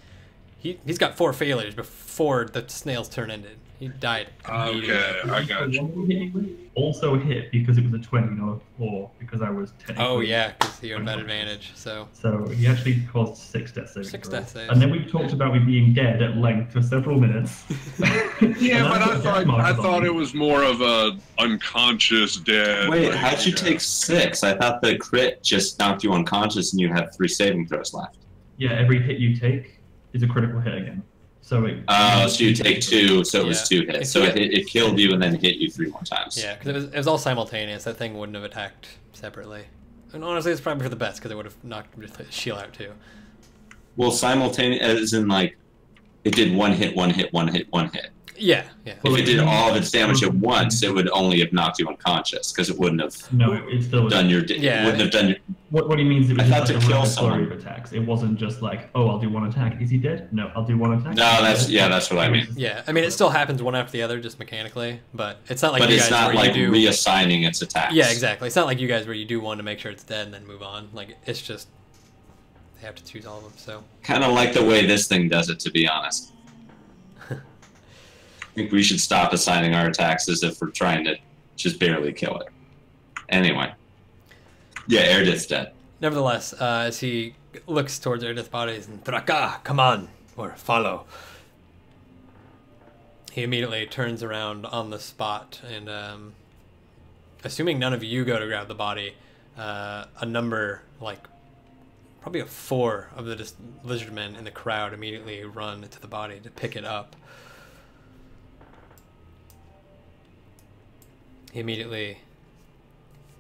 He's got 4 failures before the snail's turn ended. He died. Okay, I got you. Also hit because it was a 20, not a 4, because I was technically... Oh yeah, because he had that advantage, so... So he actually caused 6 death saves. 6 death saves. And then we talked about me being dead at length for several minutes. Yeah, but I thought it was more of a unconscious dead. Wait, how'd you take 6? I thought the crit just knocked you unconscious and you had 3 saving throws left. Yeah, every hit you take is a critical hit again. So so you take 2, so it was 2 hits. So it killed you and then hit you 3 more times. Yeah, because it was all simultaneous. That thing wouldn't have attacked separately. And honestly, it's probably for the best, because it would have knocked his shield out too. Well, simultaneous, as in like, it did 1 hit, 1 hit, 1 hit, 1 hit. Yeah, yeah. If it did all of its damage at once, it would only have knocked you unconscious, because it wouldn't have done your... wouldn't have done your... What he means is it was like a flurry of attacks. It wasn't just like, oh, I'll do 1 attack. Is he dead? No, I'll do 1 attack. No, that's what I mean. Yeah, I mean, it still happens one after the other, just mechanically, but it's not like but you it's guys not where like you do... reassigning its attacks. Yeah, exactly. It's not like you guys where you do one to make sure it's dead and then move on. Like, it's just... They have to choose all of them, so... Kind of like the way this thing does it, to be honest. I think we should stop assigning our attacks as if we're trying to just barely kill it. Anyway. Yeah, Erdeth's dead. Nevertheless, as he looks towards Erdeth's bodies and Draka, come on, or follow. He immediately turns around on the spot and, assuming none of you go to grab the body, a number, like, probably a 4 of the lizardmen in the crowd immediately run to the body to pick it up. He immediately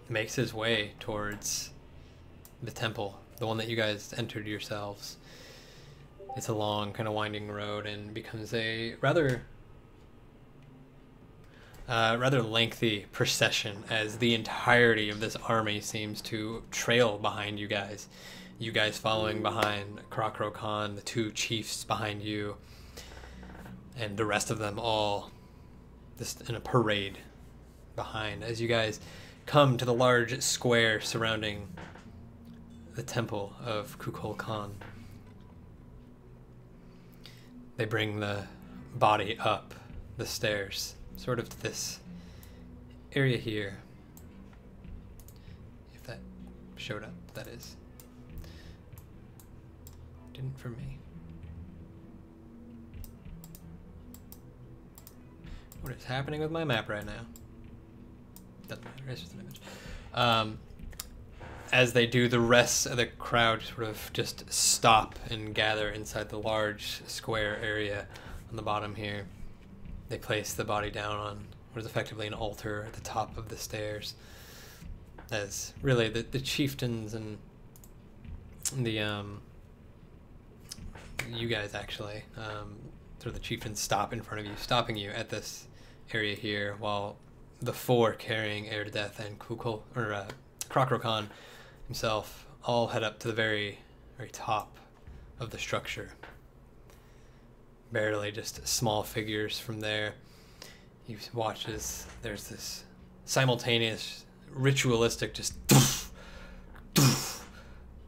makes his way towards the temple, the one that you guys entered yourselves. It's a long, kind of winding road and becomes a rather lengthy procession as the entirety of this army seems to trail behind you guys. You guys following behind Krokro Khan, the 2 chiefs behind you. and the rest of them all just in a parade behind as you guys come to the large square surrounding the temple of Kukul Khan. They bring the body up the stairs, sort of to this area here. If that showed up, that is. Didn't for me. What is happening with my map right now? Doesn't matter, it's just an image. As they do, the rest of the crowd sort of just stop and gather inside the large square area on the bottom here. They place the body down on what is effectively an altar at the top of the stairs. As really the chieftains and the you guys actually, sort of the chieftains stop in front of you, stopping you at this area here, while the four carrying Erdeth and Kukul, or Krokro Khan himself, all head up to the very, very top of the structure. Barely just small figures from there. You watch as there's this simultaneous, ritualistic, just doof, doof,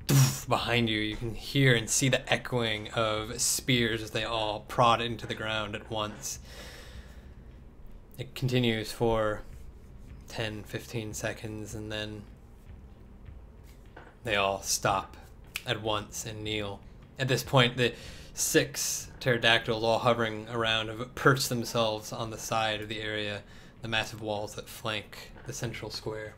doof behind you. You can hear and see the echoing of spears as they all prod into the ground at once. It continues for 10, 15 seconds, and then they all stop at once and kneel. At this point, the 6 pterodactyls all hovering around have perched themselves on the side of the area, the massive walls that flank the central square.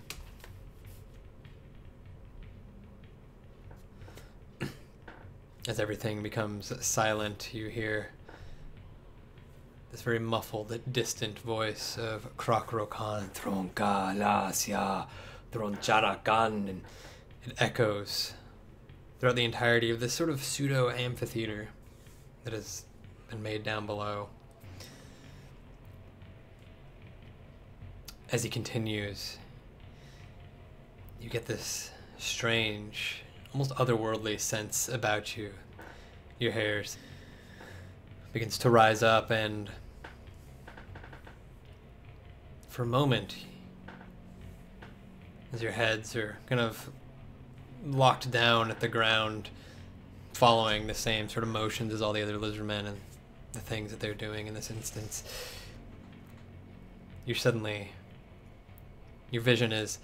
As everything becomes silent, you hear this very muffled, distant voice of Krokro Khan, Tronka Lasya, Troncharakan, and it echoes throughout the entirety of this sort of pseudo-amphitheater that has been made down below. As he continues, you get this strange, almost otherworldly sense about you. Your hair begins to rise up, and for a moment, as your heads are kind of locked down at the ground, following the same sort of motions as all the other lizardmen and the things that they're doing in this instance, your vision is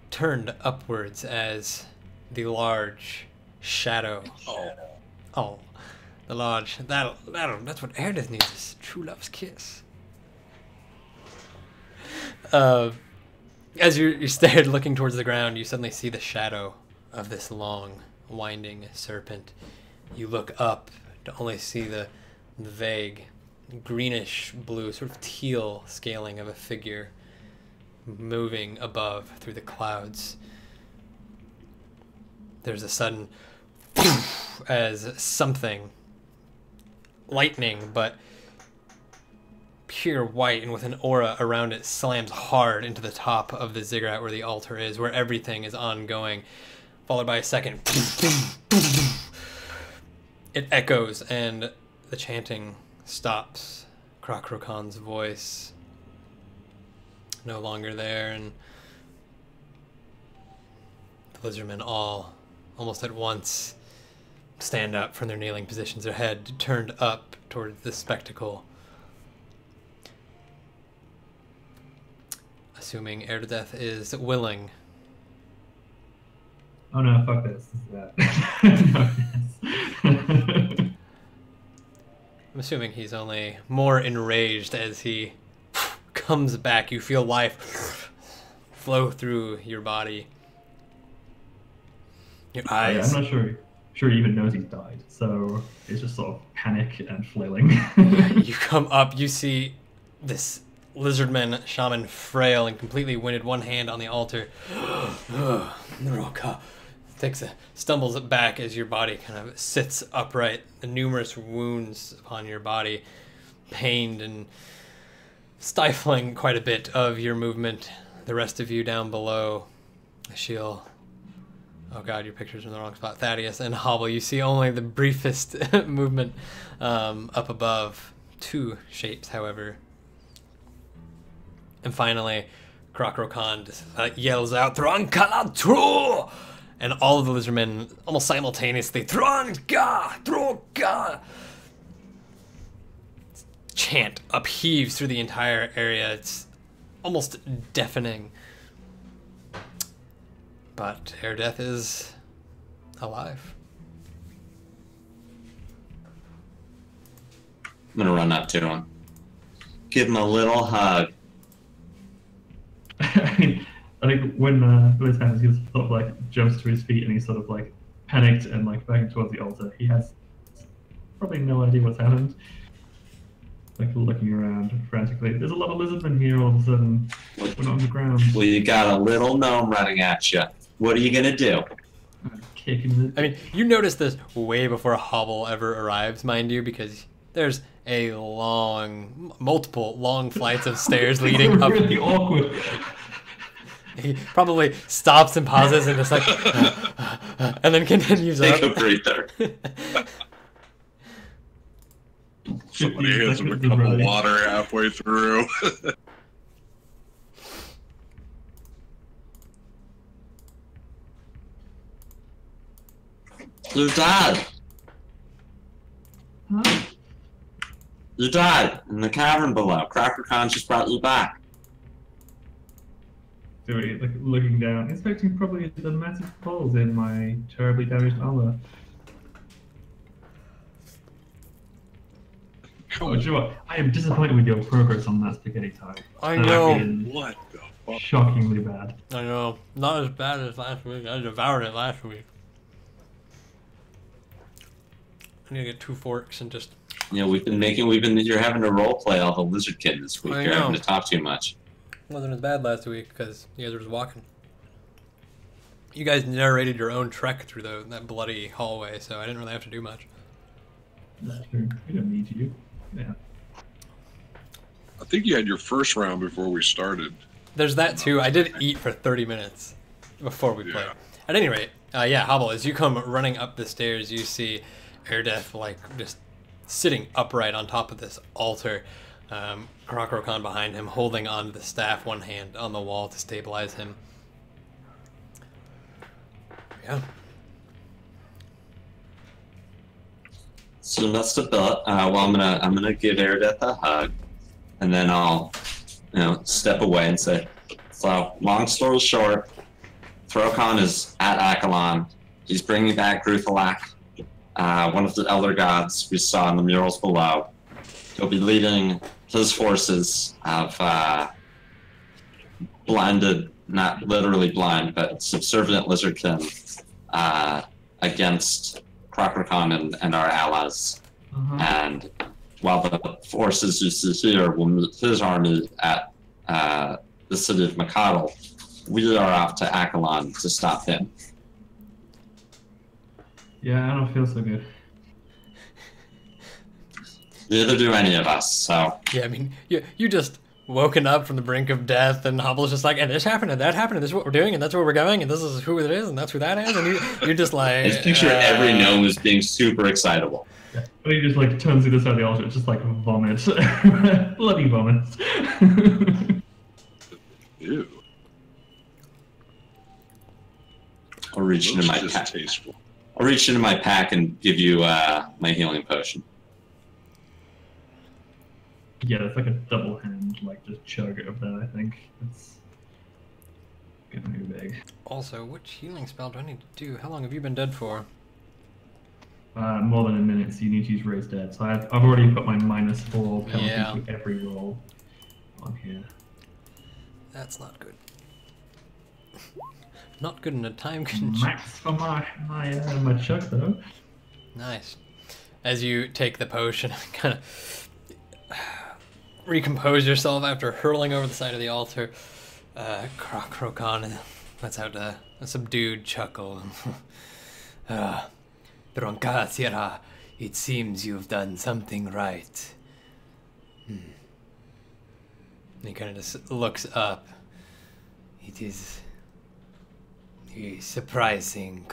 turned upwards as the large shadow. The large, that's what Erdith needs, is true love's kiss. As you stared looking towards the ground, you suddenly see the shadow of this long, winding serpent. You look up to only see the vague, greenish blue, sort of teal scaling of a figure moving above through the clouds. There's a sudden as something, lightning, but pure white and with an aura around it, slams hard into the top of the ziggurat where the altar is, where everything is ongoing, followed by a second. It echoes and the chanting stops. Krokro Khan's voice no longer there, and the lizardmen all, almost at once, stand up from their kneeling positions, their head turned up toward the spectacle. Assuming Erdeth is willing. Oh no, fuck this. This is that. I'm assuming he's only more enraged as he comes back. You feel life flow through your body. Your eyes. I'm not sure he even knows he's died, so it's just sort of panic and flailing. You come up, you see this lizardman shaman, frail and completely winded, one hand on the altar. Stumbles back as your body kind of sits upright, the numerous wounds upon your body, pained and stifling quite a bit of your movement. The rest of you down below, Ashil, Oh god, your picture's in the wrong spot. Thaddeus and Hobble, you see only the briefest movement up above. 2 shapes, however. And finally, Krokrokan yells out, Thronkalatru! And all of the lizardmen, almost simultaneously, Thronka! Chant upheaves through the entire area. It's almost deafening. But Erdeth is alive. I'm gonna run up to him. Give him a little hug. I think when Liz happens, he sort of like jumps to his feet and he's sort of like panicked and like backing towards the altar. He has probably no idea what's happened. Like looking around frantically. There's a lot of lizardmen here all of a sudden. We're on the ground. Well, you got a little gnome running at you. What are you gonna do? Kicking I mean, you notice this way before Hobble ever arrives, mind you, because there's a multiple long flights of stairs leading up. Really awkward. He probably stops and pauses and just like, and then continues Take up. a breather. Somebody hits him a cup of water halfway through. You died. Huh? You died in the cavern below. Krokrokan just brought you back. So he's like looking down, expecting probably the massive holes in my terribly damaged armor. Oh, you know what? I am disappointed with your progress on that spaghetti type. I know. What the fuck? Shockingly bad. I know. Not as bad as last week. I devoured it last week. I need to get 2 forks and just... You know, you're having to role play all the lizard kid this week. You're having to talk too much. Wasn't as bad last week because you guys were just walking. You guys narrated your own trek through that bloody hallway, so I didn't really have to do much. That's true. We don't need you. Yeah. I think you had your first round before we started. There's that too. I did eat for 30 minutes before we played. At any rate, yeah, Hobble, as you come running up the stairs, you see Erdeth like just sitting upright on top of this altar. Krokrokan behind him, holding onto the staff, one hand on the wall to stabilize him. Yeah. So that's about. Well, I'm gonna give Erdeth a hug, and then I'll, step away and say, so long story short, Throkon is at Akalon. He's bringing back Gruthalak, one of the elder gods we saw in the murals below. He'll be leading his forces of blinded, not literally blind, but subservient lizardkin against Krokrokan and our allies. And while the forces you see here will meet his army at the city of Makadal, we are off to Akalon to stop him. Yeah, I don't feel so good. Neither do any of us, so... Yeah, I mean, you just woken up from the brink of death, and Hobble's just like, and this happened, and that happened, and this is what we're doing, and that's where we're going, and this is who it is, and that's who that is, and you're just like... I just picture every gnome as being super excitable. Yeah. But he just like turns to the side of the altar, it's just like vomit. Bloody vomit. Ew. I'll reach into my pack. I'll reach into my pack and give you my healing potion. Yeah, it's like a double hand, like just chug of that, I think. It's getting too big. Also, which healing spell do I need to do? How long have you been dead for? More than a minute, so you need to use Raise Dead. So I've already put my -4 penalty to every roll on here. That's not good. Not good in a time constraint. Max for my chug though. Nice. As you take the potion and kind of recompose yourself after hurling over the side of the altar, Krokrokan lets out a subdued chuckle. Bronkasira, it seems you've done something right. And he kind of just looks up. It is A surprising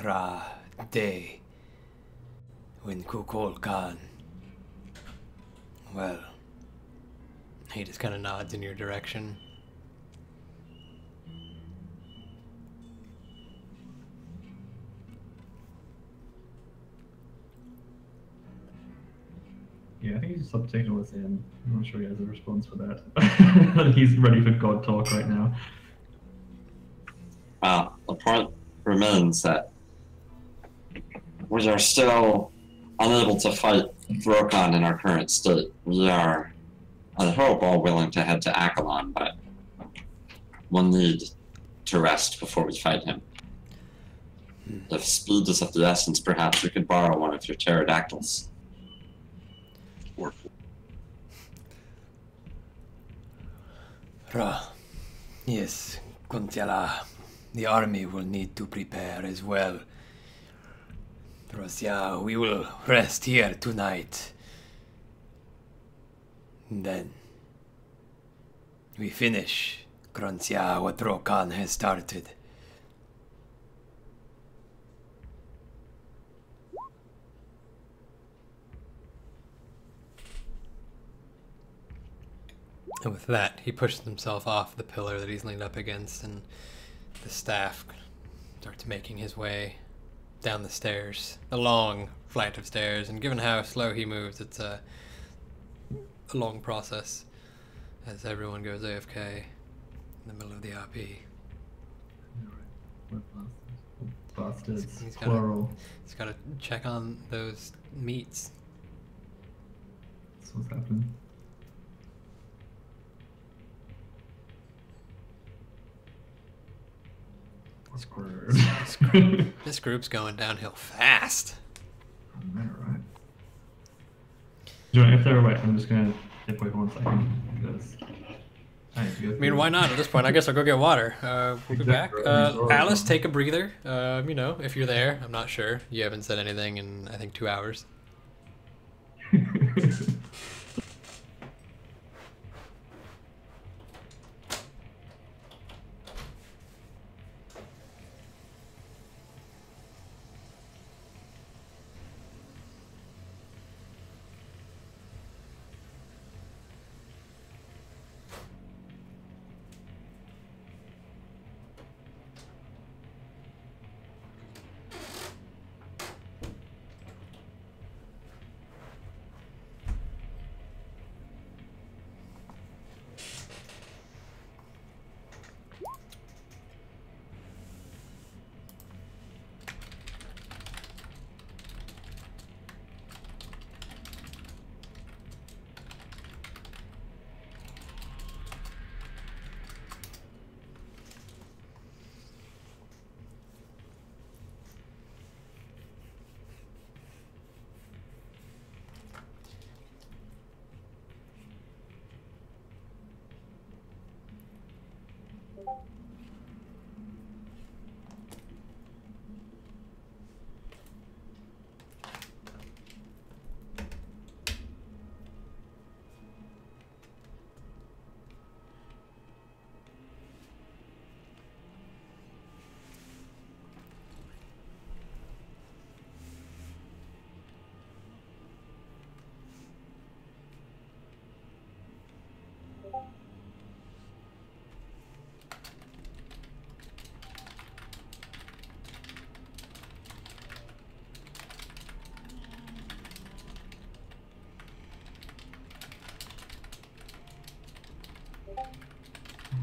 day when Kukol Khan. Well, he just kind of nods in your direction. Yeah, I think he's just stopped taking all this in. I'm not sure he has a response for that. He's ready for God talk right now. The point remains that we are still unable to fight Throkon in our current state. We are, I hope, all willing to head to Akalon, but we'll need to rest before we fight him. If speed is of the essence, perhaps we could borrow one of your pterodactyls. Yes, Kuntiala. The army will need to prepare as well. Rosia, we will rest here tonight. And then we finish Krontia what Rokan has started. And with that, he pushes himself off the pillar that he's leaned up against, and the staff starts making his way down the stairs, a long flight of stairs. And given how slow he moves, it's a long process as everyone goes AFK in the middle of the RP. Bastards. He's Plural. got to check on those meats. That's what's happening. This group's going downhill fast. Alright. If they're away, I'm just gonna dip away for 1 second because I mean, why not? At this point, I guess I'll go get water. We'll be back. Alice, take a breather. You know, if you're there. I'm not sure. You haven't said anything in, I think, 2 hours.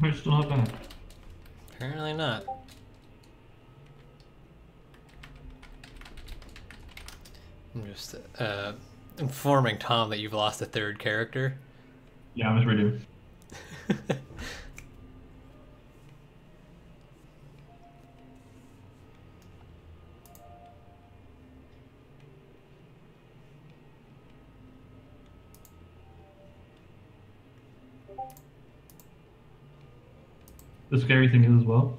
We're still not bad. Apparently not. I'm just informing Tom that you've lost a third character. Yeah, I was ready. The scary thing is as well,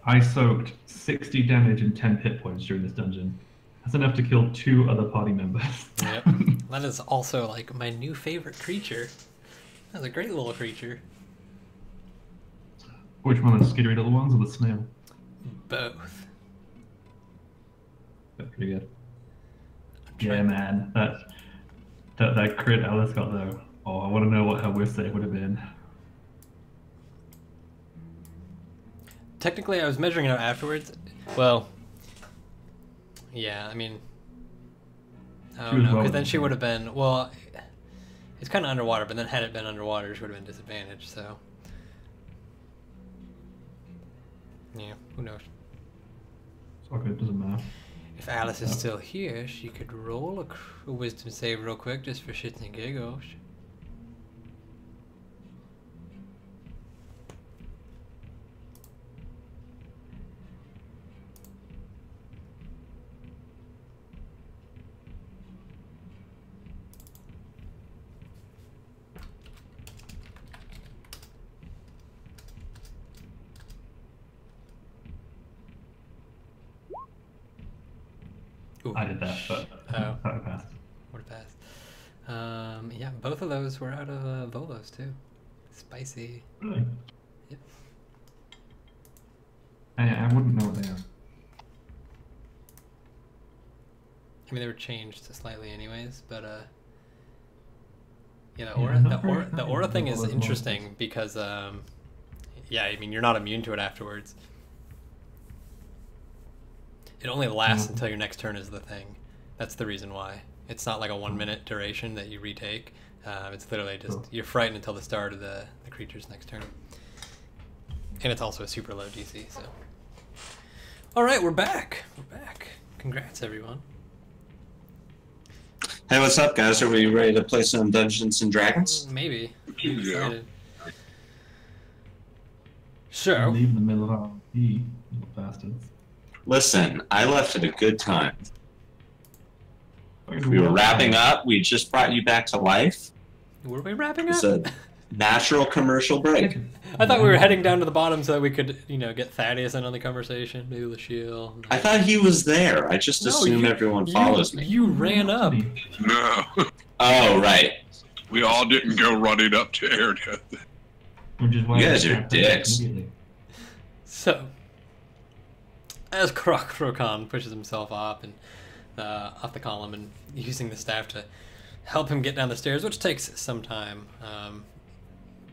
I soaked 60 damage and 10 hit points during this dungeon. That's enough to kill 2 other party members. Yep. That is also like my new favorite creature. That's a great little creature. Which one, the skittery little ones or the snail? both. That's pretty good. Yeah, man. That crit Alice got though. Oh, I want to know what her whiff save would have been. Technically, I was measuring it out afterwards. Well, yeah, I mean, I don't know, because then she would have been, well, it's kind of underwater, but then had it been underwater, she would have been disadvantaged, so. Yeah, who knows? It's all good, doesn't matter. If Alice is still here, she could roll a wisdom save real quick just for shits and giggles. Ooh. I did that, but Oh. that would pass. Would have passed. Yeah, both of those were out of Volos too. Spicy. Really? Yep. I wouldn't know what they are. I mean, they were changed slightly anyways, but yeah, Yeah, I'm not very the happy aura with thing all is those interesting monsters. because yeah, I mean, you're not immune to it afterwards. It only lasts until your next turn is the thing. That's the reason why. It's not like a 1 minute duration that you retake. It's literally just you're frightened until the start of the creature's next turn. And it's also a super low DC, so. Alright, we're back. We're back. Congrats, everyone. Hey, what's up, guys? Are we ready to play some Dungeons and Dragons? Maybe. Yeah. So. Leave in the middle of our you little bastards. Listen, I left at a good time. Fucking We were well wrapping done. up. We just brought you back to life. Were we wrapping It's up? a natural commercial break. I thought we were heading down to the bottom so that we could, you know, get Thaddeus in on the conversation, maybe Lachille. I thought he was there. I just assume everyone follows me. You ran up. No, Oh, right. we all didn't go running up to Erdeath. Which is why You I guys are attacked her dicks. immediately. So, as Krokron pushes himself up and off the column and using the staff to help him get down the stairs, which takes some time.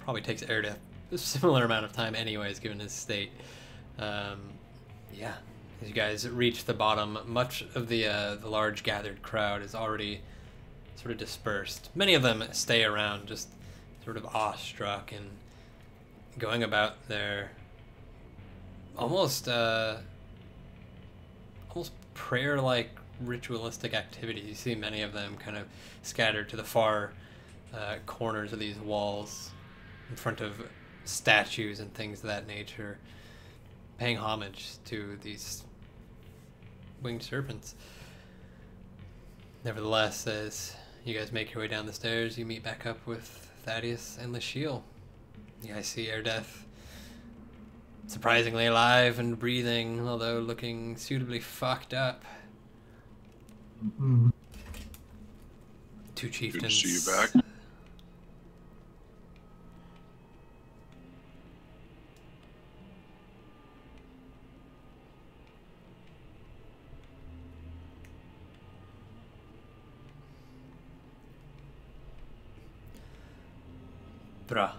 Probably takes Erdeath a similar amount of time anyways, given his state. Yeah, as you guys reach the bottom, much of the large gathered crowd is already sort of dispersed. Many of them stay around, just sort of awestruck and going about their almost prayer-like ritualistic activities. You see many of them kind of scattered to the far corners of these walls in front of statues and things of that nature, paying homage to these winged serpents. Nevertheless, as you guys make your way down the stairs, you meet back up with Thaddeus and Lachille. You guys see Erdeath surprisingly alive and breathing, although looking suitably fucked up. Mhm. Two Good chieftains. to see you back.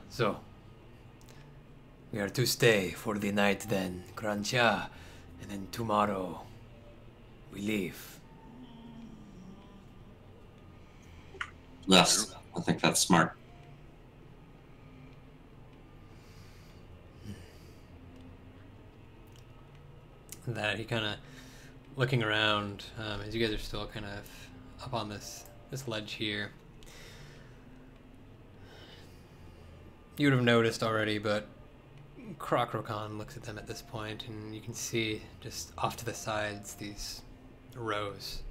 So we are to stay for the night then, Krancha, and then tomorrow we leave. Yes, I think that's smart. That he kind of looking around as you guys are still kind of up on this ledge here. You would have noticed already, but Krokron looks at them at this point, and you can see just off to the sides these rows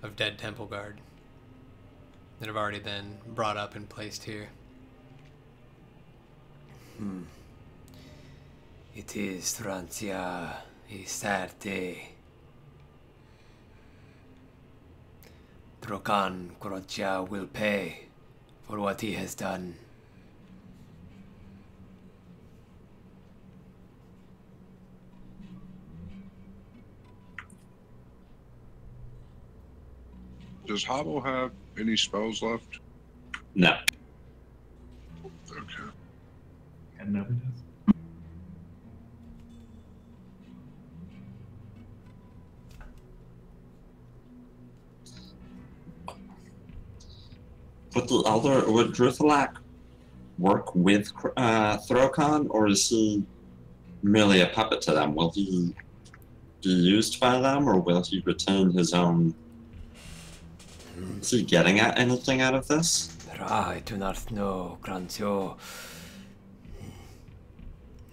of dead temple guard that have already been brought up and placed here. It is, Francia, a sad day. Drokan Kroncha will pay for what he has done. Does Hobble have any spells left? No. Okay. And never does. Would Druthalak work with Throkon, or is he merely a puppet to them? Will he be used by them, or will he retain his own? Is he getting at anything out of this? I do not know, Grancio.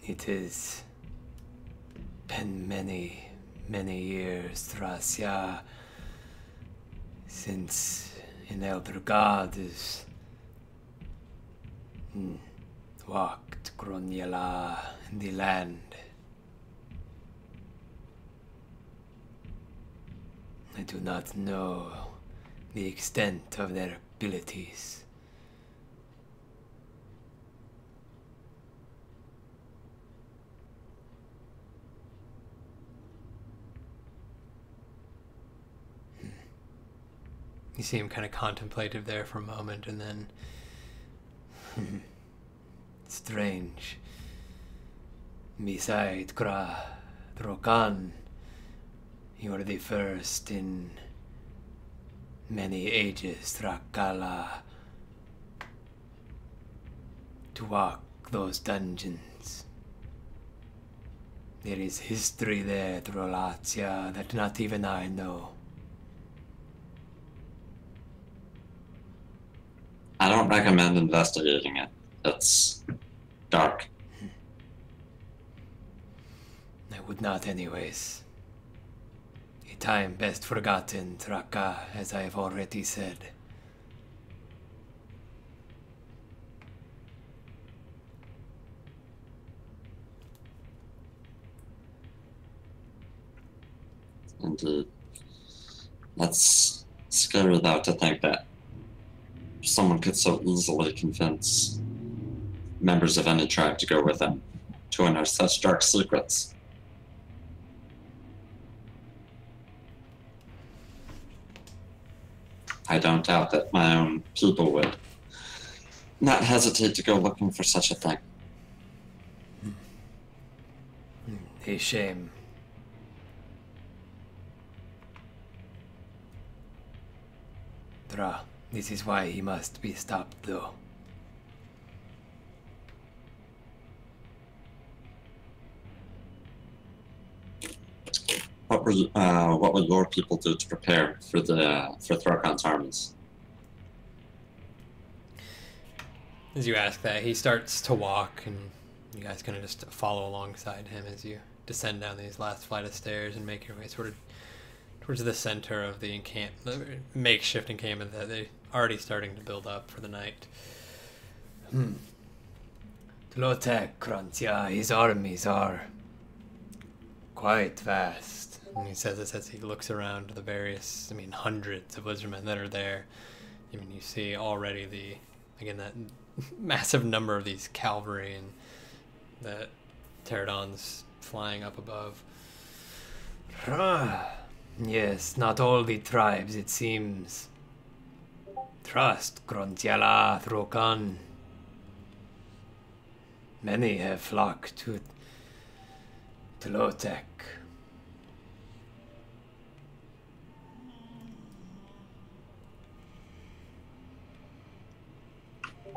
It has been many, many years, Thracia, since an elder god has walked Gronyala in the land. I do not know the extent of their abilities. You see him kind of contemplative there for a moment, and then... Strange. Beside Drokan, you are the first in many ages, Drakala, to walk those dungeons. There is history there, Drolatia, that not even I know. I don't recommend investigating it. It's dark. I would not anyways. A time best forgotten, Traka, as I have already said. Indeed. That's scary though to think that someone could so easily convince members of any tribe to go with them to unearth such dark secrets. I don't doubt that my own people would not hesitate to go looking for such a thing. A shame. Dra, this is why he must be stopped, though. What would your people do to prepare for Throkon's armies? As you ask that, he starts to walk, and you guys kind of just follow alongside him as you descend down these last flight of stairs and make your way sort of towards the center of the makeshift encampment that they're already starting to build up for the night. Tlotek, Krantia, his armies are quite vast. And he says this as he looks around the various, hundreds of lizardmen that are there. You see already that massive number of these cavalry and the pterodons flying up above. Yes, not all the tribes, it seems, trust Grontiala Throkan. Many have flocked to Tlotek.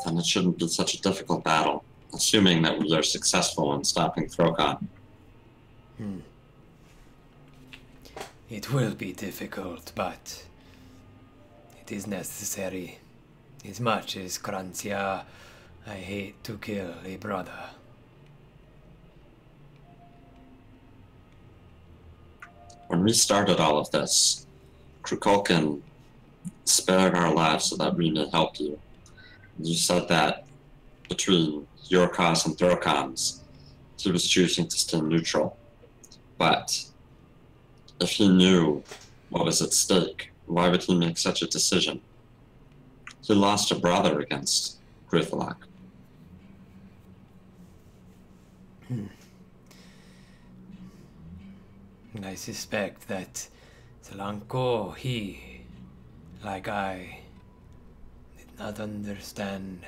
Then it shouldn't be such a difficult battle, assuming that we are successful in stopping Throkon. It will be difficult, but it is necessary. As much as Krantia, I hate to kill a brother. When we started all of this, Krukulkin spared our lives so that we may help you. You said that between your cause and Throkon's, he was choosing to stay neutral. But if he knew what was at stake, why would he make such a decision? He lost a brother against Gryffalak. And I suspect that Selanko, he like I did not understand.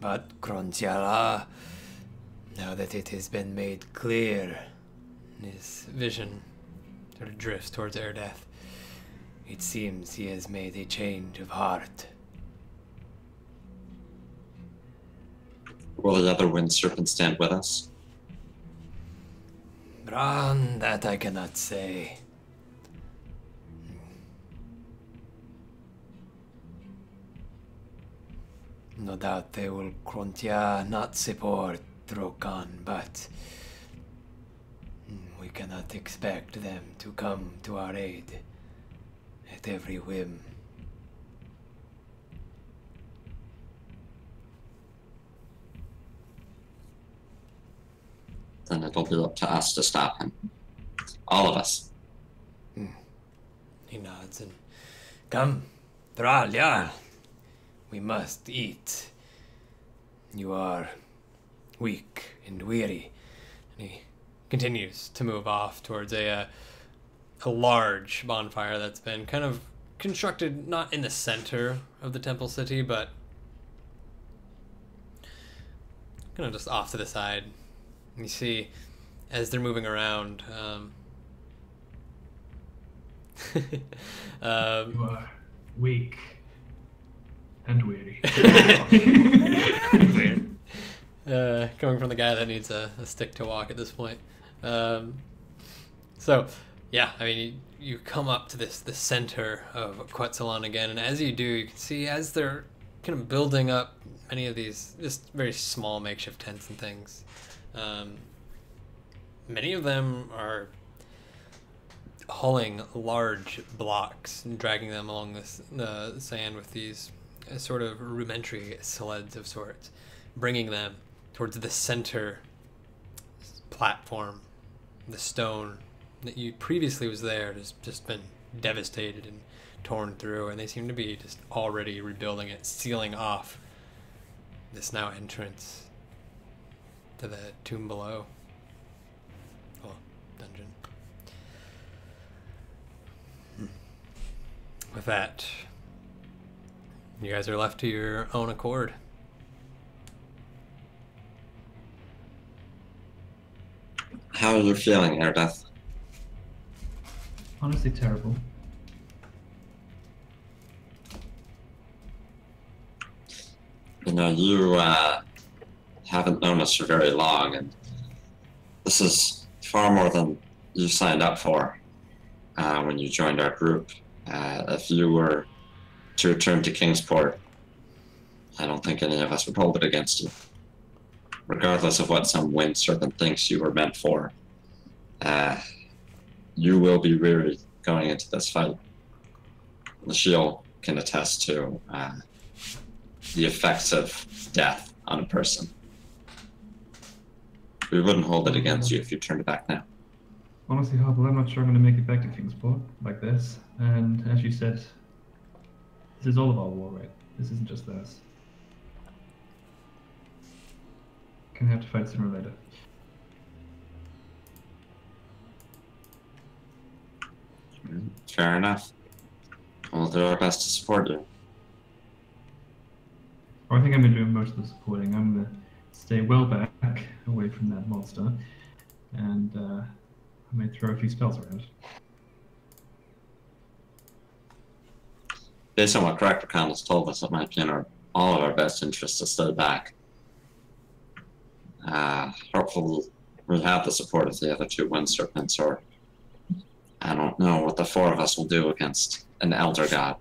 But Krontiala, now that it has been made clear, his vision sort of drifts towards Erdeath. It seems he has made a change of heart. Will the other wind serpents stand with us? Bran, that I cannot say. No doubt they will Krontia not support Drokan, but we cannot expect them to come to our aid at every whim. Then it'll be up to us to stop him. All of us. He nods and, come, Thrall, Jarl. We must eat. You are weak and weary. And he continues to move off towards a large bonfire that's been kind of constructed not in the center of the temple city, but kind of just off to the side. And you see, as they're moving around, you are weak and weary. Coming from the guy that needs a stick to walk at this point. So, yeah, I mean, you come up to the center of Quetzalon again, and as you do, you can see as they're kind of building up many of these just very small makeshift tents and things. Many of them are hauling large blocks and dragging them along the sand with these sort of rudimentary sleds of sorts, bringing them towards the center platform. The stone that you previously was there has just been devastated and torn through, and they seem to be just already rebuilding it, sealing off this now entrance to the tomb below. Well, dungeon. With that, you guys are left to your own accord. How are you feeling, Erdeath? Honestly, terrible. You know, you haven't known us for very long, and this is far more than you signed up for when you joined our group. If you were to return to Kingsport, I don't think any of us would hold it against you. Regardless of what some wind serpent thinks you were meant for, you will be weary going into this fight. The shield can attest to the effects of death on a person. We wouldn't hold it against you if you turned it back now. Honestly, Harper, I'm not sure I'm going to make it back to Kingsport like this. And as you said, this is all of our war, right? This isn't just theirs. Gonna have to fight sooner or later. Fair enough. We'll do our best to support you. Or I think I'm going to do most of the supporting. I'm going to stay well back away from that monster. And I may throw a few spells around. Based on what Crackercon has told us, it might be in all of our best interests to stay back. Hopefully we have the support of the other two wind serpents, or I don't know what the four of us will do against an elder god.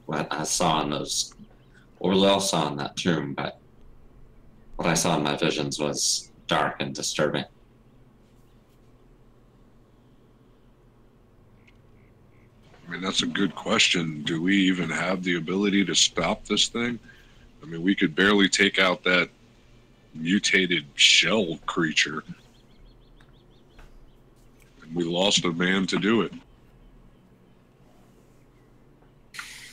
What I saw in those, what we all saw in that tomb, but what I saw in my visions was dark and disturbing. I mean, that's a good question. Do we even have the ability to stop this thing? I mean, we could barely take out that mutated shell creature. And we lost a man to do it.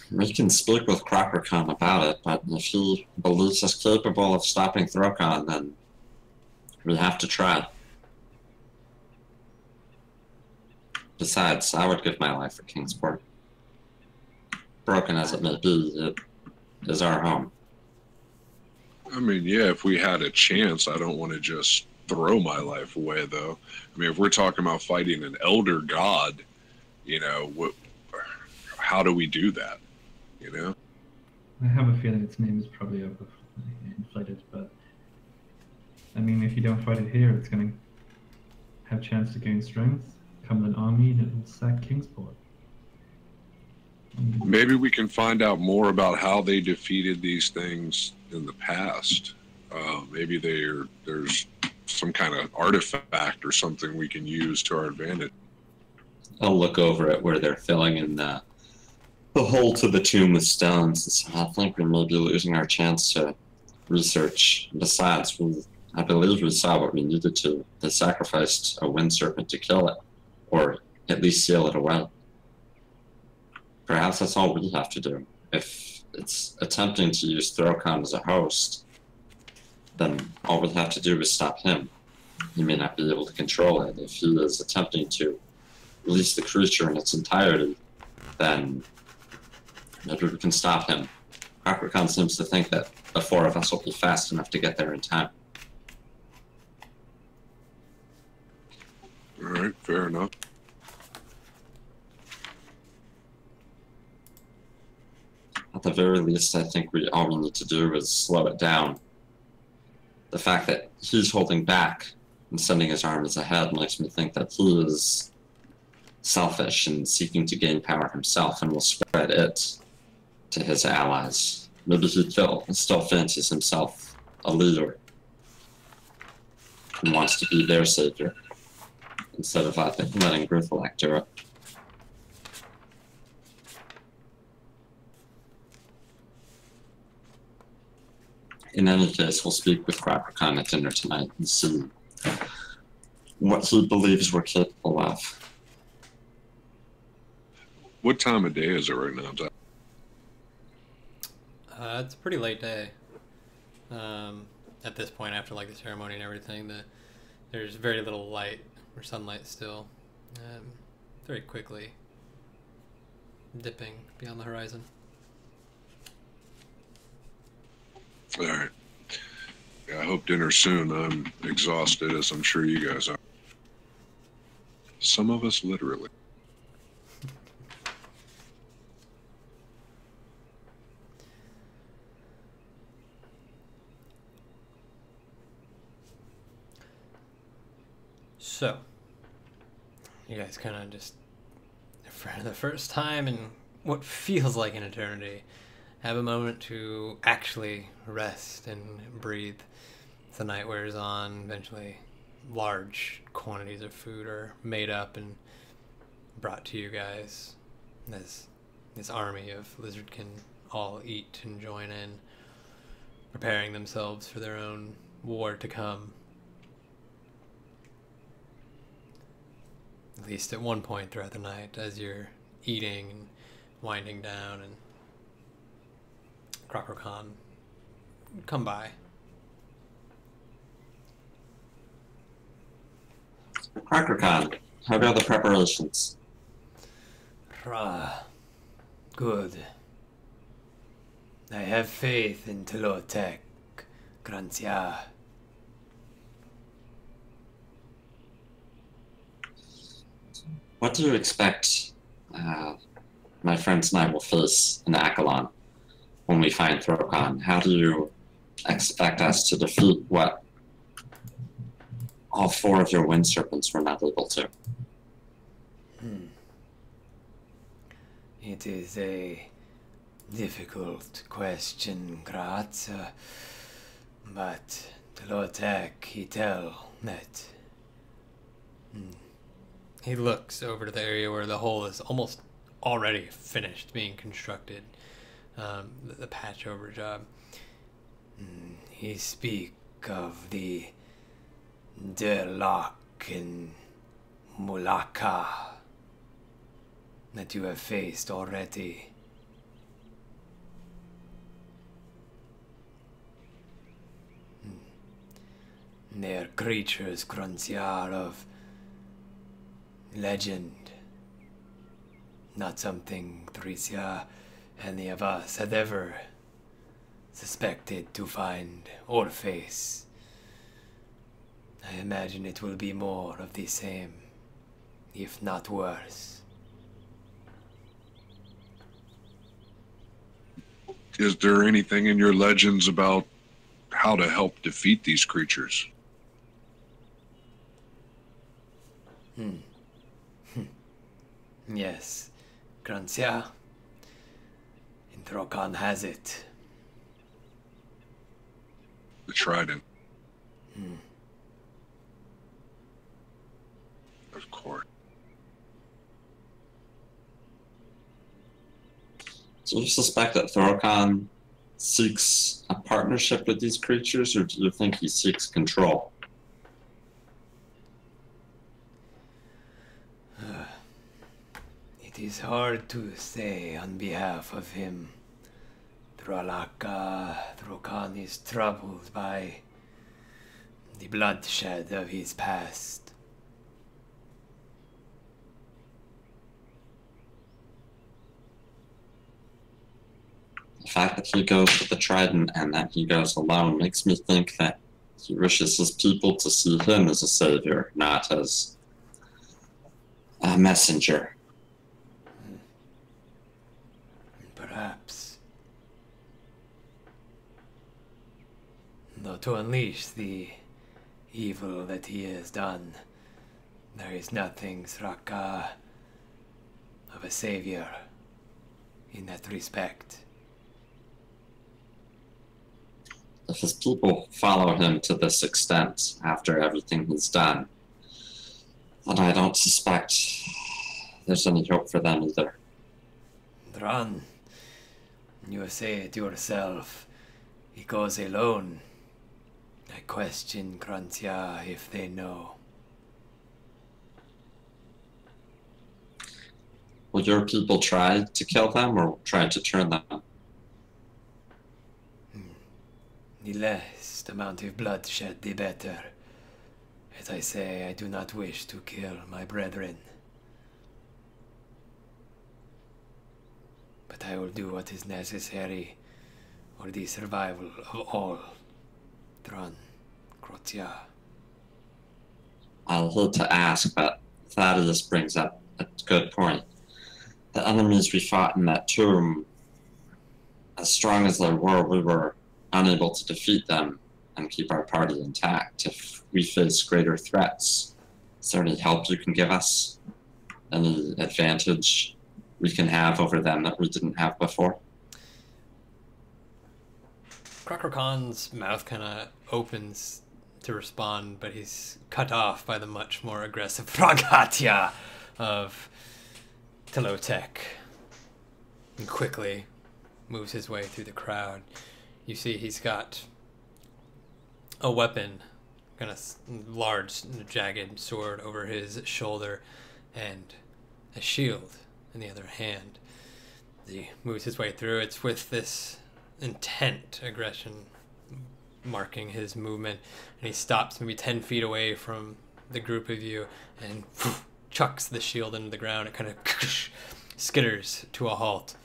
We can speak with Crackercon about it, but if he believes us capable of stopping Throkon, then we have to try. Besides, I would give my life for Kingsport. Broken as it may be, it is our home. I mean, yeah, if we had a chance, I don't want to just throw my life away, though. I mean, if we're talking about fighting an elder god, you know, how do we do that? You know? I have a feeling its name is probably inflated, but I mean, if you don't fight it here, it's going to have a chance to gain strength, come an army, and it will sack Kingsport. Maybe we can find out more about how they defeated these things in the past. Maybe there's some kind of artifact or something we can use to our advantage. I'll look over at where they're filling in the hole to the tomb with stones. And so I think we may be losing our chance to research. Besides, I believe we saw what we needed to. They sacrificed a wind serpent to kill it, or at least seal it away. Perhaps that's all we have to do. If it's attempting to use Throkon as a host, then all we have to do is stop him. He may not be able to control it. If he is attempting to release the creature in its entirety, then maybe we can stop him. Crockercon seems to think that the four of us will be fast enough to get there in time. All right, fair enough. At the very least, I think all we need to do is slow it down. The fact that he's holding back and sending his armies ahead makes me think that he is selfish and seeking to gain power himself and will spread it to his allies. Maybe he still fancies himself a leader and wants to be their savior instead of letting Gryffalak do it. In any case, we'll speak with Crockercon at dinner tonight and see what he believes we're capable of. What time of day is it right now? It's a pretty late day. At this point, after like the ceremony and everything, there's very little light or sunlight still. Very quickly dipping beyond the horizon. All right. Yeah, I hope dinner's soon. I'm exhausted, as I'm sure you guys are. Some of us literally. So, you guys kind of just, for the first time in what feels like an eternity, have a moment to actually rest and breathe. The night wears on. Eventually, large quantities of food are made up and brought to you guys as this army of lizardkin all eat and join in, preparing themselves for their own war to come. At least at one point throughout the night, as you're eating and winding down, and Crockercon come by. Crockercon, how go the preparations? Good. I have faith in Telotek, Grantia. What do you expect my friends and I will face in Akalon when we find Throkon? How do you expect us to defeat what all four of your wind serpents were not able to? It is a difficult question, Graz, but Telotek, he tell that. He looks over to the area where the hole is almost already finished being constructed. The patch over job. He speak of the Derlak and Mulaka that you have faced already. They are creatures, Gruntyar, of legend Not something, Tricia, any of us had ever suspected to find or face. I imagine it will be more of the same, if not worse. Is there anything in your legends about how to help defeat these creatures? Yes, Grancia. Introkan has it. The trident. Of course. So you suspect that Thorokhan seeks a partnership with these creatures, or do you think he seeks control? It is hard to say on behalf of him. Thorokhan is troubled by the bloodshed of his past. The fact that he goes with the trident and that he goes alone makes me think that he wishes his people to see him as a savior, not as a messenger. Perhaps. Though to unleash the evil that he has done, there is nothing, Sraka, of a savior in that respect. If his people follow him to this extent after everything he's done, then I don't suspect there's any hope for them either. Dran, you say it yourself. He goes alone. I question Grantia if they know. Will your people try to kill them or try to turn them? The less amount of bloodshed, the better. As I say, I do not wish to kill my brethren. But I will do what is necessary for the survival of all. Dran, Krotia. I'll hate to ask, but Thaddeus brings up a good point. The enemies we fought in that tomb, as strong as they were, we were unable to defeat them and keep our party intact. If we face greater threats, is there any help you can give us? Any advantage we can have over them that we didn't have before? Crocker Khan's mouth kind of opens to respond, but he's cut off by the much more aggressive Fragatia of Telotek. And quickly moves his way through the crowd. You see he's got a weapon, kind of large, jagged sword over his shoulder, and a shield in the other hand. He moves his way through. It's with this intent aggression marking his movement, and he stops maybe 10 feet away from the group of you and chucks the shield into the ground. It kind of skitters to a halt.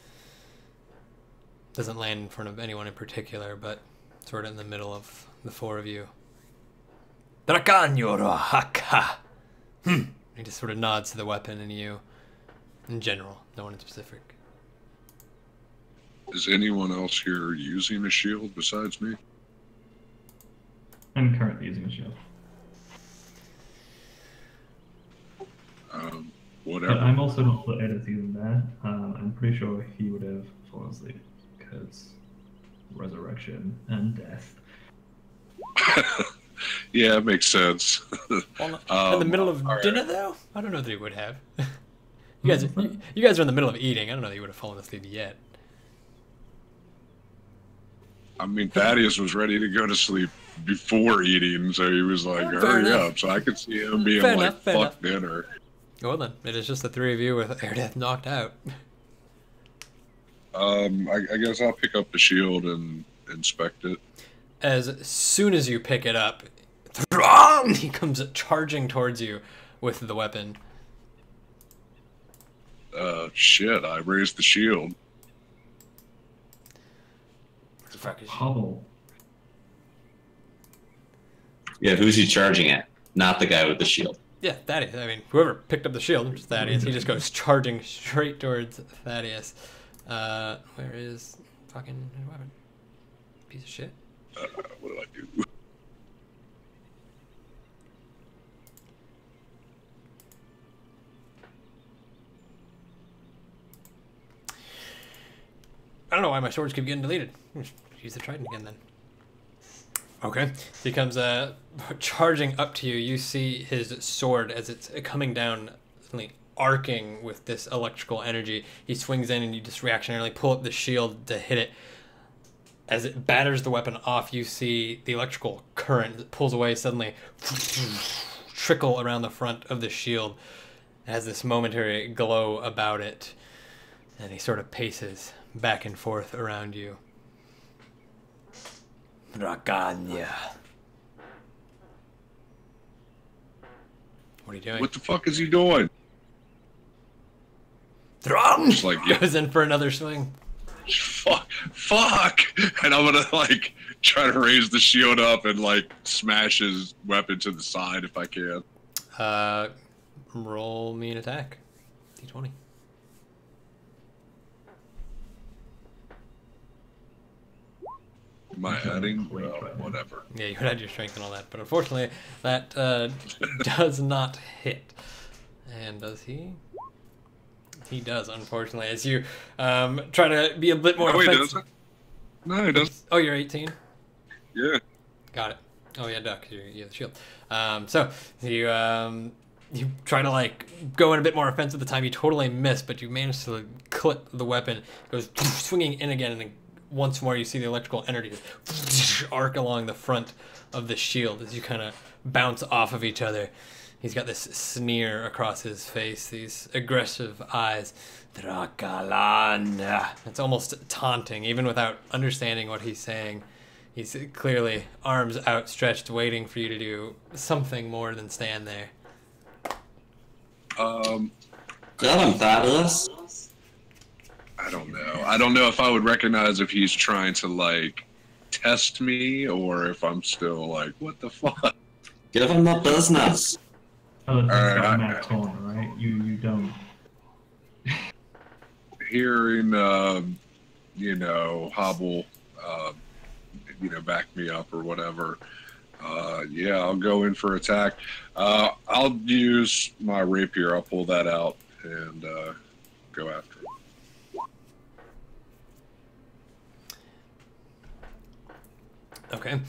Doesn't land in front of anyone in particular, but sort of in the middle of the four of you. Drakanyoro haka. He just sort of nods to the weapon and you in general, no one in specific. Is anyone else here using a shield besides me? I'm currently using a shield. Whatever. But I'm also not sure Edith's even there. I'm pretty sure he would have fallen asleep because resurrection and death. Yeah, it makes sense. Well, in the middle of dinner, though? I don't know that he would have. You guys are in the middle of eating. I don't know that he would have fallen asleep yet. I mean, Thaddeus was ready to go to sleep before eating, so he was like, hurry up. So I could see him being fuck dinner. Well then, it is just the three of you with air death knocked out. I guess I'll pick up the shield and inspect it. As soon as you pick it up, he comes charging towards you with the weapon. Shit, I raised the shield. What the fuck is Hobble. Yeah, who's he charging at? Not the guy with the shield. Yeah, Thaddeus. I mean, whoever picked up the shield, which is Thaddeus, he just goes charging straight towards Thaddeus. Where is fucking weapon? Piece of shit. What do I do? I don't know why my swords keep getting deleted. Use the trident again then. Okay. He comes charging up to you. You see his sword as it's coming down, suddenly arcing with this electrical energy. He swings in and you just reactionarily pull up the shield to hit it. As it batters the weapon off, you see the electrical current that pulls away suddenly trickle around the front of the shield. It has this momentary glow about it. And he sort of paces back and forth around you. Rakanya. What are you doing? What the fuck is he doing? Drum! Just like, yeah, Goes in for another swing. fuck! And I'm gonna, like, try to raise the shield up and, like, smash his weapon to the side if I can. Roll me an attack. D20. Am I adding? Well, whatever. Yeah, you would add your strength and all that, but unfortunately, that does not hit. And does he? He does, unfortunately. As you try to be a bit more Oh, he offensive. doesn't? No, he doesn't. Oh, you're 18? Yeah. Got it. Oh, yeah, duck. You have the shield. So you try to, like, go in a bit more offensive the time. You totally miss, but you manage to clip the weapon. It goes swinging in again, and once more you see the electrical energy just arc along the front of the shield as you kind of bounce off of each other. He's got this sneer across his face, these aggressive eyes. Drakalan. It's almost taunting, even without understanding what he's saying. He's clearly arms outstretched, waiting for you to do something more than stand there. Got him, Thaddeus. I don't know. I don't know if I would recognize if he's trying to, like, test me or if I'm still like, what the fuck? Give him the business. Oh, that's Alright, Matt Tone, right? You don't. Hearing, you know, Hobble, you know, back me up or whatever. Yeah, I'll go in for attack. I'll use my rapier. I'll pull that out and go after him. Okay.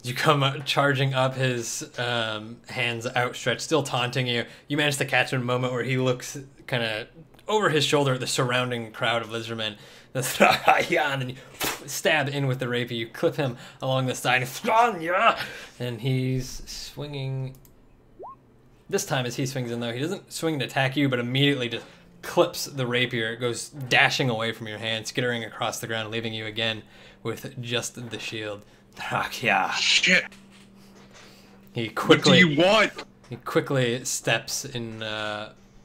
You come charging up, his hands outstretched, still taunting you. You manage to catch him in a moment where he looks kind of over his shoulder at the surrounding crowd of lizardmen. And you stab in with the rapier. You clip him along the side, and he's swinging. This time, as he swings in, though, he doesn't swing to attack you, but immediately just clips the rapier. It goes dashing away from your hand, skittering across the ground, leaving you again with just the shield. Shit. He quickly. What do you want? He quickly steps in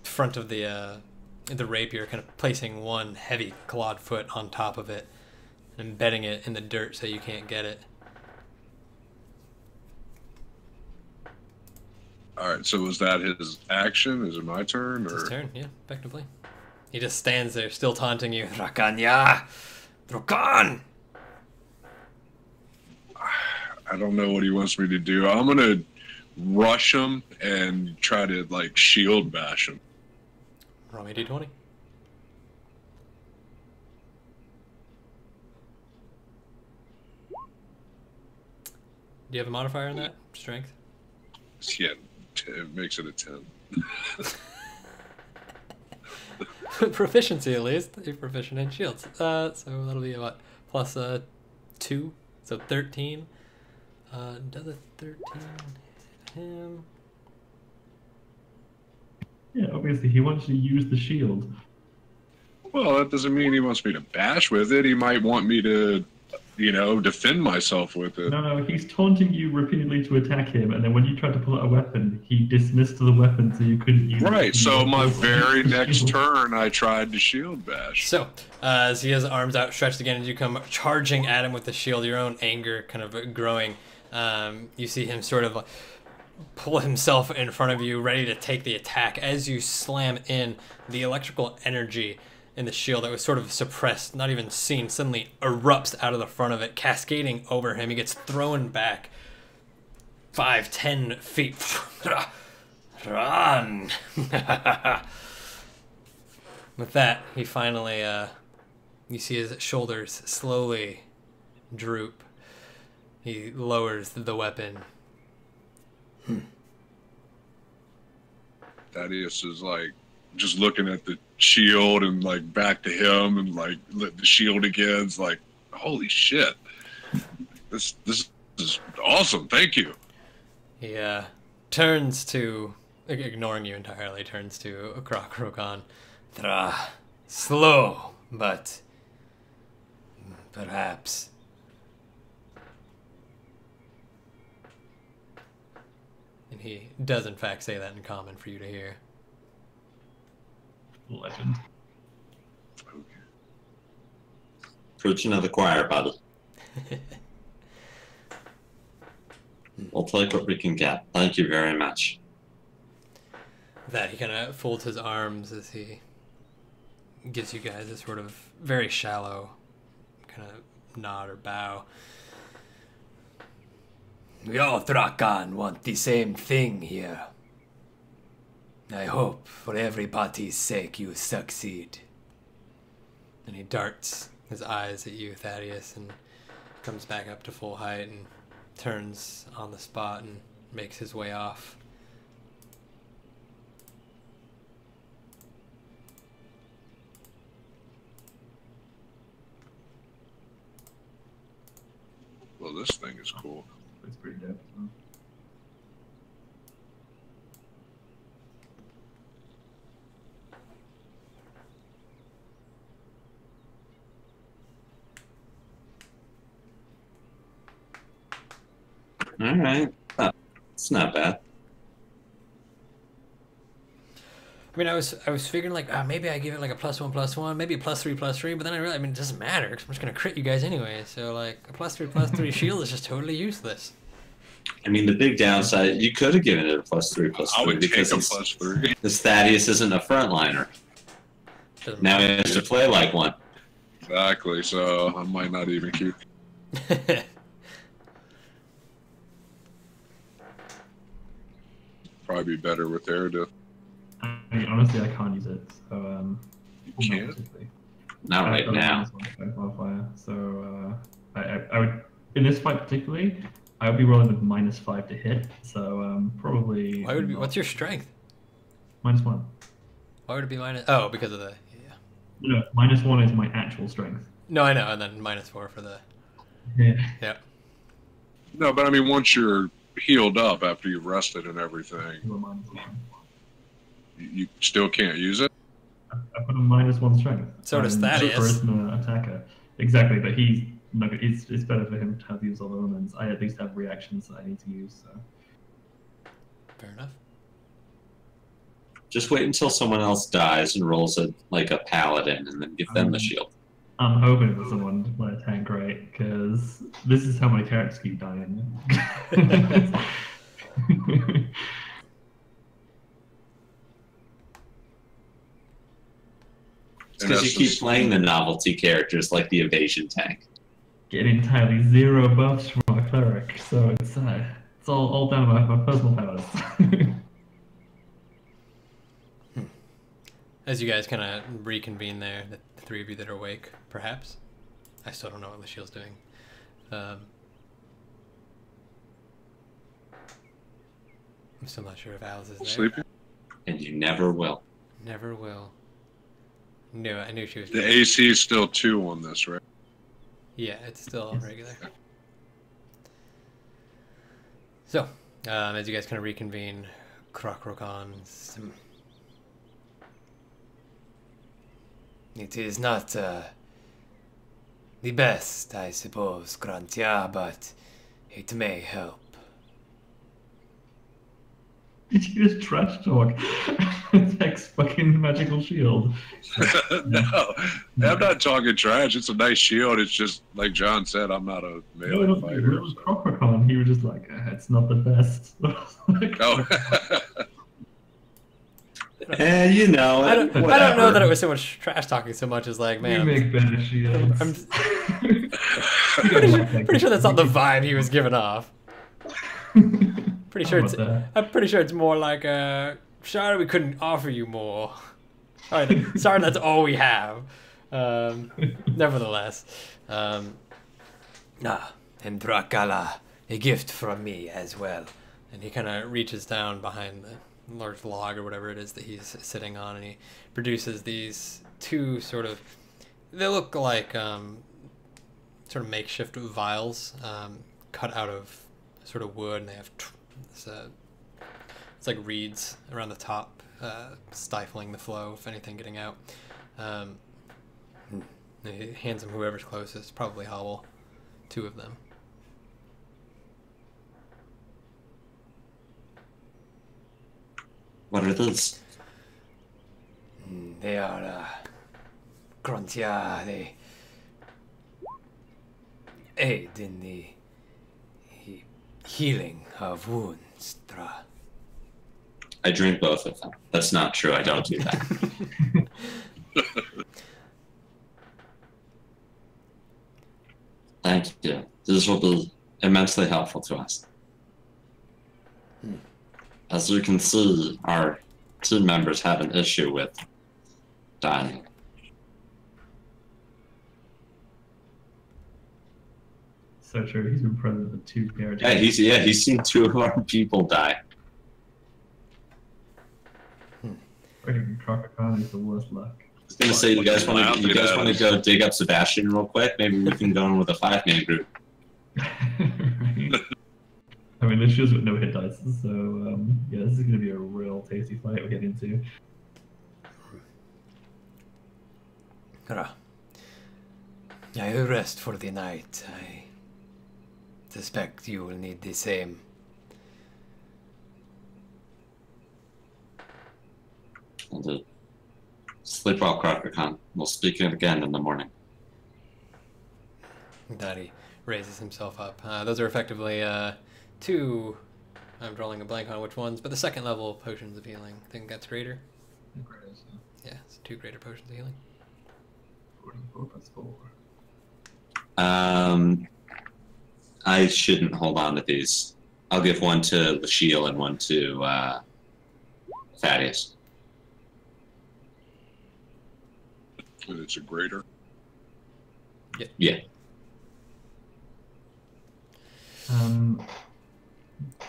front of the rapier, kind of placing one heavy clawed foot on top of it, and embedding it in the dirt so you can't get it. All right. So was that his action? Is it my turn? It's Or his turn, yeah, effectively. He just stands there, still taunting you. Rakanya, Drokan. I don't know what he wants me to do. I'm gonna rush him and try to like shield bash him. Roll me a d20. Do you have a modifier on that? Strength? Yeah, it makes it a 10. Proficiency, at least. You're proficient in shields. So that'll be what? Plus 2, so 13. Does a 13 hit him? Yeah, obviously he wants to use the shield. Well, that doesn't mean he wants me to bash with it. He might want me to defend myself with it. No, he's taunting you repeatedly to attack him, and then when you tried to pull out a weapon, he dismissed the weapon so you couldn't use it. Right, so my very next turn, I tried to shield bash. So, as he has arms outstretched again, as you come charging at him with the shield, your own anger kind of growing, you see him sort of pull himself in front of you, ready to take the attack. As you slam in, the electrical energy in the shield that was sort of suppressed, not even seen, suddenly erupts out of the front of it, cascading over him. He gets thrown back 5-10 feet. Run! With that, he finally, you see his shoulders slowly droop. He lowers the weapon. Thaddeus is like just looking at the shield and like back to him and like the shield again. It's like, holy shit, this is awesome. Thank you. He turns to, ignoring you entirely, turns to Krokrokan. Slow, but perhaps. And he does in fact say that in common for you to hear. Legend. Preaching to the choir, buddy. We'll take what we can get. Thank you very much. That he kind of folds his arms as he gives you guys a sort of very shallow kind of nod or bow. We all Drakan want the same thing here. I hope for everybody's sake you succeed. And he darts his eyes at you, Thaddeus, and comes back up to full height and turns on the spot and makes his way off. Well, this thing is cool. It's pretty dope. All right. It's not bad. I mean, I was figuring like, maybe I give it like a +1/+1, maybe a +3/+3, but then I realized, I mean, it doesn't matter because I'm just gonna crit you guys anyway. So like a +3/+3 shield is just totally useless. I mean, the big downside, you could have given it a +3/+3. I would take a because +3. this Thaddeus isn't a frontliner. Now he has to play like one. Exactly. So I might not even keep. Probably be better with Erediff. I mean, honestly, I can't use it. So You can't? Not right now. Modifier. So I would, in this fight particularly, I would be rolling with -5 to hit. So probably. Why would it be? What's your strength? -1. Why would it be minus? Oh, because of the. Yeah. No, -1 is my actual strength. No, I know, and then -4 for the. Yeah. Yeah. No, but I mean, once you're healed up after you've rested and everything, you still can't use it. I put a -1 strength. So does Thaddeus. For an attacker. Exactly, but he's not. It's better for him to have used all the elements. I at least have reactions that I need to use. So. Fair enough. Just wait until someone else dies and rolls a paladin, and then give them the shield. I'm hoping for someone to play a tank great, because this is how my characters keep dying. It's because you keep playing the novelty characters like the evasion tank. Get entirely 0 buffs from our cleric, so it's all down to my personal powers. As you guys kind of reconvene there, the three of you that are awake, perhaps. I still don't know what the shield's doing. I'm still not sure if Alice is there. Sleeping? And you never will. Never will. No, I knew she was. The AC is still 2 on this, right? Yeah, it's still regular. So, as you guys kind of reconvene, Krokrokan's. It is not the best, I suppose, Grantia, but it may help. Did you just trash talk Tech's fucking magical shield? No, I'm not talking trash. It's a nice shield. It's just like John said, I'm not a melee fighter. It was Croppercon. He was just like, it's not the best. Oh. You know, I don't know that it was so much trash talking so much as like, man, you make better shields. I'm pretty sure that's not the vibe he was giving off. I'm pretty sure it's more like, sorry we couldn't offer you more. Sorry that's all we have. Nevertheless. And Drakala, a gift from me as well. And he kind of reaches down behind the large log or whatever it is that he's sitting on, and he produces these two sort of, they look like sort of makeshift vials cut out of sort of wood, and they have it's like reeds around the top, stifling the flow, if anything getting out. He hands them whoever's closest, probably Howell, 2 of them. What are those? They are, Grantia, they aid in the healing of wounds, I drink both of them. That's not true. I don't do that. Thank you. This will be immensely helpful to us. As you can see, our team members have an issue with dying. So true. He's been present at 2 characters. He's seen 2 of our people die. Freaking Croppercon is the worst luck. I was gonna say, you guys want to go dig up Sebastian real quick? Maybe we can go in with a 5-man group. Right. I mean, this show's got no hit dice, so yeah, this is going to be a real tasty fight we get into. I will rest for the night. I suspect you will need the same. Indeed. Sleep well, Crockercon. We'll speak again in the morning. Daddy raises himself up. Those are effectively 2, I'm drawing a blank on which ones, but the 2nd level potions of healing. I think that's greater. Yeah, it's 2 greater potions of healing. 44 plus 4. I shouldn't hold on to these. I'll give one to Lachille and one to Thaddeus. It's a greater. Yeah.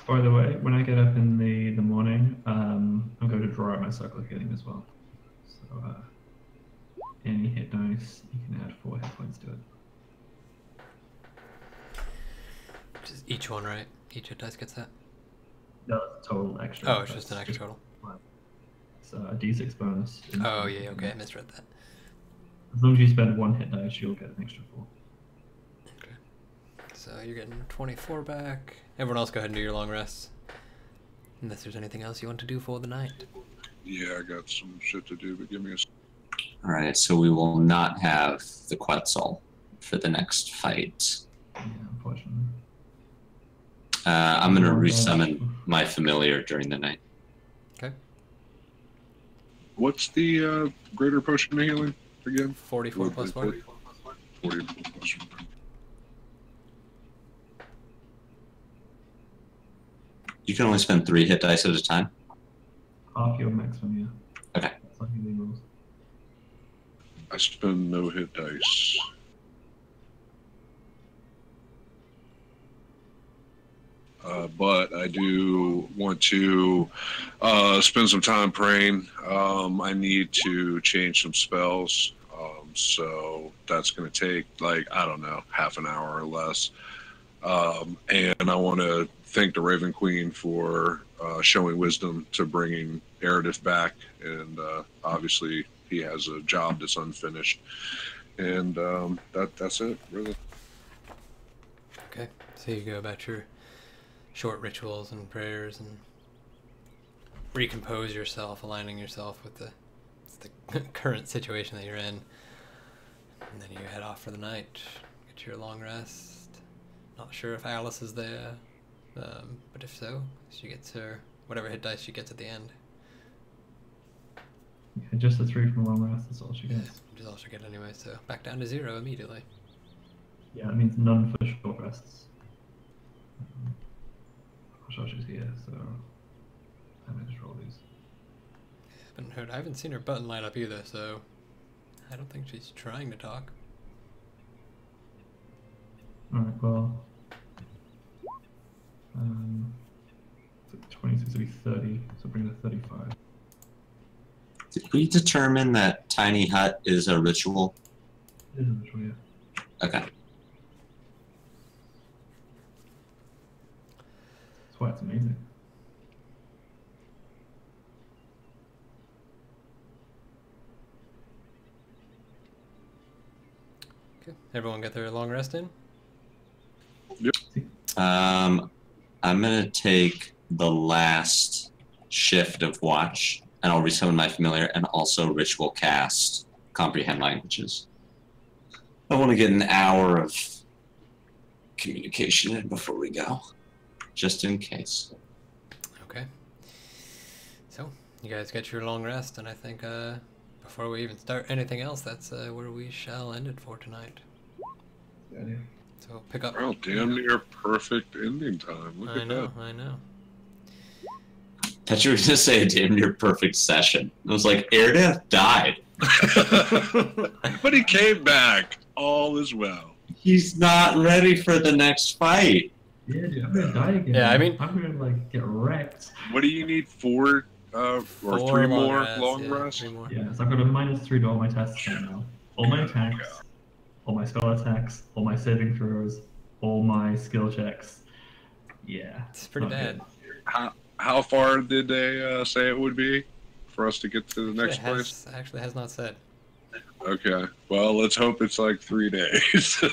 By the way, when I get up in the morning, I'm going to draw out my circle of healing as well. So any hit dice, you can add 4 hit points to it. Just each one, right? Each hit dice gets that? No, it's total extra. Oh, it's just an extra total. It's a d6 bonus. Oh, yeah, okay, I misread that. As long as you spend 1 hit dice, you'll get an extra 4. Okay. So you're getting 24 back. Everyone else go ahead and do your long rests. Unless there's anything else you want to do for the night. Yeah, I got some shit to do, but give me a... Alright, so we will not have the Quetzal for the next fight. Yeah, unfortunately. I'm going to resummon my familiar during the night. Okay. What's the greater potion of healing again? 44 plus 4. 44 plus 4. You can only spend 3 hit dice at a time? Half your maximum, yeah. Okay. That's like healing rules. I spend no hit dice. But I do want to spend some time praying. I need to change some spells. So that's going to take, like, I don't know, half an hour or less. And I want to thank the Raven Queen for showing wisdom to bringing Eredith back. And obviously he has a job that's unfinished. and that's it, really. Okay, so you go about your short rituals and prayers and recompose yourself, aligning yourself with the current situation that you're in, and then you head off for the night, get your long rest. Not sure if Alice is there, but if so, she gets her whatever hit dice she gets at the end. Yeah, just the 3 from a long rest, that's all she gets. Yeah, which is all she'll get anyway, so back down to 0 immediately. Yeah, that means none for short rests. I'm sure she's here, so I may just roll these. I haven't seen her button light up either, so I don't think she's trying to talk. Alright, well, 26 will be 30, so bring it to 35. Did we determine that tiny hut is a ritual? It is a ritual, yeah. Okay. That's why it's amazing. Okay, everyone get their long rest in? Yep. I'm gonna take the last shift of watch, and I'll resummon my familiar, and also ritual cast comprehend languages. I want to get an hour of communication in before we go, just in case. Okay. So, you guys get your long rest, and I think before we even start anything else, that's where we shall end it for tonight. Yeah. So pick up. Well, damn near perfect ending time. Look at that. I know. I thought you were gonna say a damn near perfect session. I was like, Airdeath died. But he came back. All is well. He's not ready for the next fight. Yeah, dude, I'm gonna die again. Yeah, I mean, I'm gonna like get wrecked. What do you need? 4 or 3 more long rests? 3 more. Yeah, so I've got a -3 to all my tests right now. All my attacks, all my spell attacks, all my saving throws, all my skill checks. Yeah. It's pretty bad. How far did they say it would be for us to get to the next place? Actually has not said. Okay. Well, let's hope it's like 3 days,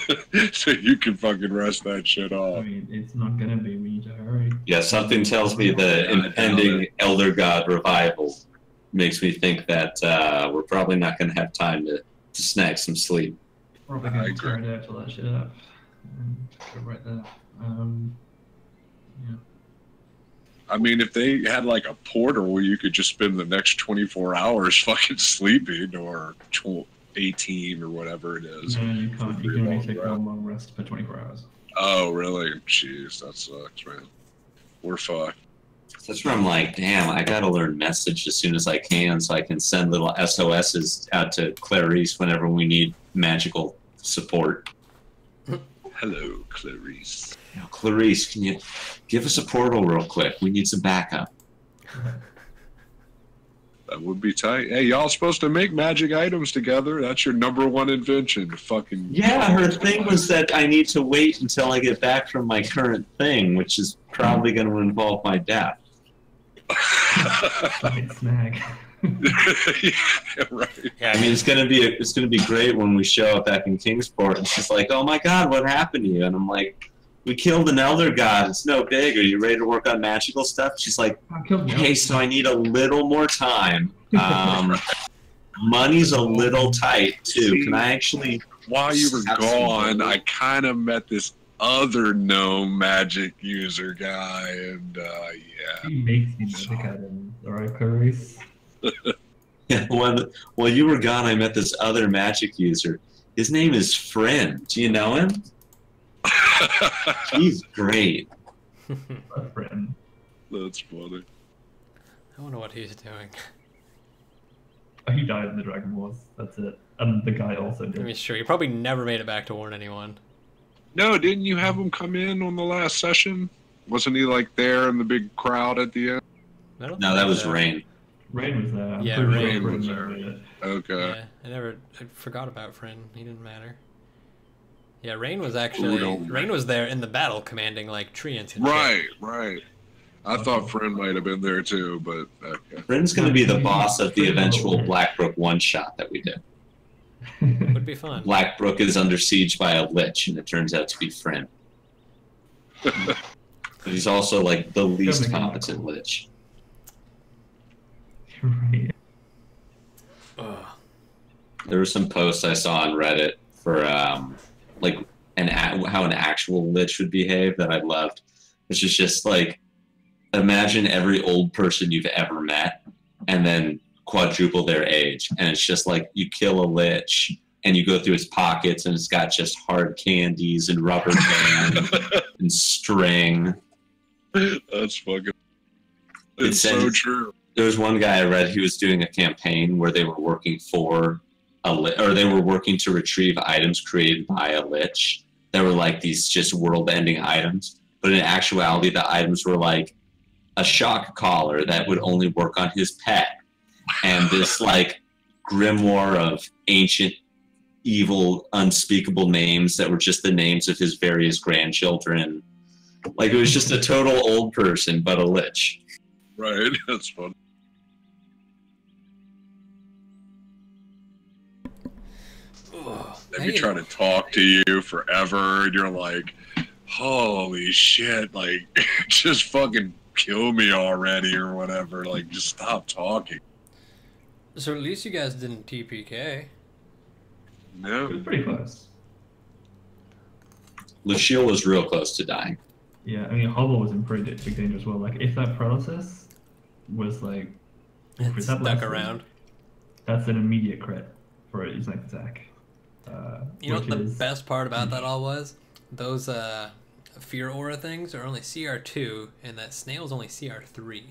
so you can fucking rest that shit I off. mean, it's not gonna be. We need to hurry. Yeah, something tells me the impending Elder God revival makes me think that we're probably not going to have time to snag some sleep. Probably I gonna agree. tear it out till that shit up. And go right there. Yeah. I mean, if they had like a portal where you could just spend the next 24 hours fucking sleeping, or 18 or whatever it is. No, you can't. You Pretty can only long take rest. 1 long rest per 24 hours. Oh, really? Jeez, that sucks, man. We're fucked. That's where I'm like, damn, I got to learn message as soon as I can so I can send little SOSs out to Clarice whenever we need magical support. Hello, Clarice. Now, Clarice, can you give us a portal real quick? We need some backup. That would be tight. Hey, y'all supposed to make magic items together. That's your #1 invention. Fucking Yeah, her thing was that I need to wait until I get back from my current thing, which is probably going to involve my death. Fucking snag. Yeah, right. Yeah, I mean, it's gonna be great when we show up back in Kingsport, and she's like, "Oh my God, what happened to you?" And I'm like, "We killed an elder god. It's no big. Are you ready to work on magical stuff?" She's like, I killed the "Hey, elder. so I need a little more time. Money's a little tight too. Can I actually?" While you were have some gone, gold? I kind of met this other gnome magic user guy, and yeah. He makes me magic items. Alright, Clarice? Yeah, while you were gone, I met this other magic user. His name is Friend. Do you know him? He's great. A friend. That's funny. I wonder what he's doing. He died in the Dragon Wars. That's it. And the guy also I did. mean, sure, you probably never made it back to warn anyone. No, didn't you have him come in on the last session? Wasn't he like there in the big crowd at the end? I don't No, think that was so. Rain. Rain was there. I'm Yeah, pretty sure Rain Rain was never there. made it. Okay. Yeah, I forgot about Friend. He didn't matter. Yeah, Rain was actually don't- Rain was there in the battle, commanding like treants and shit. Right, right. I thought Friend might have been there too, but okay. Friend's going to be the boss of the eventual Blackbrook one-shot that we did. Would be fun. Blackbrook is under siege by a lich, and it turns out to be Friend. But he's also like the least competent lich. Right. There were some posts I saw on Reddit for like how an actual lich would behave that I loved. Which is just like, imagine every old person you've ever met, and then quadruple their age, and it's just like you kill a lich and you go through its pockets and it's got just hard candies and rubber band and string. That's fucking. It's so true. There was one guy I read who was doing a campaign where they were working for they were working to retrieve items created by a lich. They were like these just world-ending items, but in actuality, the items were like a shock collar that would only work on his pet, and this like grimoire of ancient, evil, unspeakable names that were just the names of his various grandchildren. Like it was just a total old person, but a lich. Right, that's fun. They be trying to talk to you forever, and you're like, holy shit, like, just fucking kill me already or whatever. Like, just stop talking. So at least you guys didn't TPK. No. It was pretty close. Luciel was real close to dying. Yeah, I mean, Hobble was in pretty big danger as well. Like, if that process was like... stuck around. That's an immediate crit for his next attack. You know what the best part about that all was? Those fear aura things are only CR2, and that snail's only CR3.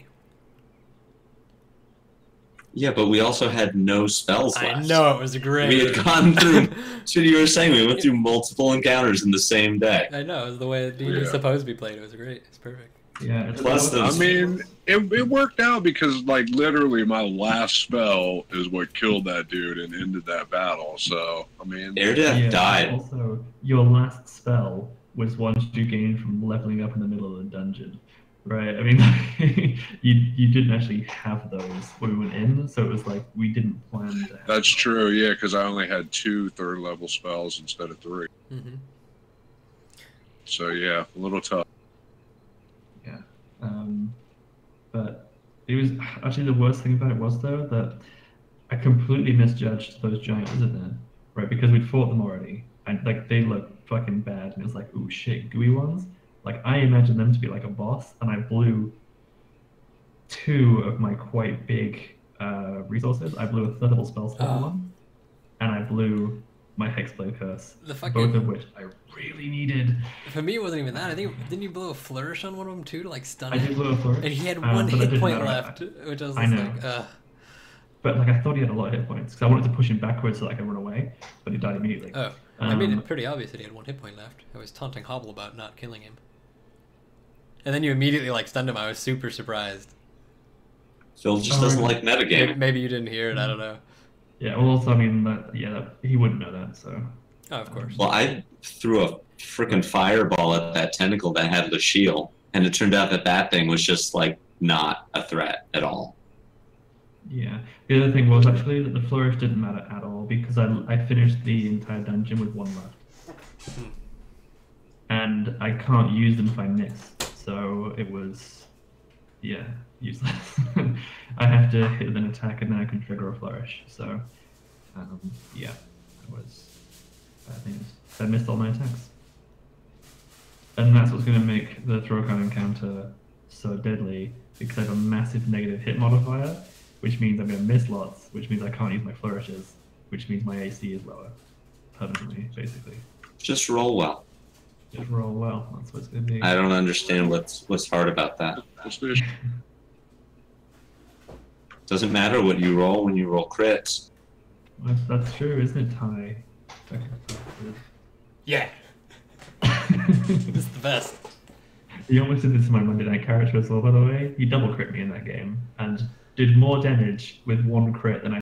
Yeah, but we also had no spells left. I know, it was great. We had gone through, so you were saying, we went through multiple encounters in the same day. I know, it was the way it was supposed to be played. It was great. It's perfect. Yeah, plus those... I mean, it worked out because, like, literally my last spell is what killed that dude and ended that battle. So, I mean... Erdeth died. Also, your last spell was one you gained from leveling up in the middle of the dungeon. Right, I mean, you didn't actually have those when we went in, so it was like we didn't plan to have That's true, yeah, because I only had 2 third-level spells instead of 3. Mm-hmm. So, yeah, a little tough. Yeah, but it was actually the worst thing about it was though that I completely misjudged those giant lizard men, right? Because we'd fought them already, and like they looked fucking bad, and it was like, ooh shit, gooey ones. Like I imagined them to be like a boss, and I blew 2 of my quite big resources. I blew a third level spell slot one, and I blew my Hexblade Curse, both of which I really needed. For me, it wasn't even that. I think, didn't you blow a flourish on one of them too to like stun him? I did blow a flourish. And he had 1 hit point left, which I was like, But like I thought he had a lot of hit points, because I wanted to push him backwards so that I could run away, but he died immediately. Oh, I made it pretty obvious that he had 1 hit point left. I was taunting Hobble about not killing him. And then you immediately like stunned him. I was super surprised. Phil just doesn't like metagame. Maybe you didn't hear it. I don't know. Yeah, well, also, I mean, he wouldn't know that, so. Oh, of course. Well, I threw a freaking fireball at that tentacle that had the shield, and it turned out that that thing was just like not a threat at all. Yeah. The other thing was actually that the flourish didn't matter at all because I finished the entire dungeon with 1 left. And I can't use them if I miss. So it was, useless. I have to hit an attack and then I can trigger a flourish. So, it was bad news. I missed all my attacks. And that's what's going to make the Throwcon encounter so deadly, because I have a massive negative hit modifier, which means I'm going to miss lots, which means I can't use my flourishes, which means my AC is lower, permanently, basically. Just roll well. Just roll well. That's what it's going to be. I don't understand what's hard about that. Doesn't matter what you roll when you roll crits. Well, that's true, isn't it, Ty? Yeah. It's the best. He almost did this to my Monday Night character as well, by the way. He double crit me in that game and did more damage with 1 crit than I